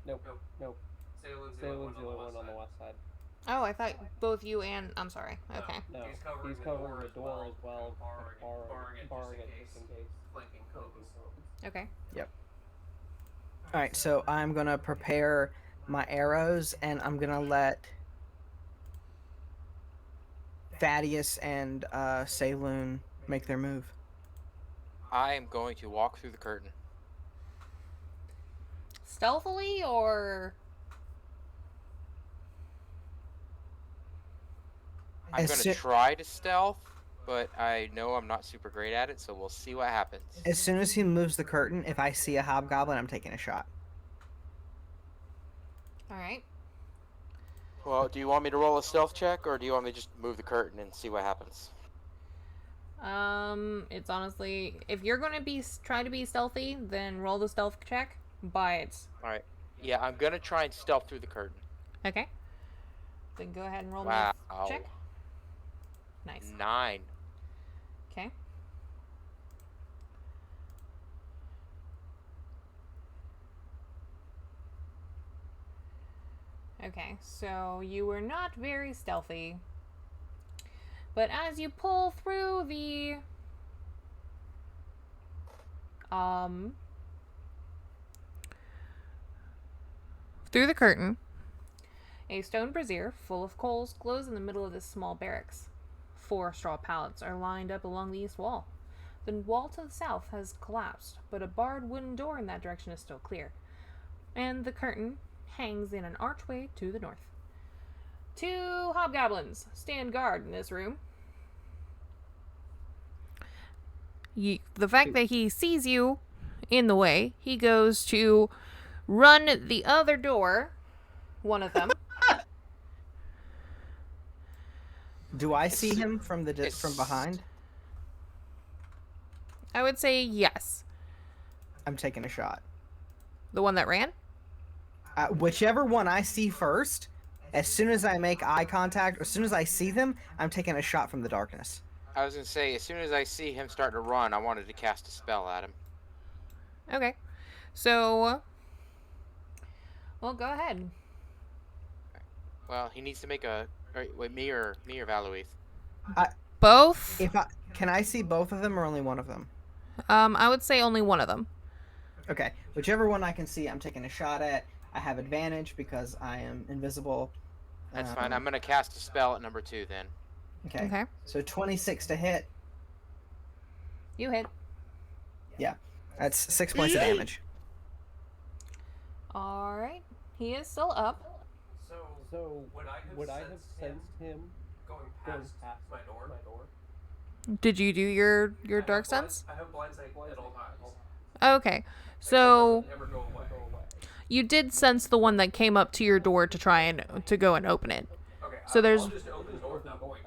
Nope. Salen's the only one on the west side. Oh, I thought both you and... I'm sorry. Okay. No, he's covering the door as well, barring it just in case flanking comes. Okay. Yep. All right, so I'm going to prepare my arrows, and I'm going to let Thaddeus and Saloon make their move. I am going to walk through the curtain. Stealthily, or... I'm going to try to stealth, but I know I'm not super great at it, so we'll see what happens. As soon as he moves the curtain, if I see a hobgoblin, I'm taking a shot. Alright. Well, do you want me to roll a stealth check, or do you want me to just move the curtain and see what happens? It's honestly... If you're going to try to be stealthy, then roll the stealth check, but... Alright. Yeah, I'm going to try and stealth through the curtain. Okay. Then go ahead and roll Wow. the check. Nice. 9. Okay. Okay, so you were not very stealthy. But as you pull through the... through the curtain, a stone brazier full of coals glows in the middle of this small barracks. 4 straw pallets are lined up along the east wall. The wall to the south has collapsed, but a barred wooden door in that direction is still clear. And the curtain hangs in an archway to the north. 2 hobgoblins stand guard in this room. The fact that he sees you in the way, he goes to run the other door, one of them. Do I see him from from behind? I would say yes. I'm taking a shot. The one that ran? Whichever one I see first, as soon as I make eye contact, or as soon as I see them, I'm taking a shot from the darkness. I was going to say, as soon as I see him start to run, I wanted to cast a spell at him. Okay. So... well, go ahead. Well, he needs to make a... Wait, me or Valuith? Both? Can I see both of them or only one of them? I would say only one of them. Okay. Whichever one I can see, I'm taking a shot at. I have advantage because I am invisible. That's fine. I'm going to cast a spell at number 2 then. Okay. So 26 to hit. You hit. Yeah. That's 6 points of damage. Alright. He is still up. So would I have sensed him going past my door? Did you do your dark sense? I have blind sight at all times. Okay, so Never go away. you did sense the one that came up to your door to try and go and open it. Okay, So there's I'll just open the door at that point.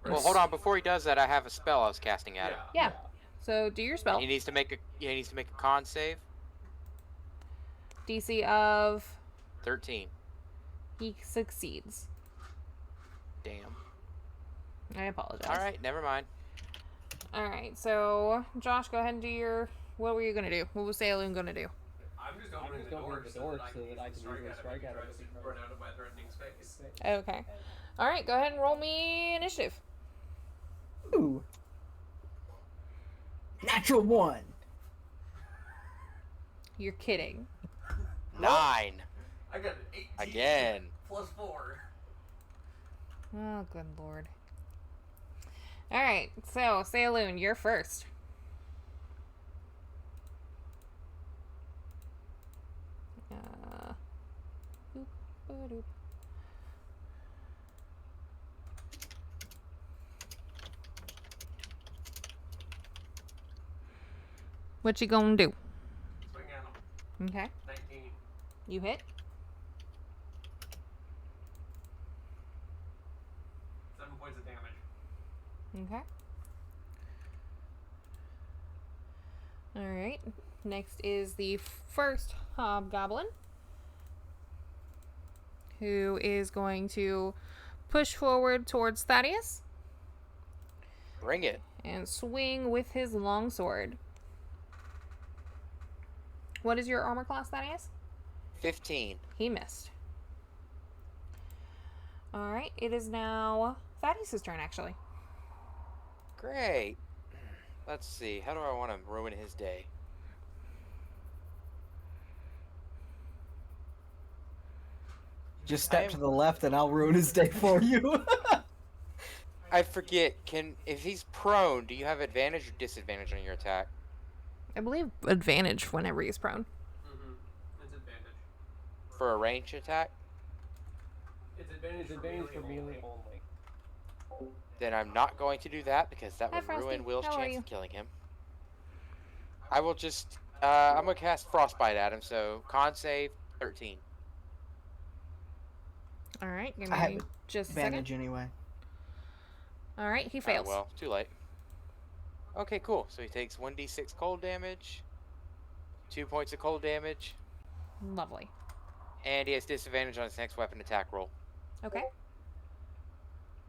Well, hold on. Before he does that, I have a spell I was casting at him. yeah. So do your spell. He needs to make a con save. DC of 13. he succeeds. Damn. I apologize. All right, never mind. All right. So Josh, go ahead and do your. What were you gonna do? What was Saloon gonna do? I'm just opening the door so that I can easily strike at it if he run out of my threatening space. Okay. All right. Go ahead and roll me initiative. Ooh. Natural 1. You're kidding. 9. I got an 18 Again. plus 4. Oh, good lord. All right. So Saloon, you're first. Boop, ba-doop. What you gonna do? Swing at him. Okay. 19. You hit. 7 points of damage. Okay. All right. Next is the first Hobgoblin, who is going to push forward towards Thaddeus Bring it. and swing with his longsword. What is your armor class, Thaddeus? 15. He missed. All right. It is now Thaddeus' turn, actually. Great. Let's see. How do I want to ruin his day? Just step to the left and I'll ruin his day for you. I forget. If he's prone, do you have advantage or disadvantage on your attack? I believe advantage whenever he's prone. Mm-hmm. It's advantage. For a ranged attack? It's advantage for melee only. Then I'm not going to do that because that Hi, would Frosty. ruin Will's How are chance you? of killing him. I will just, I'm going to cast Frostbite at him, so con save 13. All right. Give I have me just a second. advantage anyway. All right. He fails. Oh, well, too late. Okay, cool. So he takes 1d6 cold damage, 2 points of cold damage, Lovely. and he has disadvantage on his next weapon attack roll Okay.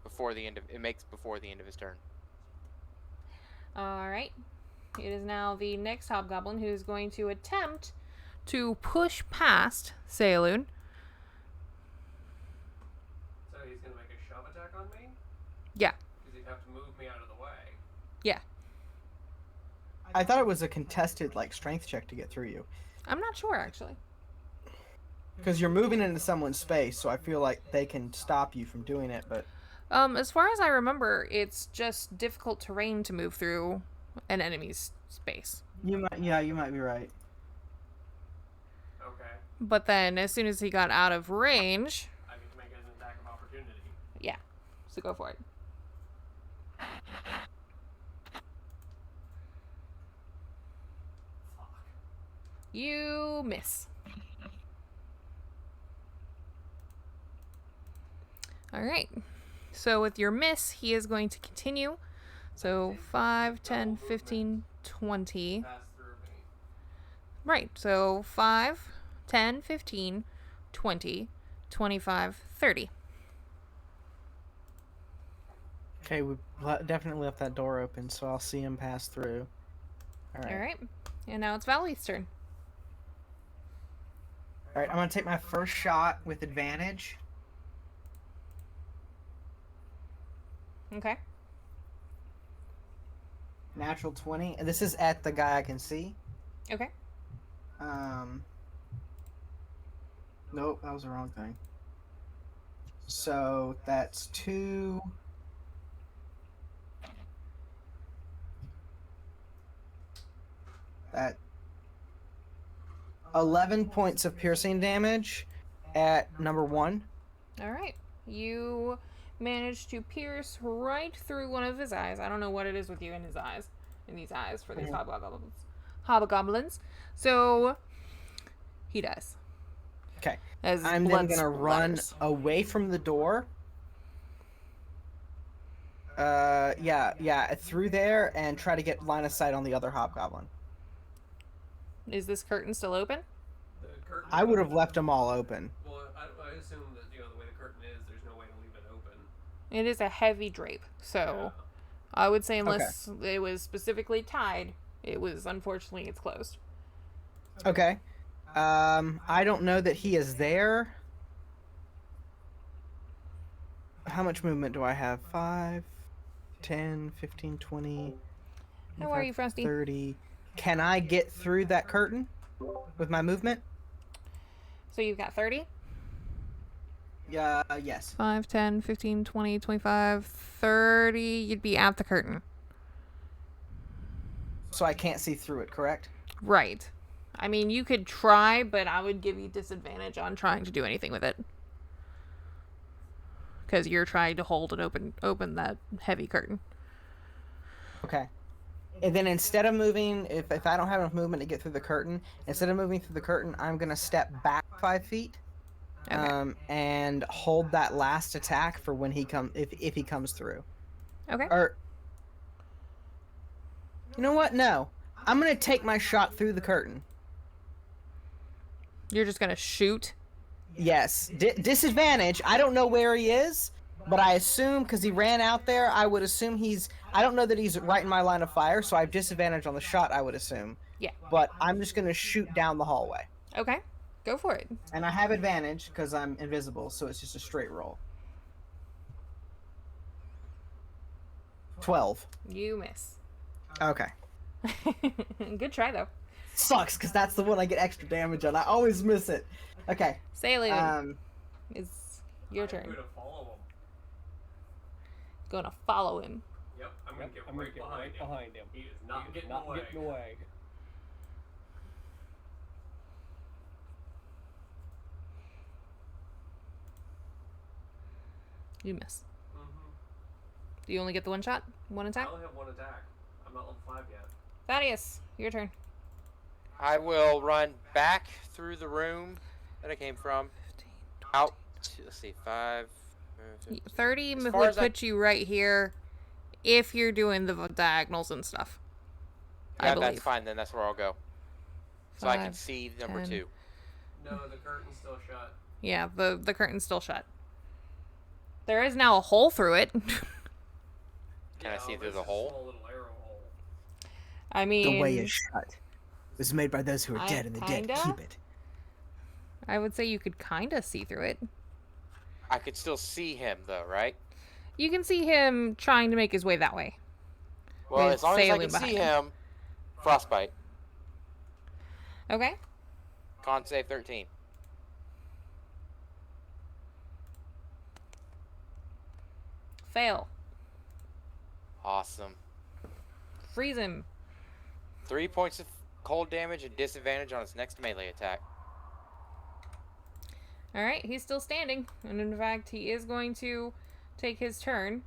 before the end of his turn. All right. It is now the next Hobgoblin who is going to attempt to push past Saloon. So he's going to make a shove attack on me? Yeah. Because he'd have to move me out of the way. Yeah. I thought it was a contested strength check to get through you. I'm not sure, actually. Because you're moving into someone's space, so I feel like they can stop you from doing it, but... As far as I remember, it's just difficult terrain to move through an enemy's space. you might be right. Okay. But then, as soon as he got out of range... I get to make it an attack of opportunity. Yeah. So go for it. Fuck. You miss. All right. So with your miss, he is going to continue. So 5, 10, 15, 20. Pass through me. Right. So 5, 10, 15, 20, 25, 30. Okay, we definitely left that door open, so I'll see him pass through. All right. And now it's Valley's turn. Alright, I'm going to take my first shot with advantage. Okay. Natural 20. And this is at the guy I can see. Okay. Nope, that was the wrong thing. So that's 2. That 11 points of piercing damage at number 1. All right. You managed to pierce right through one of his eyes. I don't know what it is with you in his eyes, in these eyes for these hobgoblins. So he dies. Okay. As I'm blood then gonna run splatters. away from the door. Yeah, through there and try to get line of sight on the other hobgoblin. Is this curtain still open? The curtain. I would have left them all open. Well, I assume that the way the curtain is, there's no way to leave it open. It is a heavy drape, so I would say unless it was specifically tied, unfortunately it's closed. Okay. I don't know that he is there. How much movement do I have? 5, 10, 15, 20. How are you, Frosty? 30. Can I get through that curtain with my movement? So you've got 30? Yeah, yes. 5, 10, 15, 20, 25, 30. You'd be at the curtain. So I can't see through it, correct? Right. I mean, you could try, but I would give you disadvantage on trying to do anything with it. Because you're trying to hold and open that heavy curtain. Okay. And then instead of moving, if I don't have enough movement to get through the curtain, instead of moving through the curtain, I'm going to step back 5 feet. Okay. And hold that last attack for when he if he comes through. Okay. Or, you know what? No. I'm going to take my shot through the curtain. You're just going to shoot? Yes. Disadvantage. I don't know where he is, but I assume, because he ran out there, I would assume I don't know that he's right in my line of fire, so I have disadvantage on the shot, I would assume. Yeah. But I'm just going to shoot down the hallway. Okay. Go for it. And I have advantage because I'm invisible, so it's just a straight roll. 12. You miss. Okay. Good try, though. Sucks, because that's the one I get extra damage on. I always miss it. Okay. Sailor, it's your turn. I'm going to follow him. Gonna follow him. Yep, I'm going to get right behind him. He is not getting away. You miss. Mm-hmm. Do you only get the one shot? One I attack? only have one attack. I'm not level 5 yet. Thaddeus, your turn. I will run back through the room that I came from. 15, Out to, let's see, 5. 30 As would far as put you right here if you're doing the diagonals and stuff. I Yeah, believe. that's fine then. That's where I'll go. So I can 5, see number 10. 2. No, the curtain's still shut. Yeah, the curtain's still shut. There is now a hole through it. Can I see through it's the a hole? small little arrow hole. I mean, The way is shut. It was made by those who are dead, and the dead kinda? keep it. I would say you could kind of see through it. I could still see him though, right? You can see him trying to make his way that way. Well, With as long as I Sailing can see behind him, frostbite. Okay. Con save 13. Fail. Awesome. Freeze him. 3 points of cold damage and disadvantage on his next melee attack. Alright, he's still standing. And in fact, he is going to take his turn.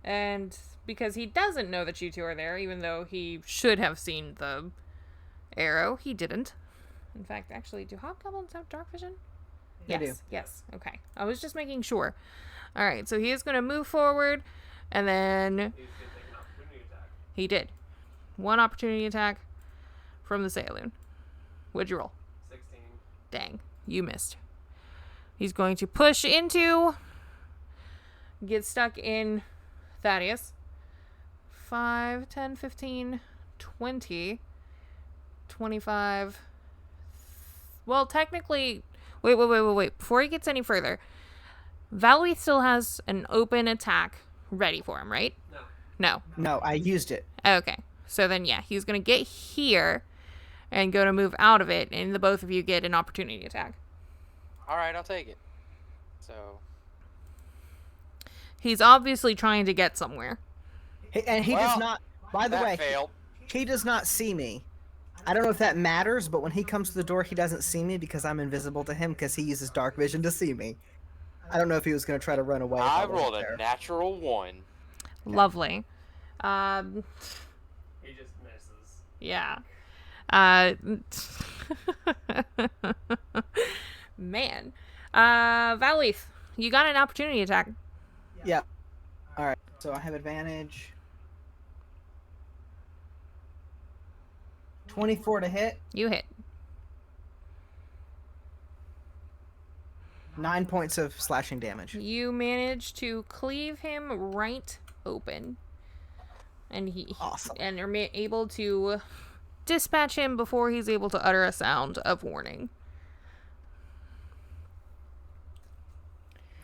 And because he doesn't know that you two are there, even though he should have seen the arrow, he didn't. In fact, actually, do hobgoblins have dark vision? They Yes. do. Yes. Okay. I was just making sure. Alright, so he is going to move forward. And then He's going to take an opportunity attack. he did. One opportunity attack from the Saloon. What'd you roll? 16. Dang, you missed. He's going to push into, get stuck in Thaddeus. 5, 10, 15, 20, 25. Well, technically, wait. Before he gets any further, Valerie still has an open attack ready for him, right? No. No. No, I used it. Okay. So then, yeah, he's going to get here and go to move out of it, and the both of you get an opportunity attack. Alright, I'll take it. So, He's obviously trying to get somewhere. And he does Well, not. By the that way, failed. he does not see me. I don't know if that matters, but when he comes to the door, he doesn't see me because I'm invisible to him because he uses dark vision to see me. I don't know if he was going to try to run away. I rolled a natural 1. Lovely. He just misses. Yeah. Man. Valleaf, you got an opportunity attack. Yeah. All right. So I have advantage. 24 to hit. You hit. 9 points of slashing damage. You manage to cleave him right open. And Awesome. And you're able to dispatch him before he's able to utter a sound of warning.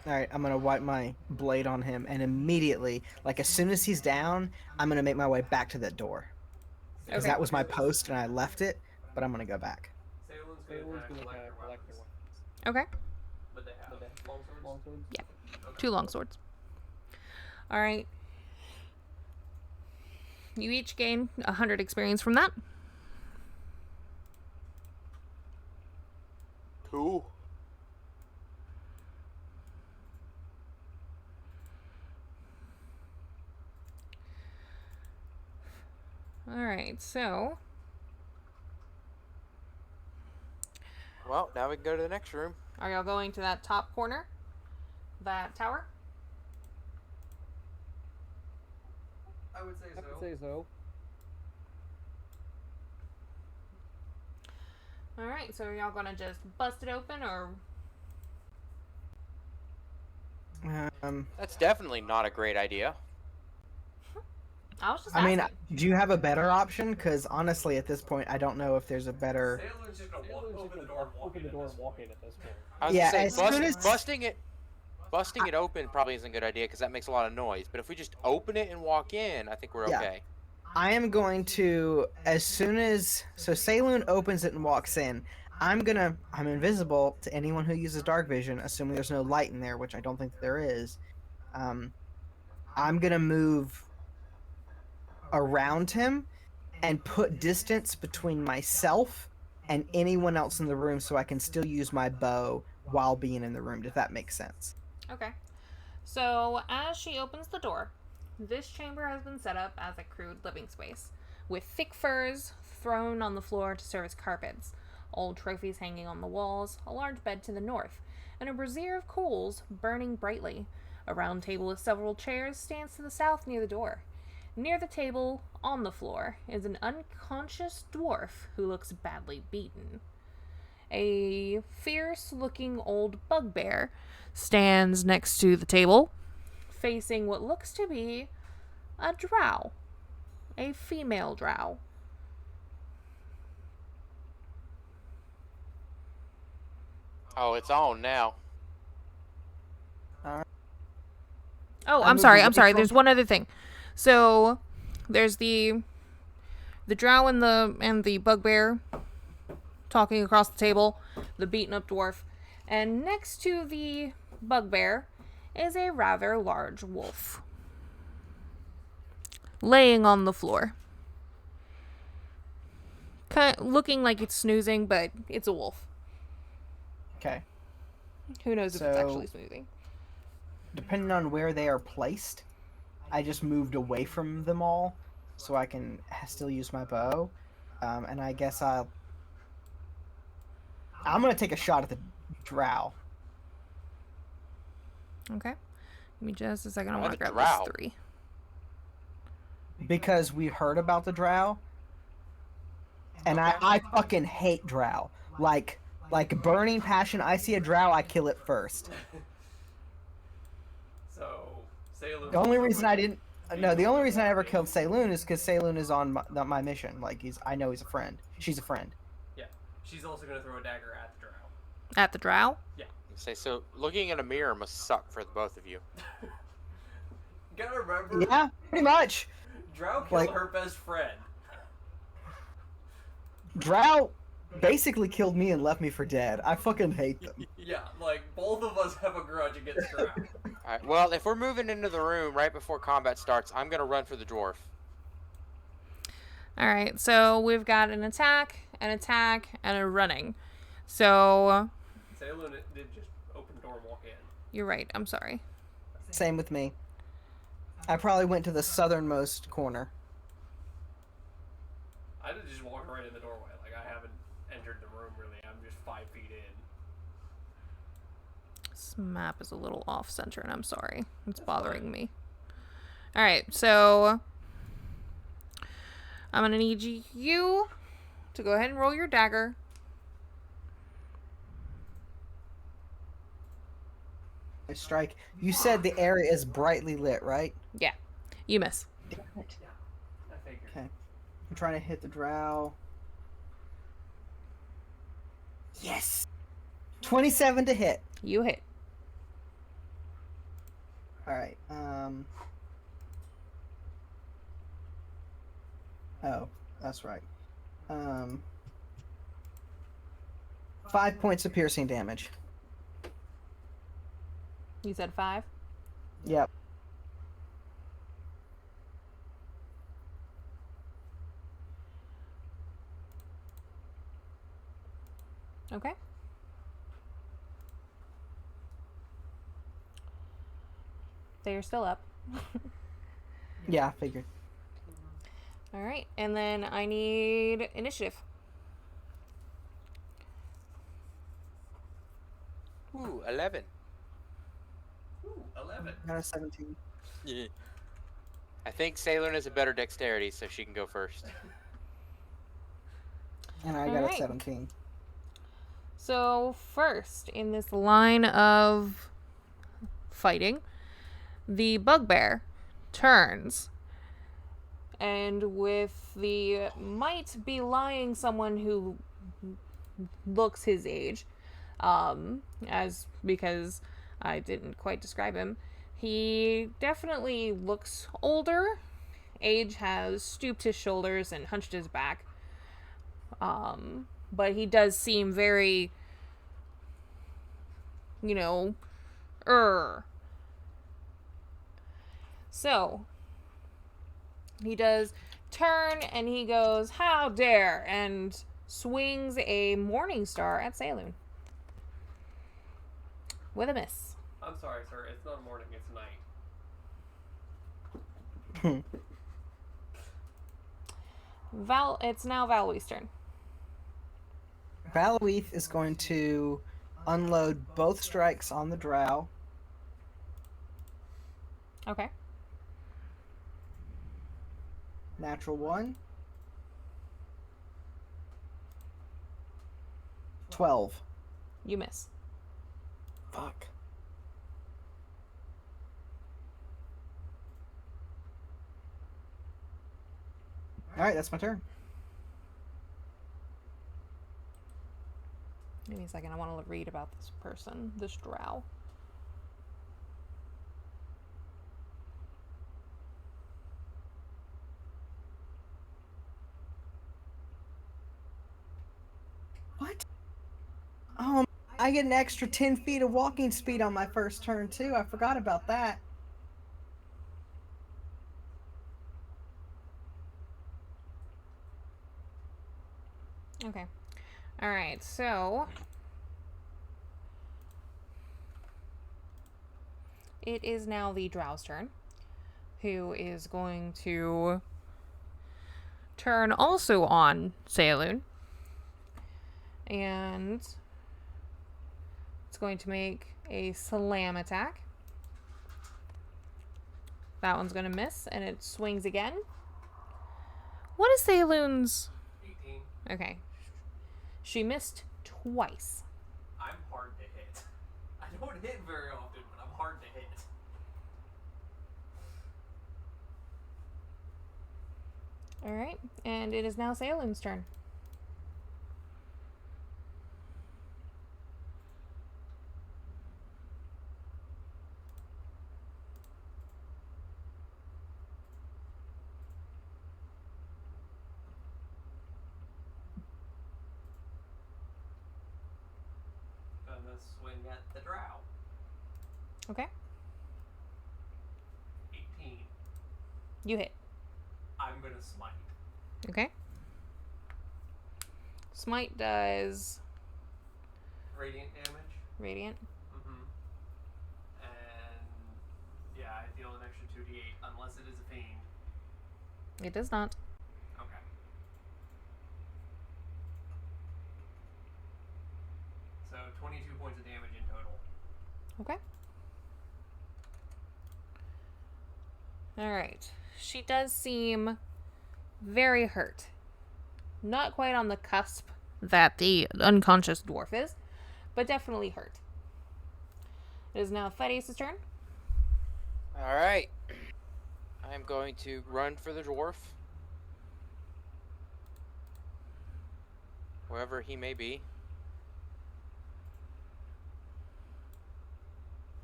All right, I'm going to wipe my blade on him, and immediately, like as soon as he's down, I'm going to make my way back to that door. Because that was my post, and I left it, but I'm going to go back. Salem's gonna collect their weapons. Okay. But they have long swords? Yeah. 2 long swords. All right. You each gain 100 experience from that. Cool. Alright, so... Well, now we can go to the next room. Are y'all going to that top corner? That tower? I would say so. I would say so. Alright, so are y'all gonna just bust it open, or... That's definitely not a great idea. I was just I mean, asking. do you have a better option? Because honestly, at this point, I don't know if there's a better... Salem's just gonna open the door and walk in at this point. I was Yeah, gonna as say, soon as- busting it open probably isn't a good idea because that makes a lot of noise. But if we just open it and walk in, I think we're Yeah. okay. I am going to, as soon as... So Saloon opens it and walks in. I'm invisible to anyone who uses dark vision, assuming there's no light in there, which I don't think there is. I'm going to move around him and put distance between myself and anyone else in the room so I can still use my bow while being in the room, if that makes sense. Okay. So, as she opens the door, this chamber has been set up as a crude living space, with thick furs thrown on the floor to serve as carpets, old trophies hanging on the walls, a large bed to the north, and a brazier of coals burning brightly. A round table with several chairs stands to the south near the door. Near the table, on the floor, is an unconscious dwarf who looks badly beaten. A fierce-looking old bugbear stands next to the table, facing what looks to be a drow. A female drow. Oh, it's on now. Oh, I I'm moved sorry. away There's from- one other thing. So, there's the drow and the bugbear talking across the table, the beaten up dwarf, and next to the bugbear is a rather large wolf laying on the floor, kind of looking like it's snoozing, but it's a wolf. Okay. Who knows if it's So- actually snoozing? Depending on where they are placed, I just moved away from them all so I can still use my bow. And I guess I'm going to take a shot at the drow. Okay. Give me just a second. I Why want to the grab drow? this 3. Because we heard about the drow. And I fucking hate drow. Like burning passion, I see a drow, I kill it first. So, Salem. The only reason I didn't... No, the only reason I ever killed Saloon is because Saloon is on my mission. Like, I know he's a friend. She's a friend. Yeah. She's also gonna throw a dagger at the drow. At the drow? So looking in a mirror must suck for the both of you. Gotta remember, Yeah, pretty much. drow killed Like- her best friend. Drow basically killed me and left me for dead. I fucking hate them. Yeah, like, both of us have a grudge against drow. Alright, well, if we're moving into the room right before combat starts, I'm gonna run for the dwarf. Alright, so we've got an attack, and a running. So... Salem did just open the door and walk in. You're right, I'm sorry. Same with me. I probably went to the southernmost corner. I did just walk right in the doorway. Like, I haven't entered the room, really. I'm just 5 feet in. This map is a little off-center, and I'm sorry. It's bothering me. Alright, so... I'm gonna need you to go ahead and roll your dagger. I strike. You said the area is brightly lit, right? Yeah. You miss. Damn it. Yeah, I figured. Okay. I'm trying to hit the drow. Yes! 27 to hit. You hit. Alright, Oh, that's right. 5 points of piercing damage. You said 5? Yep. Okay. They are still up. Yeah, I figured. Alright, and then I need initiative. Ooh, 11. Ooh, 11. Got a 17. Yeah. I think Salem has a better dexterity, so she can go first. And I got Alright. a 17. So, first, in this line of fighting, the bugbear turns. And with the might be lying someone who looks his age, because I didn't quite describe him, he definitely looks older. Age has stooped his shoulders and hunched his back. But he does seem very, So, he does turn and he goes, "How dare!" and swings a morning star at Salem. With a miss. I'm sorry, sir. It's not morning, it's night. It's now Valwee's turn. Valweeth is going to unload both strikes on the drow. Okay. Natural 1. 12. You miss. Fuck. Alright, that's my turn. Give me a second. I want to read about this person, this drow. What? I get an extra 10 feet of walking speed on my first turn, too. I forgot about that. Okay. Alright, so... it is now the drow's turn, who is going to turn also on Salem. And it's going to make a slam attack. That one's going to miss, and it swings again. What is Salem's? 18. Okay. She missed twice. I'm hard to hit. I don't hit very often, but I'm hard to hit. Alright, and it is now Salem's turn. Gonna swing at the drow. Okay. 18. You hit. I'm gonna smite. Okay. Smite does Radiant damage. radiant. And yeah, I deal an extra 2d8 unless it is a fiend. It does not. Okay. So 22 points of damage in total. Okay. Alright. She does seem very hurt. Not quite on the cusp that the unconscious dwarf is, but definitely hurt. It is now Thaddeus' turn. Alright. I'm going to run for the dwarf. Wherever he may be.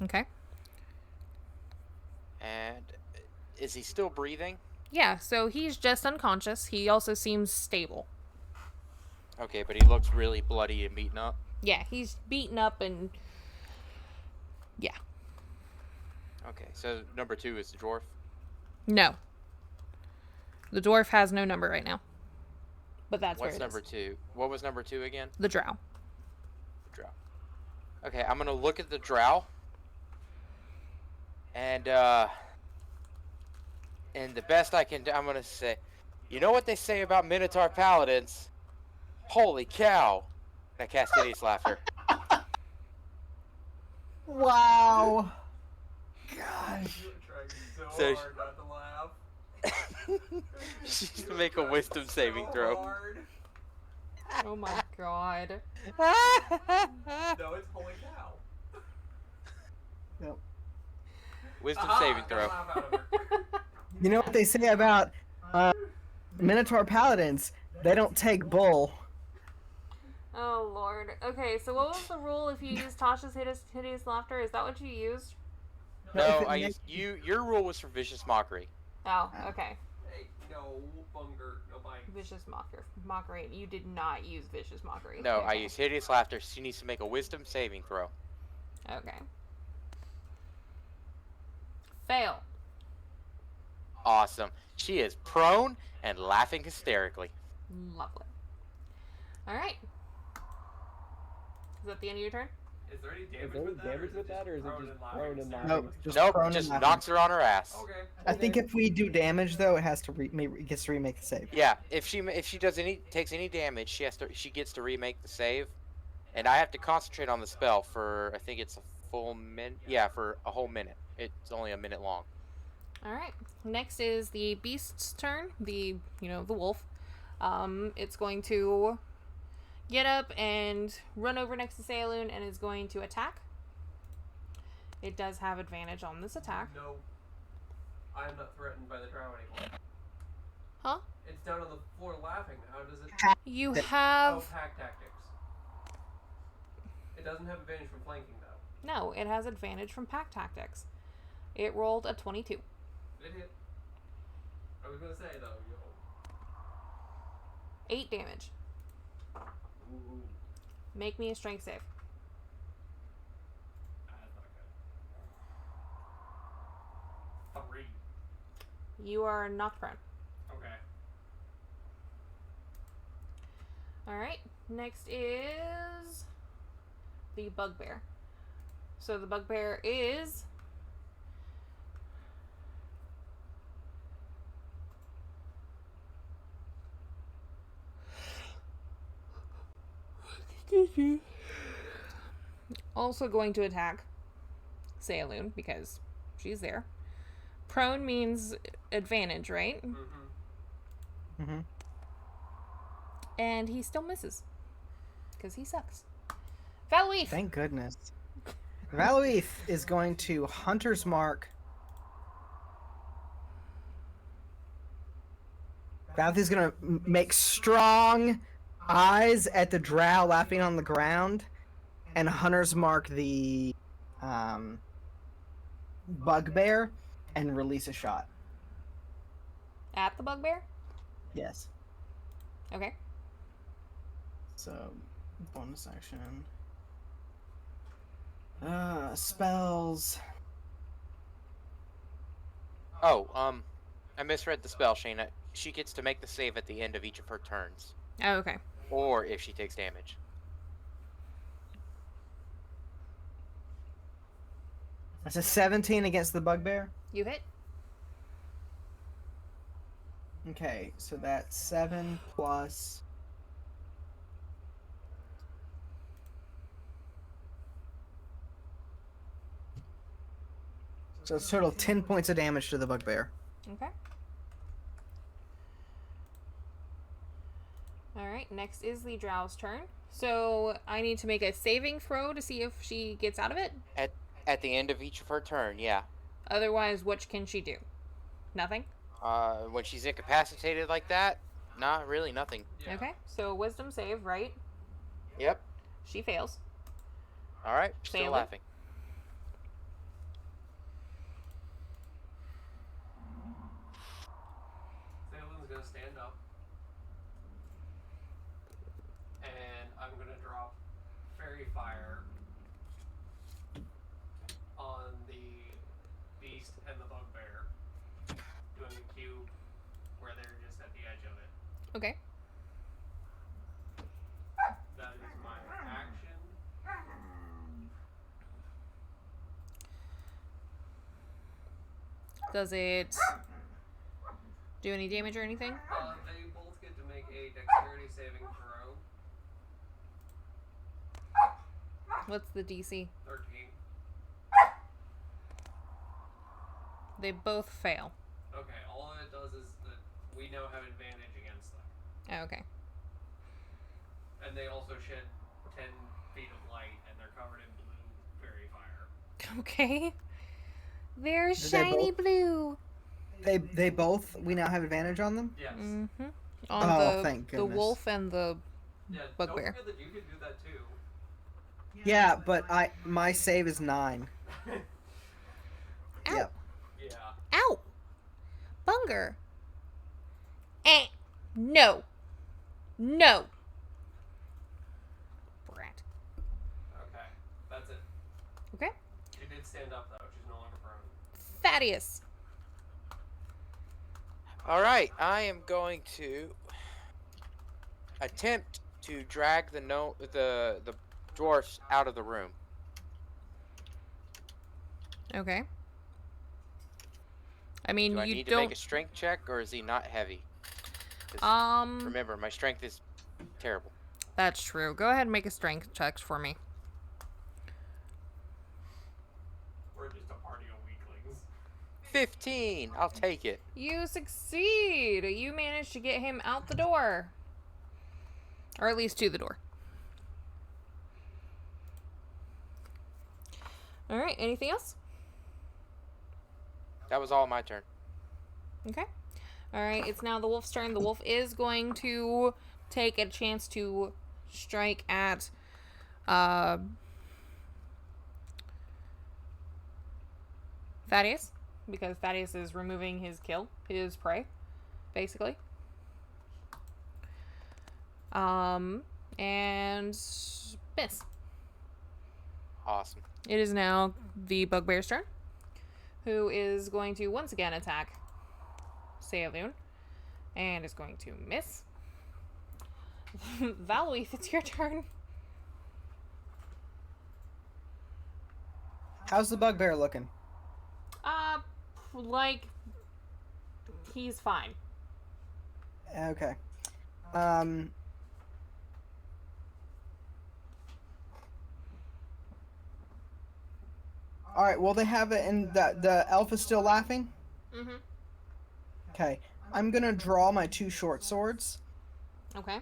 Okay. And is he still breathing? Yeah, so he's just unconscious. He also seems stable. Okay, but he looks really bloody and beaten up. Yeah, he's beaten up and... yeah. Okay, so number 2 is the dwarf. No. The dwarf has no number right now. But that's What's where it number is. 2? What was number 2 again? The drow. The drow. Okay, I'm gonna look at the drow. And the best I can do, I'm gonna say, you know what they say about Minotaur paladins? Holy cow! And I cast hideous laughter. Wow. Gosh. You're trying So- hard not to laugh. She's gonna make a wisdom saving throw. Hard. Oh my god. No, it's holy cow. Yep. Wisdom Aha, saving got a throw. laugh out of her. You know what they say about Minotaur paladins? They don't take bull. Oh lord. Okay, so what was the rule if you used Tasha's hideous laughter? Is that what you used? No, I used your rule was for vicious mockery. Oh, okay. Hey, no bunger, no bite. Vicious mockery. You did not use vicious mockery. No, I Okay. used hideous laughter. She needs to make a wisdom saving throw. Okay. Fail. Awesome. She is prone and laughing hysterically. Lovely. Alright. Is that the end of your turn? Is there any Is damage there with that? damage with that, or is it prone just and laughing prone and hysterically? laughing? Nope, just Nope, prone and just laughing. knocks her on her ass. Okay. I think if we do damage though, it has to gets to remake the save. Yeah, if she takes any damage, she gets to remake the save, and I have to concentrate on the spell for I think it's a full minute. Yeah, for a whole minute. It's only a minute long. Alright. Next is the beast's turn. The wolf. It's going to get up and run over next to Saloon and is going to attack. It does have advantage on this attack. No. I am not threatened by the drow anymore. Huh? It's down on the floor laughing. How does it... You Oh, have... pack tactics. It doesn't have advantage from flanking, though. No, it has advantage from pack tactics. It rolled a 22. It hit. I was gonna say, though, 8 damage. Ooh. Make me a strength save. That's not good. 3. You are knocked prone. Okay. Alright, next is the bugbear. So the bugbear is... also going to attack Saloon because she's there. Prone means advantage, right? Mm-hmm. Mm-hmm. And he still misses. Because he sucks. Valuith! Thank goodness. Valuith is going to Hunter's Mark. Valuith is going to make strong eyes at the drow laughing on the ground, and Hunter's Mark the bugbear, and release a shot. At the bugbear? Yes. Okay. So, bonus action. Spells. Oh, I misread the spell, Shayna. she gets to make the save at the end of each of her turns. Oh, okay. Or if she takes damage. That's a 17 against the bugbear. You hit. Okay, so that's 7 plus. So it's total 10 points of damage to the bugbear. Okay. Alright, next is the Drow's turn. So I need to make a saving throw to see if she gets out of it? At the end of each of her turn, yeah. Otherwise, what can she do? Nothing? When she's incapacitated like that, not really nothing. Yeah. Okay, so wisdom save, right? Yep. She fails. Alright, still Salem? laughing. Salem's gonna stand up. And I'm gonna drop Fairy Fire on the beast and the bugbear. Doing the cube where they're just at the edge of it. Okay. That is my action. Does it do any damage or anything? They both get to make a dexterity saving throw. What's the DC? 13. They both fail. Okay, all it does is that we now have advantage against them. Oh, okay. And they also shed 10 feet of light, and they're covered in blue fairy fire. Okay. They're Did they shiny both- blue. They both, we now have advantage on them? Yes. Mm-hmm. Oh, On thank the goodness. wolf and the Yeah, bugbear. don't forget that you could do that too. Yeah, but my save is 9. Ow. Yep. Yeah. Ow! Bunger. No. No. Brat. Okay, that's it. Okay. She did stand up though. She's no longer prone. Thaddeus. Alright, I am going to attempt to drag the dwarfs out of the room. Okay. I mean, Do I you need to don't. make a strength check, or is he not heavy? 'Cause remember, my strength is terrible. That's true. Go ahead and make a strength check for me. We're just a party of weaklings. 15! I'll take it. You succeed. You managed to get him out the door. Or at least to the door. Alright, anything else? That was all my turn. Okay. Alright, it's now the wolf's turn. The wolf is going to take a chance to strike at Thaddeus. Because Thaddeus is removing his his prey, basically. And miss. Awesome. It is now the bugbear's turn, who is going to once again attack Sailun, and is going to miss. Valoith, it's your turn. How's the bugbear looking? Like, he's fine. Okay. Alright, well, they have it, and the elf is still laughing? Mm-hmm. Okay. I'm gonna draw my 2 short swords. Okay.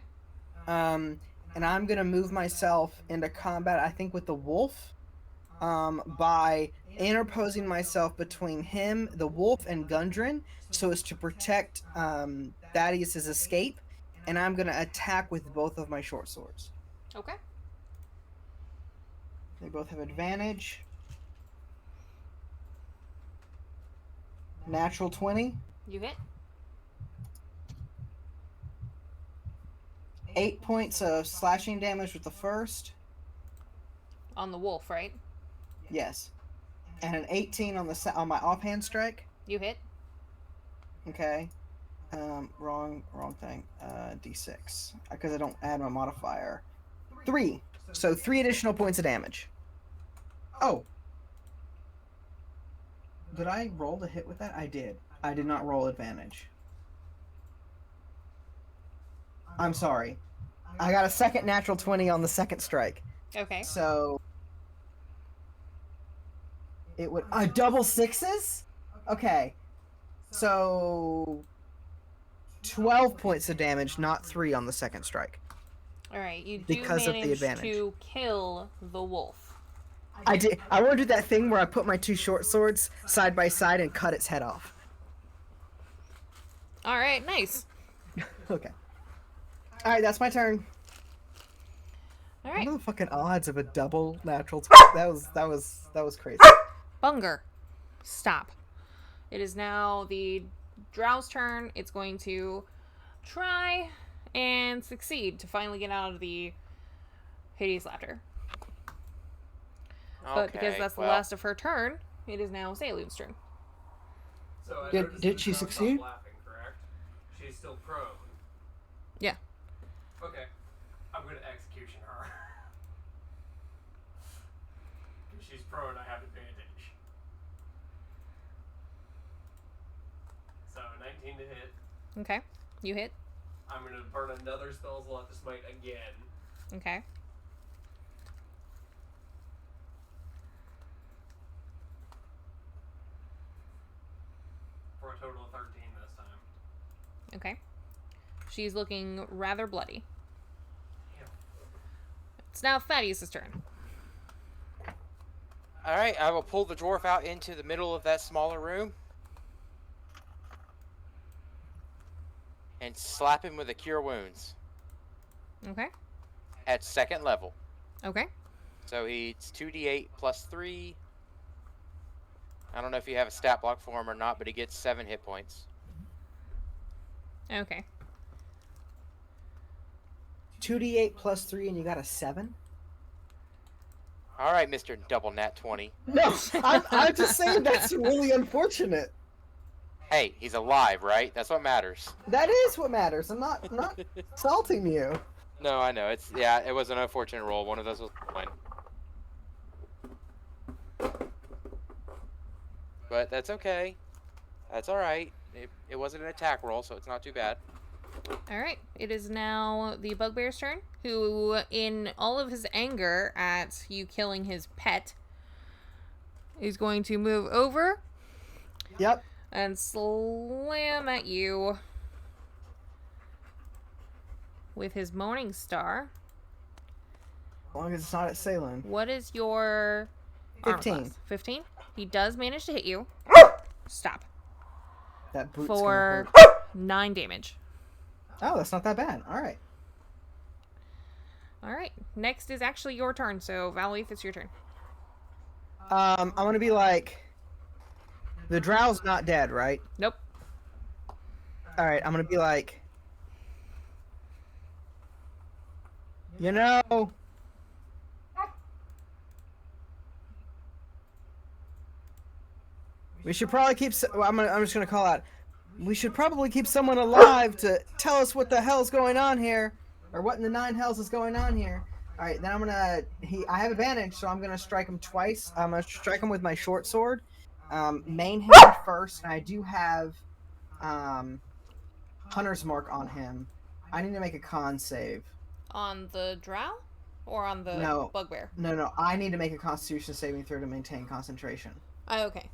And I'm gonna move myself into combat, I think, with the wolf. By interposing myself between him, the wolf, and Gundren, so as to protect Thaddeus' escape, and I'm gonna attack with both of my short swords. Okay. They both have advantage. Natural 20. You hit. 8 points of slashing damage with the first. On the wolf, right? Yes. And an 18 on the on my offhand strike. You hit. Okay. Wrong thing. D6. Because I don't add my modifier. 3. So 3 additional points of damage. Oh. Did I roll to hit with that? I did. I did not roll advantage. I'm sorry. I got a second natural 20 on the second strike. Okay. So it would double 6s? Okay. So 12 points of damage, not 3 on the second strike. All right, you do because of the manage advantage. to kill the wolf. I did. I want to do that thing where I put my 2 short swords side by side and cut its head off. All right, nice. Okay. All right, that's my turn. All right, What are the fucking odds of a double natural? That was crazy. Bunger, stop. It is now the Drow's turn. It's going to try and succeed to finally get out of the hideous laughter. But because that's the last of her turn, it is now Saloon's turn. So Did she succeed? Laughing, correct? She's still prone. Yeah. Okay. I'm gonna execution her. If she's prone, I have advantage. So 19 to hit. Okay, you hit. I'm gonna burn another spell slot to smite again. Okay. For a total of 13 this time. Okay. She's looking rather bloody. Damn. It's now Thaddeus' turn. Alright, I will pull the dwarf out into the middle of that smaller room. And slap him with a Cure Wounds. Okay. At 2nd level. Okay. So it's 2d8 plus 3. I don't know if you have a stat block for him or not, but he gets 7 hit points. Okay. 2d8 plus 3 and you got a 7? Alright, Mr. Double Nat 20. No, I'm just saying that's really unfortunate. Hey, he's alive, right? That's what matters. That is what matters. I'm not insulting you. No, I know. It was an unfortunate roll. One of those was mine. But that's okay. That's alright. It wasn't an attack roll, so it's not too bad. Alright. It is now the Bugbear's turn, who, in all of his anger at you killing his pet, is going to move over. Yep. And slam at you with his Morning Star. As long as it's not at Saloon. What is your 15. 15? He does manage to hit you. Stop. That boot's For gonna hurt. 9 damage. Oh, that's not that bad. Alright. Alright. Next is actually your turn, so Valleith, it's your turn. I'm gonna be like... The Drow's not dead, right? Nope. Alright, I'm gonna be like... You know... We should probably keep... I'm just gonna call out... We should probably keep someone alive to tell us what the hell's going on here. Or what in the 9 hells is going on here. Alright, then I'm gonna... I have advantage, so I'm gonna strike him twice. I'm gonna strike him with my short sword. Main hand first, and I do have Hunter's Mark on him. I need to make a con save. On the Drow? Or on the Bugbear? No. I need to make a Constitution saving throw to maintain concentration. Oh, okay.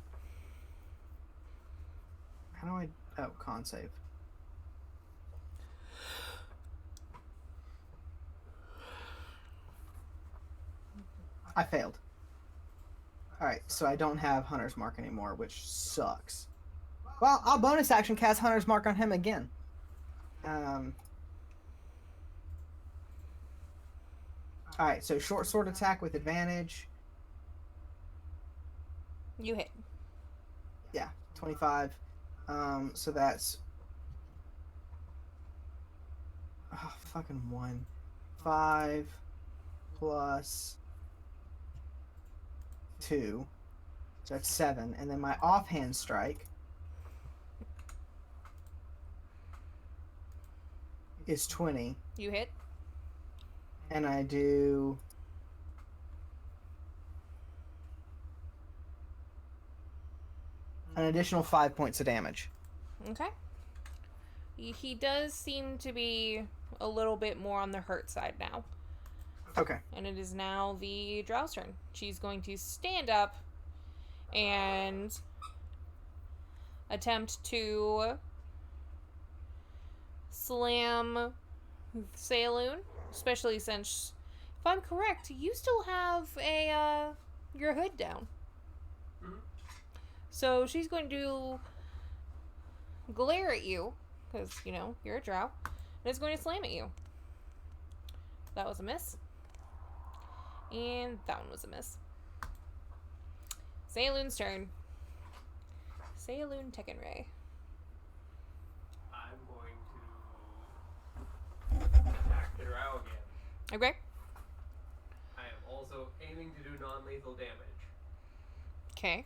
How do I... Oh, con save. I failed. Alright, so I don't have Hunter's Mark anymore, which sucks. Well, I'll bonus action cast Hunter's Mark on him again. Alright, so short sword attack with advantage. You hit. Yeah, 25. So that's... Oh, fucking 1. 5 plus 2. So that's 7. And then my offhand strike is 20. You hit. And I do... an additional 5 points of damage. Okay. He does seem to be a little bit more on the hurt side now. Okay. And it is now the Drow's turn. She's going to stand up and attempt to slam Saloon, especially since, if I'm correct, you still have your hood down. Mm-hmm. So she's going to glare at you, because, you know, you're a drow, and is going to slam at you. That was a miss. And that one was a miss. Saloon's turn. Saloon Tekken Ray. I'm going to attack the Drow again. Okay. I am also aiming to do non-lethal damage. Okay.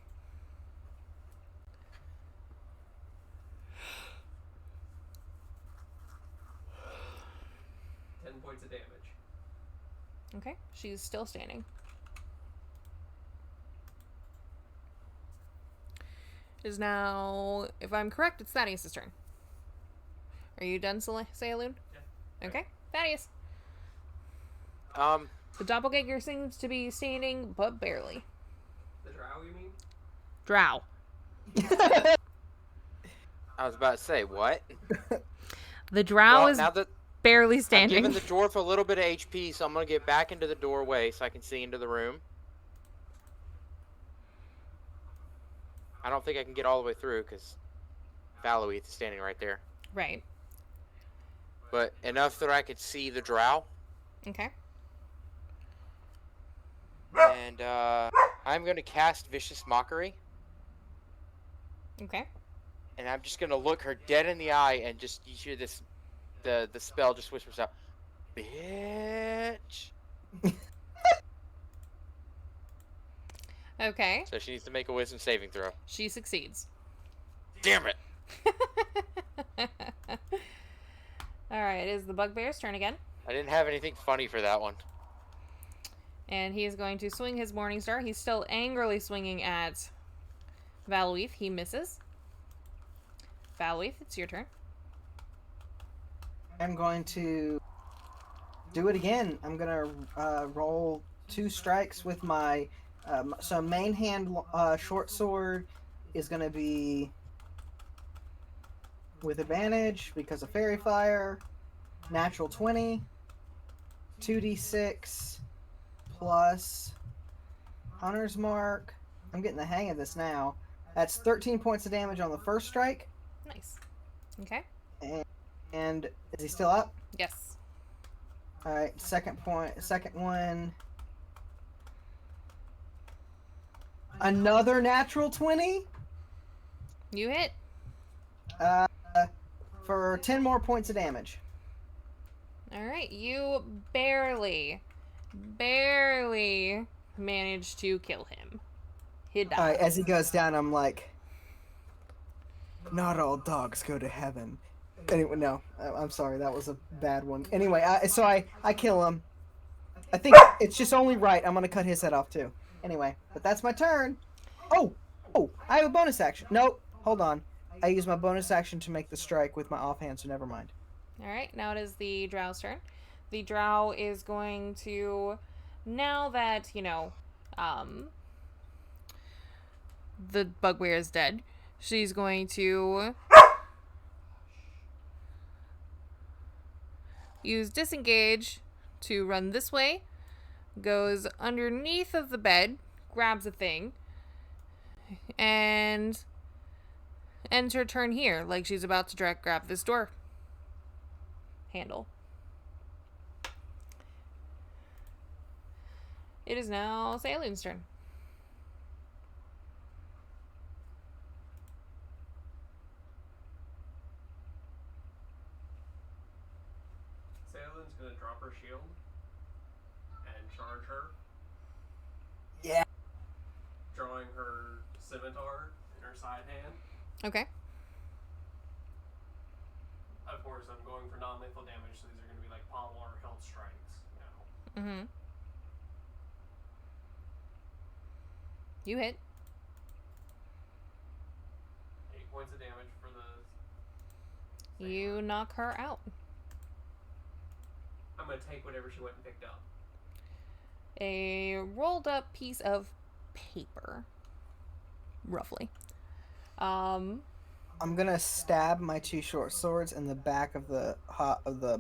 Points of damage. Okay. She's still standing. Is now, if I'm correct, it's Thaddeus' turn. Are you done, Saloon? Yeah. Okay. Thaddeus. The doppelganger seems to be standing, but barely. The Drow, you mean? Drow. I was about to say, what? The Drow is now that barely standing. I'm giving the dwarf a little bit of HP, so I'm going to get back into the doorway so I can see into the room. I don't think I can get all the way through because Valuith is standing right there. Right. But enough that I could see the Drow. Okay. And I'm going to cast Vicious Mockery. Okay. And I'm just going to look her dead in the eye and just, you hear this, the spell just whispers out, bitch. Okay. So she needs to make a wisdom saving throw. She succeeds. Damn it. Alright, it is the bugbear's turn again. I didn't have anything funny for that one. And he is going to swing his Morningstar. He's still angrily swinging at Valuith. He misses. Valuith, it's your turn. I'm going to do it again. I'm going to roll 2 strikes with my... so main hand short sword is going to be with advantage because of Fairy Fire. Natural 20. 2d6 plus Hunter's Mark. I'm getting the hang of this now. That's 13 points of damage on the first strike. Nice. Okay. And is he still up? Yes. Alright, second one. Another natural 20? You hit. For 10 more points of damage. Alright, you barely managed to kill him. He died. Alright, as he goes down, I'm like, not all dogs go to heaven. Anyway, no, I'm sorry, that was a bad one. Anyway, so I kill him. I think it's just only right. I'm gonna cut his head off too. Anyway, but that's my turn. Oh, I have a bonus action. Nope, hold on. I use my bonus action to make the strike with my offhand, so never mind. Alright, now it is the Drow's turn. The Drow is going to, now that, you know, the bugbear is dead, she's going to use disengage to run this way, goes underneath of the bed, grabs a thing, and ends her turn here, like she's about to grab this door handle. It is now Saloon's turn. Saloon's gonna drop her shield and charge her. Yeah. Drawing her scimitar in her side hand. Okay. Of course, I'm going for non-lethal lethal damage, so these are going to be like pommel or hilt strikes. Mm-hmm. You hit. 8 points of damage for the... You knock her out. I'm going to take whatever she went and picked up. A rolled up piece of paper. Roughly. I'm gonna stab my 2 short swords in the back of the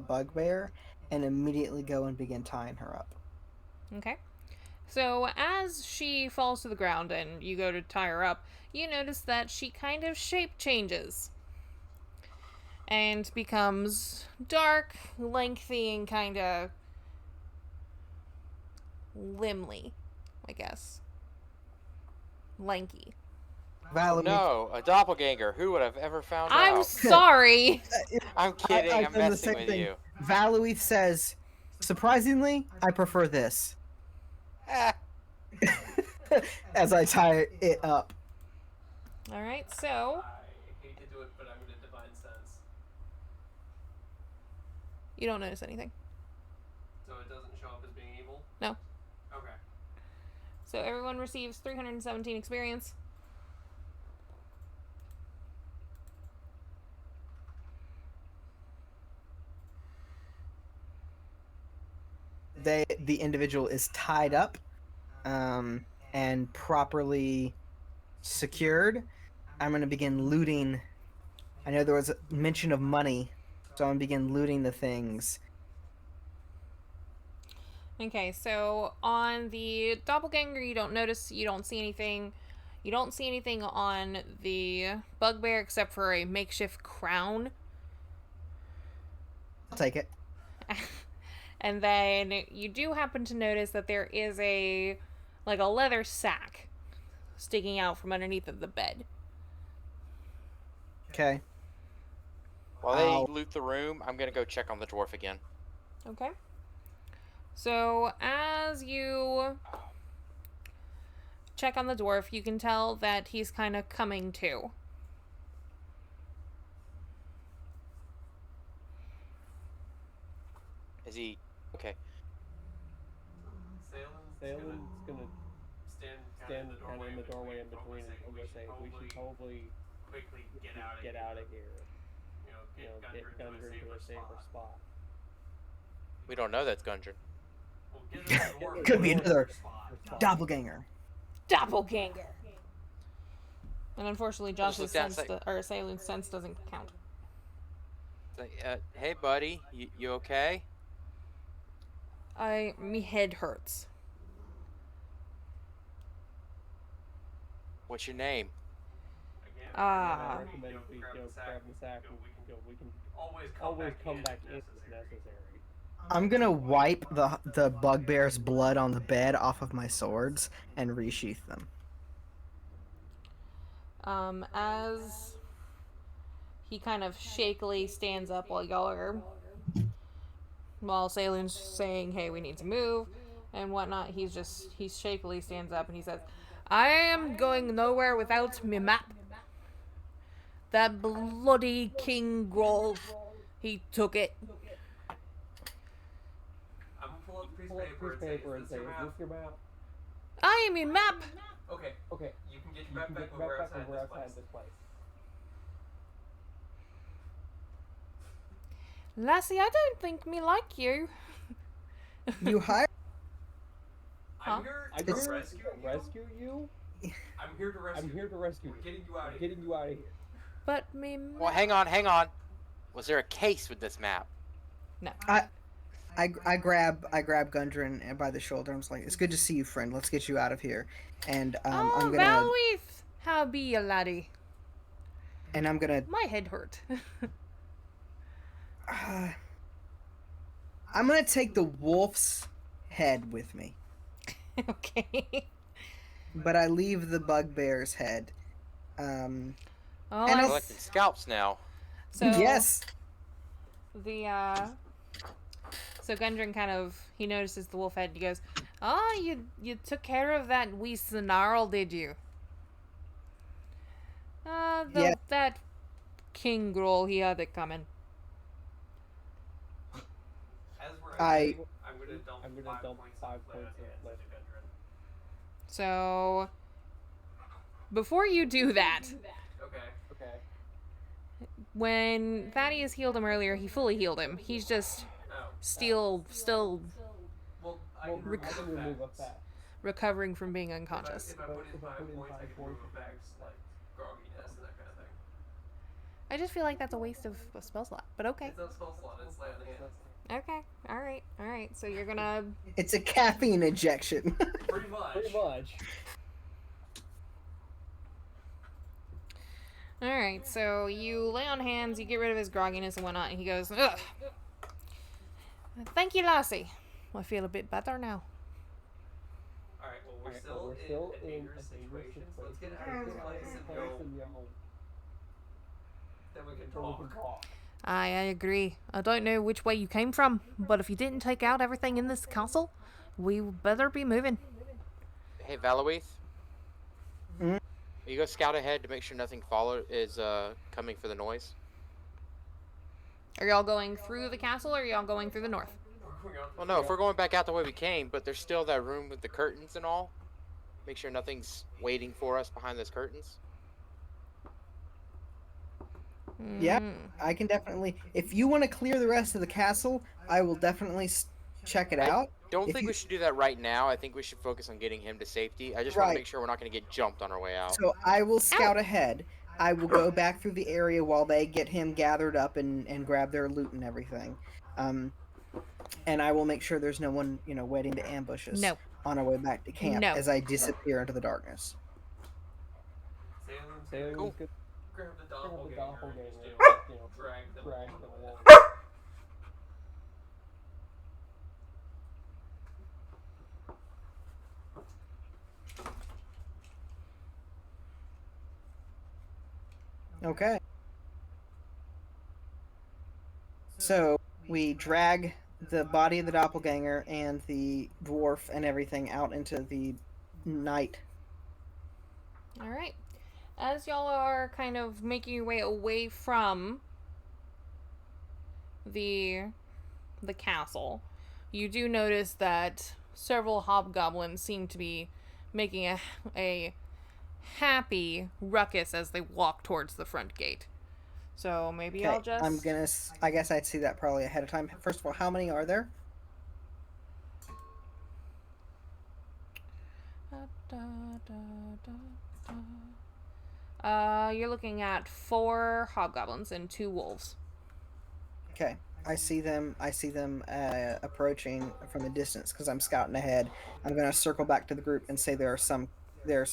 bugbear and immediately go and begin tying her up. Okay. So as she falls to the ground and you go to tie her up, you notice that she kind of shape changes. And becomes dark, lengthy, and kind of limly, I guess. Lanky. Valerie, No, a doppelganger. Who would have ever found I'm out? sorry. I'm kidding. I've I'm done the messing same with thing. you. Valuith says, surprisingly, I prefer this. Ah, As I tie it up. Alright, so I hate to do it, but I'm going to Divine Sense. you don't notice anything. So it doesn't show up as being evil? No. Okay. So everyone receives 317 experience. The individual is tied up and properly secured. I'm going to begin looting. I know there was a mention of money, so I'm going to begin looting the things. Okay, so on the doppelganger, you don't see anything. You don't see anything on the bugbear except for a makeshift crown. I'll take it. And then you do happen to notice that there is a leather sack sticking out from underneath of the bed. Okay. while they loot the room, I'm gonna go check on the dwarf again. Okay. So as you check on the dwarf, you can tell that he's kind of coming to. Is he okay? Salen's gonna stand kind of in the doorway in between, and I'm gonna say we should probably quickly get out of here. Get Gundren to a safer spot. We don't know that's Gundren. Could be another doppelganger. Doppelganger! And unfortunately, just Josh's look down sense, or Salen's sense doesn't count. Hey, buddy, you okay? Me head hurts. What's your name? I recommend we grab the sack and we can always come back in if necessary. I'm gonna wipe the bugbear's blood on the bed off of my swords and resheath them. As he kind of shakily stands up while Salen's saying, hey, we need to move and whatnot, he shakily stands up and he says, I am going nowhere without me map. That bloody King Grolf, he took it. I'm gonna pull up a piece of paper and say, is this your map? I am in map. Okay. You can get your map back when we're outside this place. Lassie, I don't think me like you. You hired. Huh? I'm here to rescue you. I'm here to rescue you. We're getting you out of here. But me. Well, hang on. Was there a case with this map? No. I grab Gundren by the shoulder. I'm just like, it's good to see you, friend. Let's get you out of here. And I'm gonna. Valuith, how be you, laddie? And I'm gonna. My head hurt. I'm gonna take the wolf's head with me. Okay. But I leave the bugbear's head. I'm collecting scalps now. So yes. So Gundren he notices the wolf head and he goes, you took care of that wee snarl, did you? Yeah. That King Groll, he had it coming. I I'm gonna dump 5 points of life into Gundren. So, before you do that, Okay. when Thaddeus healed him earlier, he fully healed him. He's just still Well, I can remove effects. recovering from being unconscious. If I put in 5 points, I can remove effects like grogginess and that kind of thing. I just feel like that's a waste of a spell slot, but okay. It's not a spell slot, it's lay on hands. Okay, alright. So you're gonna... It's a caffeine injection. Pretty much. Alright, so you lay on hands, you get rid of his grogginess and whatnot, and he goes, ugh. Thank you, Lassie. I feel a bit better now. Alright, well, we're still in a dangerous situation, so let's get out of this place and go. Then we can talk. I agree. I don't know which way you came from, but if you didn't take out everything in this castle, we better be moving. Hey, Valuith? Hmm? You go scout ahead to make sure nothing is coming for the noise. Are y'all going through the castle, or are y'all going through the north? Well, no, if we're going back out the way we came, but there's still that room with the curtains and all. Make sure nothing's waiting for us behind those curtains. Yeah, I can definitely. If you want to clear the rest of the castle, I will definitely check it out. Don't think we should do that right now. I think we should focus on getting him to safety. I just want to make sure we're not going to get jumped on our way out. So I will scout ahead. I will go back through the area while they get him gathered up and grab their loot and everything. And I will make sure there's no one, waiting to ambush us on our way back to camp as I disappear into the darkness. Cool. Grab the doppelganger and just, drag them along. Okay. So we drag the body of the doppelganger and the dwarf and everything out into the night. All right. As y'all are kind of making your way away from the castle, you do notice that several hobgoblins seem to be making a happy ruckus as they walk towards the front gate. So maybe I'll just... I guess I'd see that probably ahead of time. First of all, how many are there? You're looking at 4 hobgoblins and 2 wolves. Okay, I see them approaching from a distance because I'm scouting ahead. I'm gonna circle back to the group and say there are some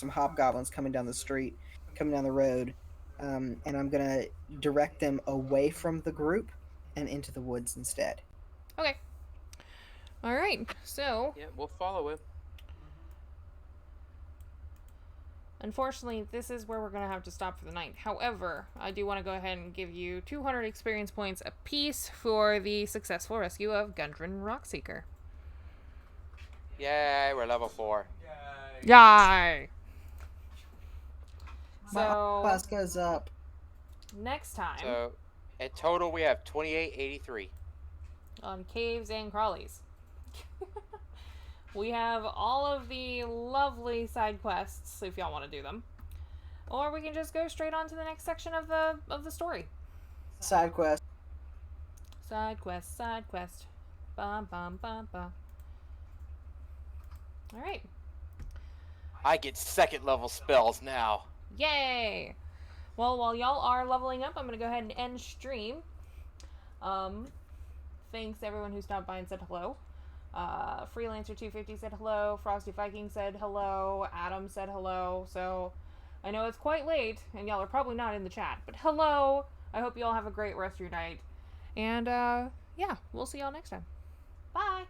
hobgoblins coming down the road, and I'm gonna direct them away from the group and into the woods instead. Okay. All right. So. Yeah, we'll follow him. Unfortunately, this is where we're going to have to stop for the night. However, I do want to go ahead and give you 200 experience points apiece for the successful rescue of Gundren Rockseeker. Yay, we're level 4. Yay! My class goes up. Next time. So, in total, we have 2883. On caves and crawlies. We have all of the lovely side quests if y'all want to do them, or we can just go straight on to the next section of the story. Side quest. Side quest. Bum bum bum bum. All right. I get 2nd level spells now. Yay! Well, while y'all are leveling up, I'm gonna go ahead and end stream. Thanks everyone who stopped by and said hello. Freelancer250 said hello, Frosty Viking said hello, Adam said hello, so I know it's quite late, and y'all are probably not in the chat, but hello! I hope you all have a great rest of your night, and yeah, we'll see y'all next time. Bye!